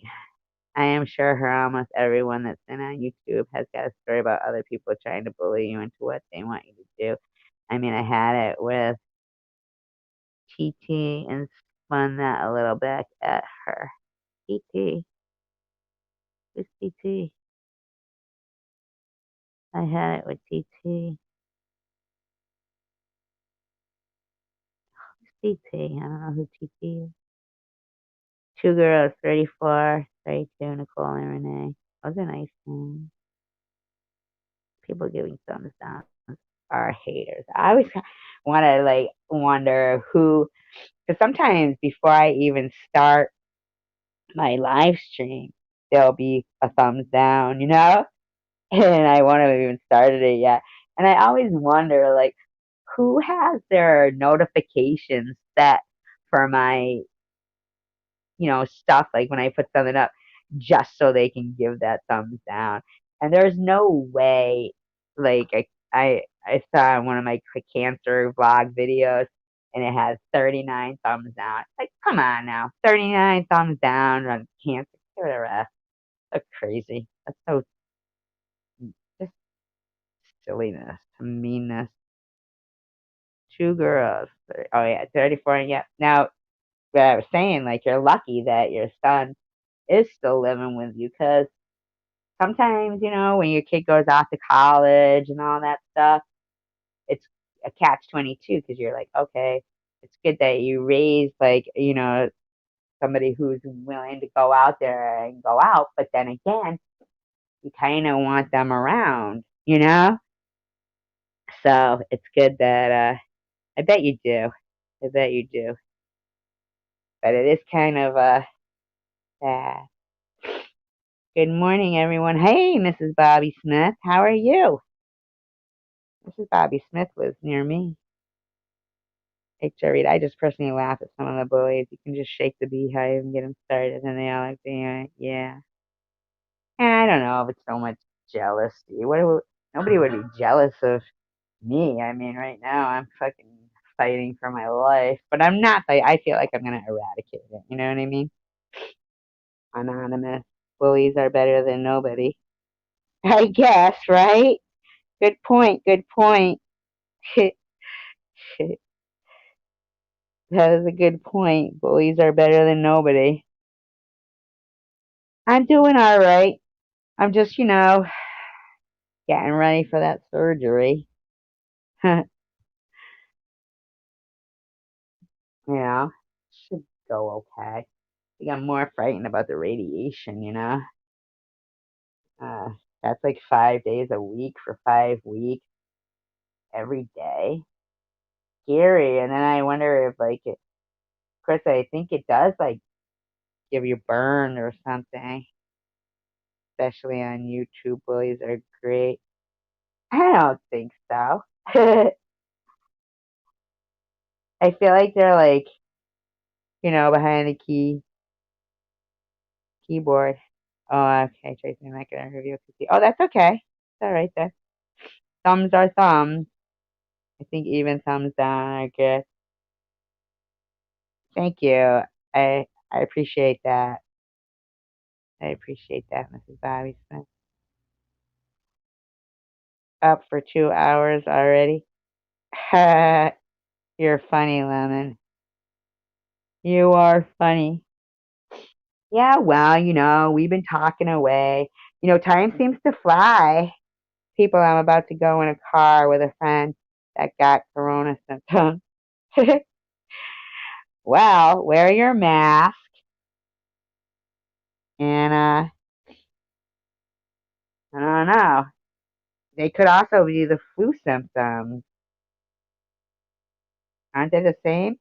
I am sure almost everyone that's been on YouTube has got a story about other people trying to bully you into what they want you to do. I mean, I had it with TT and spun that a little back at her. TT. Who's TT? I had it with TT. Who's TT? I don't know who TT is. Two girls, 34, 32, Nicole and Renee. Those are nice names. People giving thumbs down are haters. I always want to wonder who, because sometimes before I even start my live stream, there'll be a thumbs down, and I won't have even started it yet. And I always wonder, who has their notifications set for my, stuff, like when I put something up, just so they can give that thumbs down. And there's no way, I saw one of my cancer vlog videos, and it has 39 thumbs down. Like, come on now, 39 thumbs down on cancer. Give it a rest. That's crazy. That's so just silliness, meanness. Two girls. Oh yeah, 34. Yeah. Now, what I was saying, you're lucky that your son is still living with you, because sometimes, when your kid goes off to college and all that stuff, it's a catch-22, because you're like, okay, it's good that you raised, somebody who's willing to go out there and go out, but then again, you kind of want them around. So it's good that, I bet you do. I bet you do. But it is kind of, sad. Good morning, everyone. Hey, Mrs. Bobby Smith. How are you? Mrs. Bobby Smith lives near me. Hey, Jerry, I just personally laugh at some of the bullies. You can just shake the beehive and get them started, and they all like, yeah. I don't know if it's so much jealousy. Nobody would be jealous of me. I mean, right now I'm fucking fighting for my life, but I'm not. I feel like I'm gonna eradicate it. You know what I mean? Anonymous. Bullies are better than nobody. I guess, right? Good point. Good point. That is a good point. Bullies are better than nobody. I'm doing all right. I'm just, getting ready for that surgery. Should go okay. I think I'm more frightened about the radiation. Uh, that's like 5 days a week for 5 weeks every day. Scary. And then I wonder if, of course, I think it does, give you burn or something, especially on YouTube. Bullies are great. I don't think so. I feel like they're behind the keyboard. Oh, okay, Tracy, I'm not gonna review cookie. Oh, that's okay. It's all right there. Thumbs are thumbs. I think even thumbs down are good. Thank you. I appreciate that. I appreciate that, Mrs. Bobby Smith. Up for 2 hours already. You're funny, Lemon. You are funny. Yeah, well, we've been talking away. Time seems to fly. People, I'm about to go in a car with a friend that got corona symptoms. Well, wear your mask, and I don't know. They could also be the flu symptoms. Aren't they the same?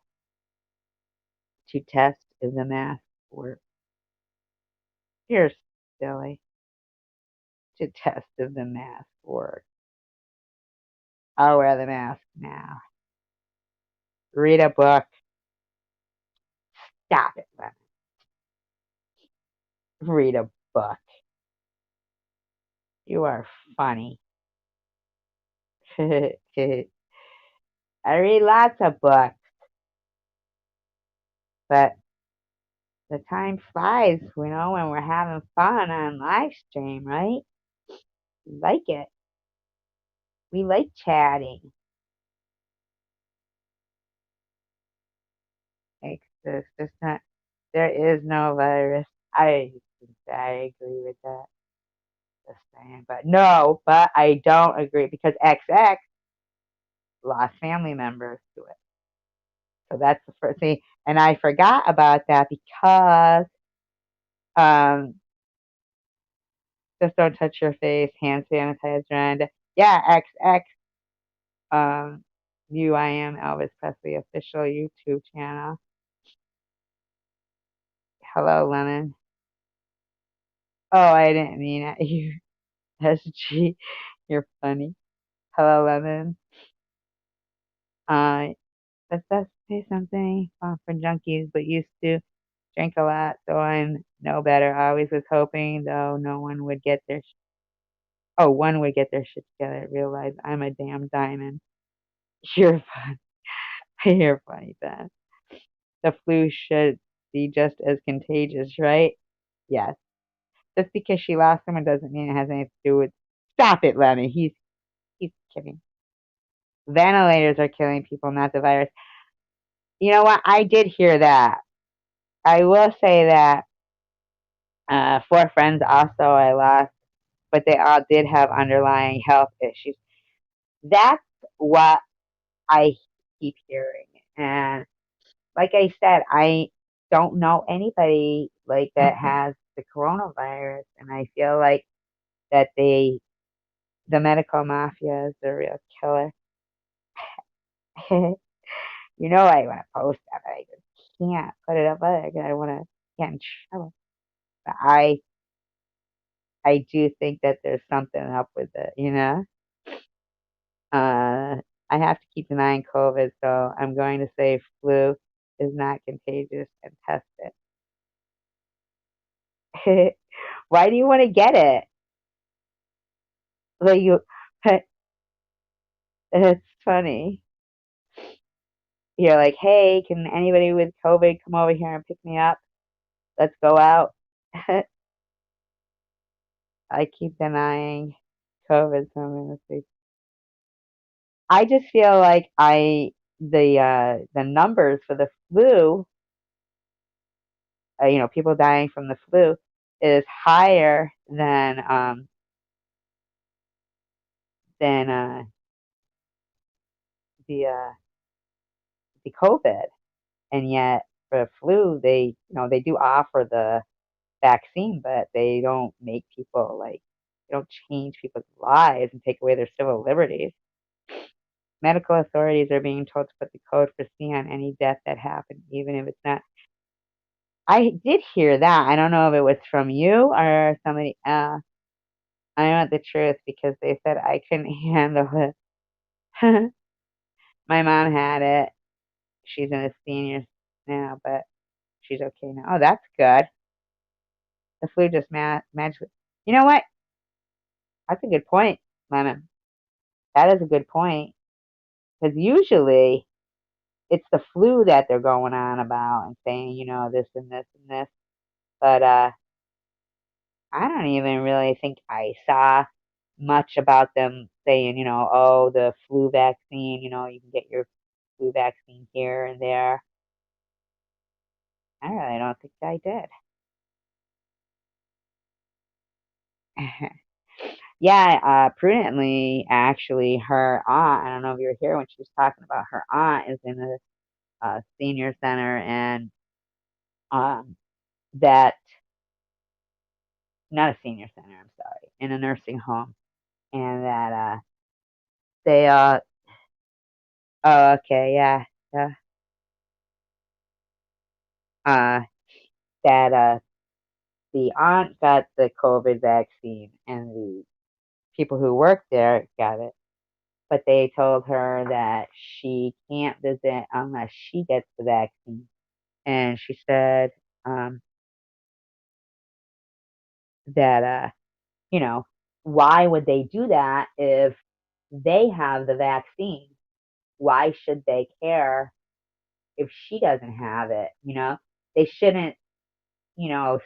To test if the mask works. You're silly. To test if the mask works. I'll wear the mask now. Read a book. Stop it, Lemon. Read a book. You are funny. I read lots of books, but the time flies, when we're having fun on live stream, right? We like it. We like chatting. It's just not, there is no virus. I agree with that. Just saying, but I don't agree because XX lost family members to it. So that's the first thing. And I forgot about that because um, just don't touch your face, hand sanitizer, and yeah, XX UIM Elvis Presley official YouTube channel. Hello, Lemon. Oh, I didn't mean it. You SG. You're funny. Hello, Lemon. Uh, let's say something fun for junkies, but used to drink a lot, so I'm no better. I always was hoping, though, no one would get their one would get their shit together. Realize I'm a damn diamond. You're fun. You're funny, Ben. The flu should be just as contagious, right? Yes. Just because she lost someone doesn't mean it has anything to do with. Stop it, Lemmy. He's kidding. Ventilators are killing people, not the virus. You know what? I did hear that. I will say that four friends also I lost, but they all did have underlying health issues. That's what I keep hearing. And like I said, I don't know anybody like that has the coronavirus, and I feel like that the medical mafia is the real killer. I want to post that, but I just can't put it up there because I want to get in trouble. But I do think that there's something up with it. I have to keep denying COVID, so I'm going to say flu is not contagious and test it. Why do you want to get it? Like you, it's funny. You're like, hey, can anybody with COVID come over here and pick me up? Let's go out. I keep denying COVID, so I'm gonna say I just feel like the numbers for the flu, people dying from the flu is higher than the the COVID, and yet for flu they do offer the vaccine, but they don't make people they don't change people's lives and take away their civil liberties. Medical authorities are being told to put the code for C on any death that happened, even if it's not. I did hear that. I don't know if it was from you or somebody else. I want the truth because they said I couldn't handle it. My mom had it. She's in a senior now, but she's okay now. Oh, that's good. The flu just magically. You know what? That's a good point, Lemon. That is a good point. Because usually it's the flu that they're going on about and saying, this and this and this. But I don't even really think I saw much about them saying, oh, the flu vaccine, you can get your flu vaccine here and there. I really don't think I did. Yeah, prudently, actually, her aunt, I don't know if you were here when she was talking about her aunt is in a senior center and um, that, not a senior center, I'm sorry, in a nursing home. And that they, oh, okay, yeah. America, uh, that the aunt got the COVID vaccine and the people who worked there got it, but they told her that she can't visit unless she gets the vaccine. And she said um, that, you know, why would they do that if they have the vaccine? Why should they care if she doesn't have it? They shouldn't,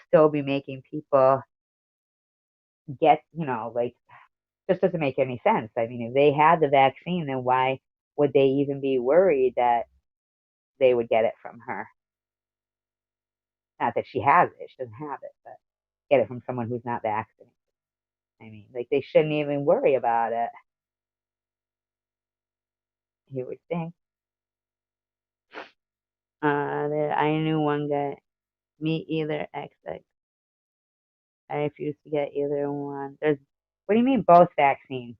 still be making people get, like, just doesn't make any sense. I mean, if they had the vaccine, then why would they even be worried that they would get it from her? Not that she has it, she doesn't have it, but get it from someone who's not vaccinated. I mean, like, they shouldn't even worry about it, you would think. I knew one guy, me either, XX. I refuse to get either one. What do you mean both vaccines?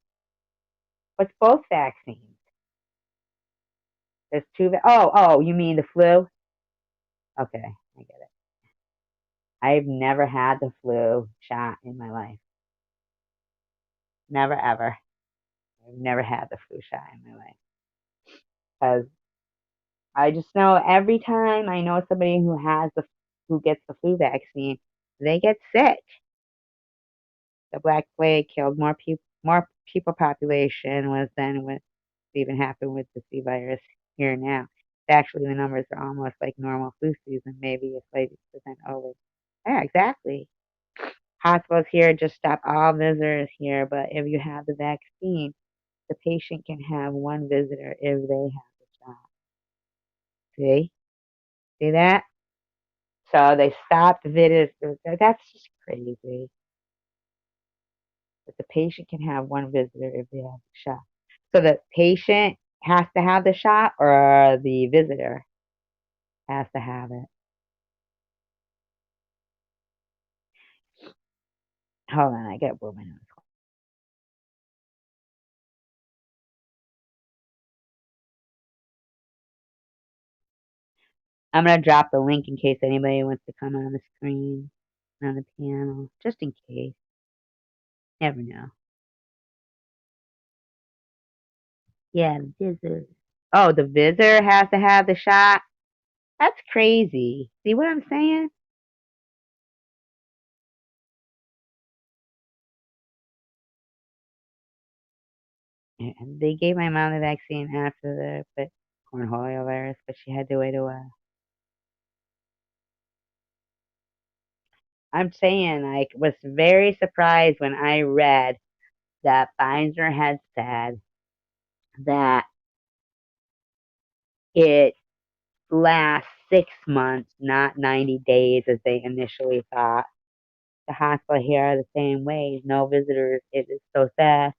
What's both vaccines? There's two. Oh, you mean the flu? Okay, I get it. I've never had the flu shot in my life. Never ever. I've never had the flu shot in my life. Because I just know every time I know somebody who gets the flu vaccine, they get sick. The Black Plague killed more people population was than what even happened with the C virus here now. Actually, the numbers are almost like normal flu season, maybe a slight percent over. Yeah, exactly. Hospitals here just stop all visitors here, but if you have the vaccine, the patient can have one visitor if they have the shot. See? See that? So they stopped visitors. That's just crazy. But the patient can have one visitor if they have the shot. So the patient has to have the shot or the visitor has to have it. Hold on, I got woman. I'm gonna drop the link in case anybody wants to come on the screen, on the panel, just in case. Never know. Yeah, the visitor. Oh, the visitor has to have the shot. That's crazy. See what I'm saying? And they gave my mom the vaccine after the cornholio virus, but she had to wait a while. I'm saying, I was very surprised when I read that Pfizer had said that it lasts 6 months, not 90 days as they initially thought. The hospital here are the same way. No visitors. It is so sad.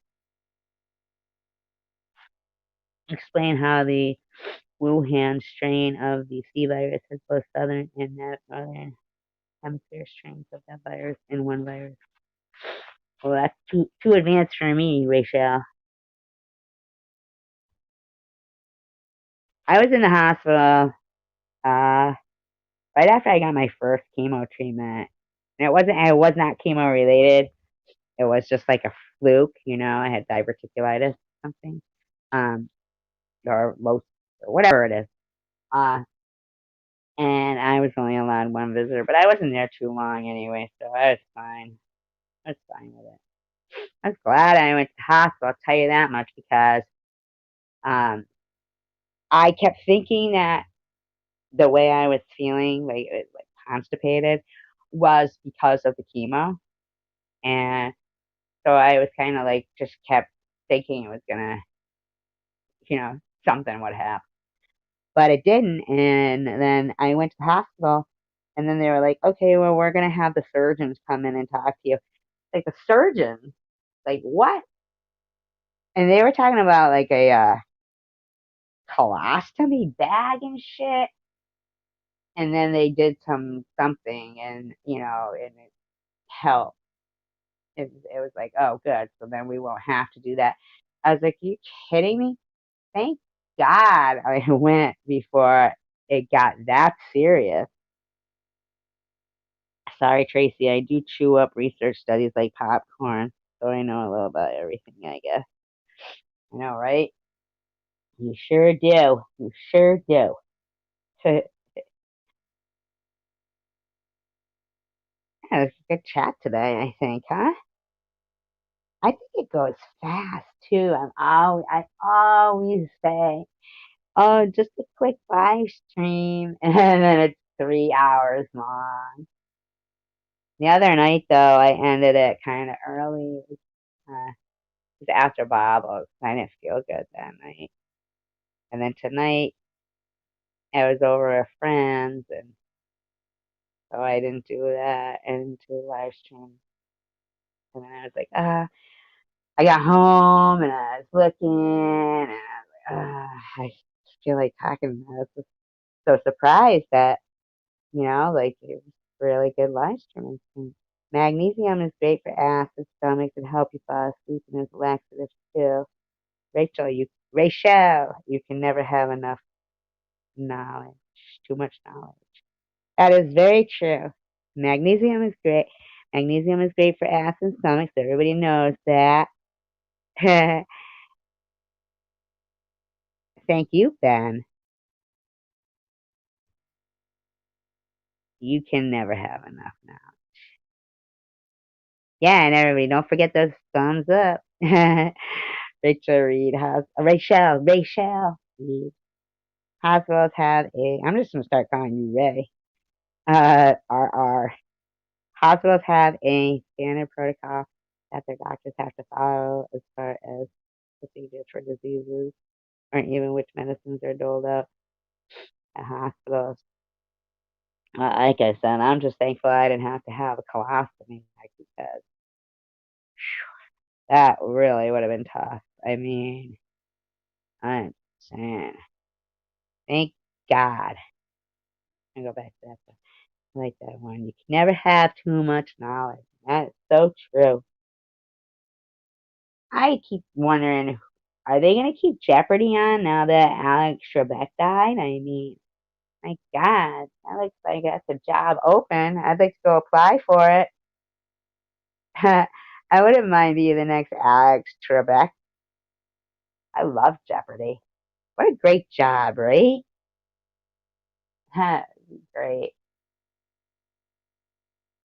Explain how the Wuhan strain of the C virus has both southern and northern hemisphere strains of that virus in one virus. Well, that's too advanced for me, Rachel. I was in the hospital uh, right after I got my first chemo treatment, and it was not chemo related. It was just like a fluke, I had diverticulitis or something, um, or most, or whatever it is. Uh, and I was only allowed one visitor, but I wasn't there too long anyway, so I was fine. I was fine with it. I was glad I went to the hospital, I'll tell you that much, because um, I kept thinking that the way I was feeling, like constipated, was because of the chemo. And so I was kind of like, just kept thinking it was gonna, something would happen. But it didn't. And then I went to the hospital, and then they were like, okay, well, we're gonna have the surgeons come in and talk to you. Like, the surgeons, like, what? And they were talking about like a colostomy bag and shit. And then they did something, and and it helped. It was like, oh, good. So then we won't have to do that. I was like, you kidding me? Thank God I went before it got that serious. Sorry, Tracy, I do chew up research studies like popcorn, so I know a little about everything, I guess. I know, right? You sure do. You sure do. Yeah, it's a good chat today, I think, huh? I think it goes fast too. I always say, oh, just a quick live stream, and then it's 3 hours long. The other night, though, I ended it kind of early. It was after Bible. I didn't feel good that night. And then tonight, I was over a friend's, and so I didn't do that. I didn't do live stream. And then I was like, I got home and I was looking, and I was like, I feel like talking. I was just so surprised that, like it was really good live streaming. And magnesium is great for acid stomachs and help you fall asleep and is laxative too. Rachel, you can never have enough knowledge, too much knowledge. That is very true. Magnesium is great. Magnesium is great for acid stomachs. Everybody knows that. Thank you, Ben. You can never have enough now. Yeah, and everybody, don't forget those thumbs up. Rachel Reed has Rachel Reed. Hospitals have a. I'm just gonna start calling you Ray. RR. Hospitals have a standard protocol that their doctors have to follow as far as procedures for diseases, or even which medicines are doled out at hospitals. Like I said, I'm just thankful I didn't have to have a colostomy, like you said. That really would have been tough. I mean, I'm saying, thank God. I go back to that. I like that one. You can never have too much knowledge. That is so true. I keep wondering, are they going to keep Jeopardy on now that Alex Trebek died? I mean, my God, that looks like that's a job open. I'd like to go apply for it. I wouldn't mind being the next Alex Trebek. I love Jeopardy. What a great job, right? Great.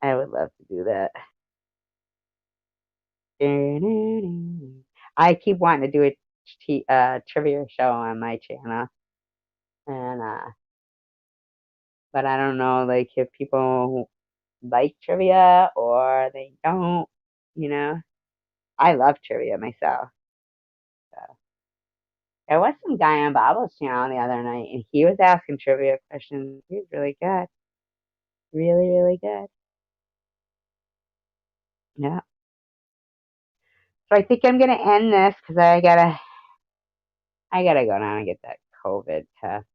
I would love to do that. I keep wanting to do a trivia show on my channel, and but I don't know, like if people like trivia or they don't. You know, I love trivia myself. So. There was some guy on Bob's channel the other night, and he was asking trivia questions. He was really good, really, really good. Yeah. So I think I'm gonna end this because I gotta go down and get that COVID test.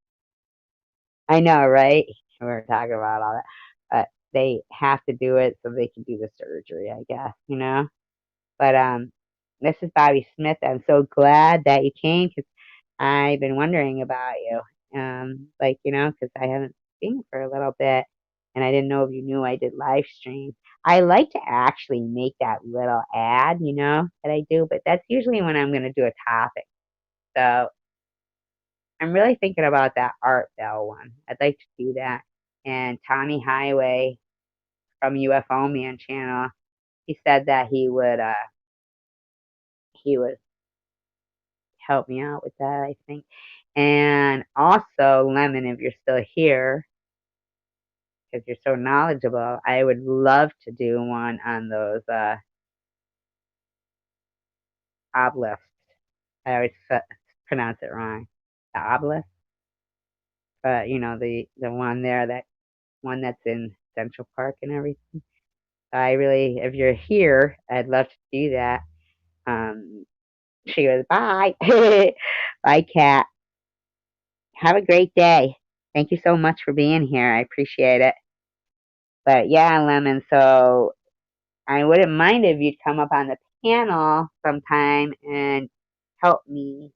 I know, right? We were talking about all that, but they have to do it so they can do the surgery, I guess, But this is Bobby Smith. I'm so glad that you came because I've been wondering about you. Because I haven't seen you for a little bit, and I didn't know if you knew I did live stream. I like to actually make that little ad, that I do, but that's usually when I'm going to do a topic. So I'm really thinking about that Art Bell one. I'd like to do that. And Tommy Highway from UFO Man channel, he said that he would help me out with that, I think. And also, Lemon, if you're still here, because you're so knowledgeable, I would love to do one on those obelisks. I always pronounce it wrong. The obelisk, but the one there, that one that's in Central Park and everything. I really, if you're here, I'd love to do that. She goes, bye. Bye, Kat. Have a great day. Thank you so much for being here. I appreciate it. But yeah, Lemon, so I wouldn't mind if you'd come up on the panel sometime and help me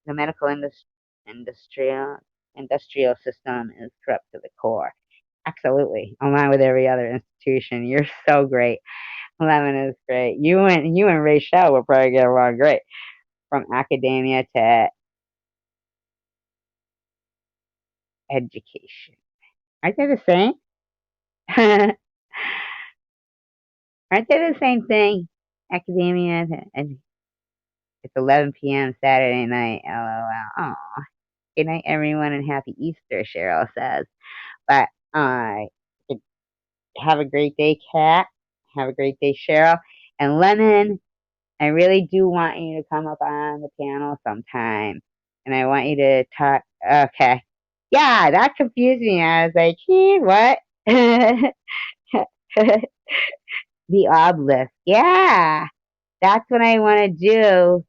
the medical industrial system is corrupt to the core. Absolutely, along with every other institution. You're so great. Lemon is great. You and Rachel will probably get along great, from academia to education. Aren't they the same? Aren't they the same thing? Academia and it's 11 p.m. Saturday night. LOL. Aw. Good night, everyone, and happy Easter, Cheryl says. But have a great day, Kat. Have a great day, Cheryl. And Lemon, I really do want you to come up on the panel sometime. And I want you to talk. Okay. Yeah, that confused me. I was like, what? The obelisk. Yeah, that's what I want to do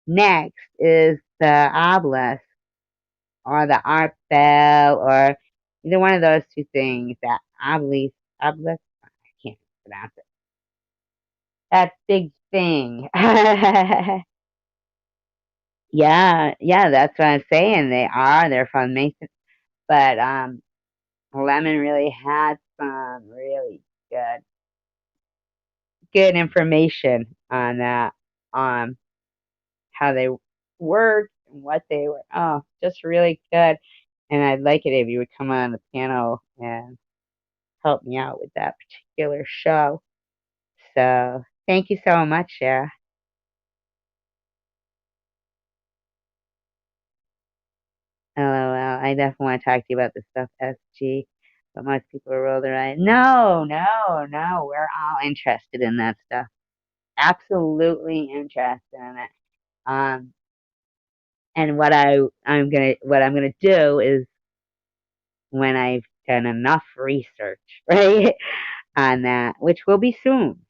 next is the obelisk or the art bell or either one of those two things. That obelisk. I can't pronounce it. That big thing. Yeah, that's what I'm saying. They are. They're from Mason, but Lemon really had some really good information on that, on how they worked and what they were. Oh, just really good. And I'd like it if you would come on the panel and help me out with that particular show. So thank you so much, Sarah. LOL. I definitely want to talk to you about this stuff, SG. But most people roll their eyes. No, no, no. We're all interested in that stuff. Absolutely interested in it. Um, and what I'm gonna do is when I've done enough research, right, on that, which will be soon.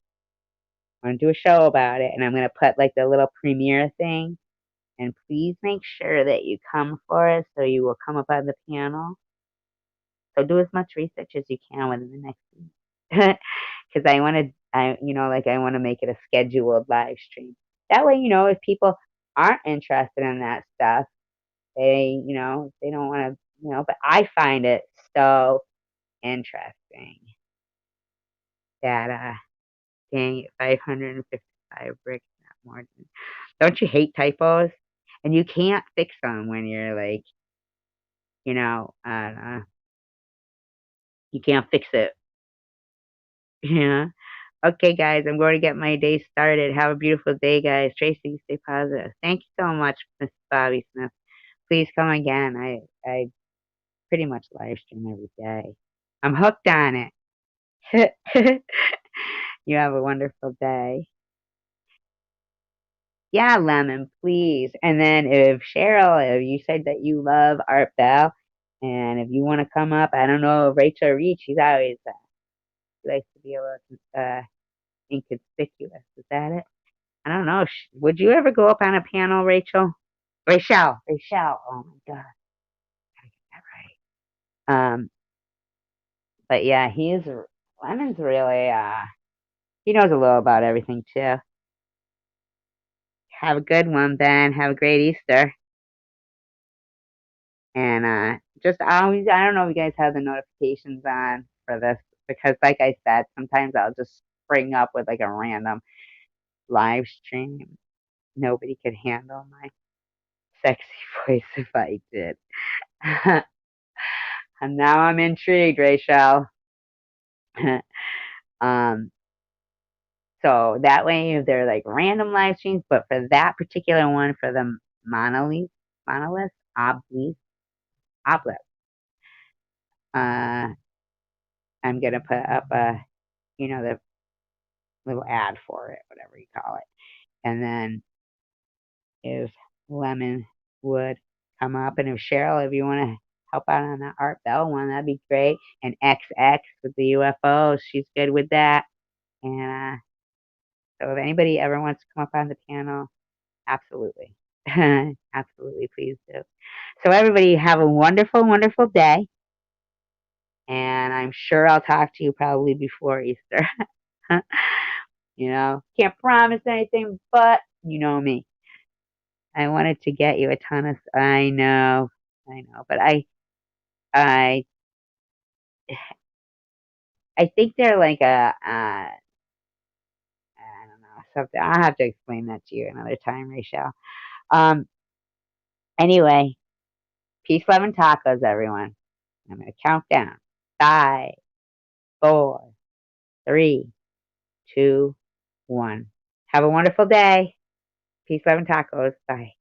I'm gonna do a show about it, and I'm gonna put like the little premiere thing. And please make sure that you come for it, so you will come up on the panel. So do as much research as you can within the next week, because I want to make it a scheduled live stream. That way, if people aren't interested in that stuff, they don't want to, But I find it so interesting that dang it, 555 bricks, not more than. Don't you hate typos? And you can't fix them when you're like, you can't fix it. Yeah. Okay, guys, I'm going to get my day started. Have a beautiful day, guys. Tracy, stay positive. Thank you so much, Miss Bobby Smith. Please come again. I pretty much live stream every day. I'm hooked on it. You have a wonderful day. Yeah, Lemon, please. And then if Cheryl, if you said that you love Art Bell, and if you want to come up, I don't know, Rachel Reed, she's always she likes to be a little inconspicuous. Is that it? I don't know. Would you ever go up on a panel, Rachel? Rachel. Oh my God, gotta get that right. But yeah, Lemon's really he knows a little about everything too. Have a good one, Ben. Have a great Easter. And just always, I don't know if you guys have the notifications on for this because, like I said, sometimes I'll just spring up with like a random live stream. Nobody could handle my sexy voice if I did. And now I'm intrigued, Rachel. um, so that way, if they're like random live streams, but for that particular one, for the monolith, obelisk, uh, I'm gonna put up the little ad for it, whatever you call it. And then if Lemon would come up, and if Cheryl, if you want to help out on that Art Bell one, that'd be great. And XX with the UFOs, she's good with that. And so if anybody ever wants to come up on the panel, absolutely. Absolutely, please do. So everybody have a wonderful, wonderful day. And I'm sure I'll talk to you probably before Easter. Can't promise anything, but you know me. I wanted to get you a ton of. I know, but I, I think they're like I don't know, something. I'll have to explain that to you another time, Rachel. Um, anyway, peace, love, and tacos, everyone. I'm gonna count down. 5, 4, 3, 2, 1. Have a wonderful day. Peace, love, and tacos. Bye.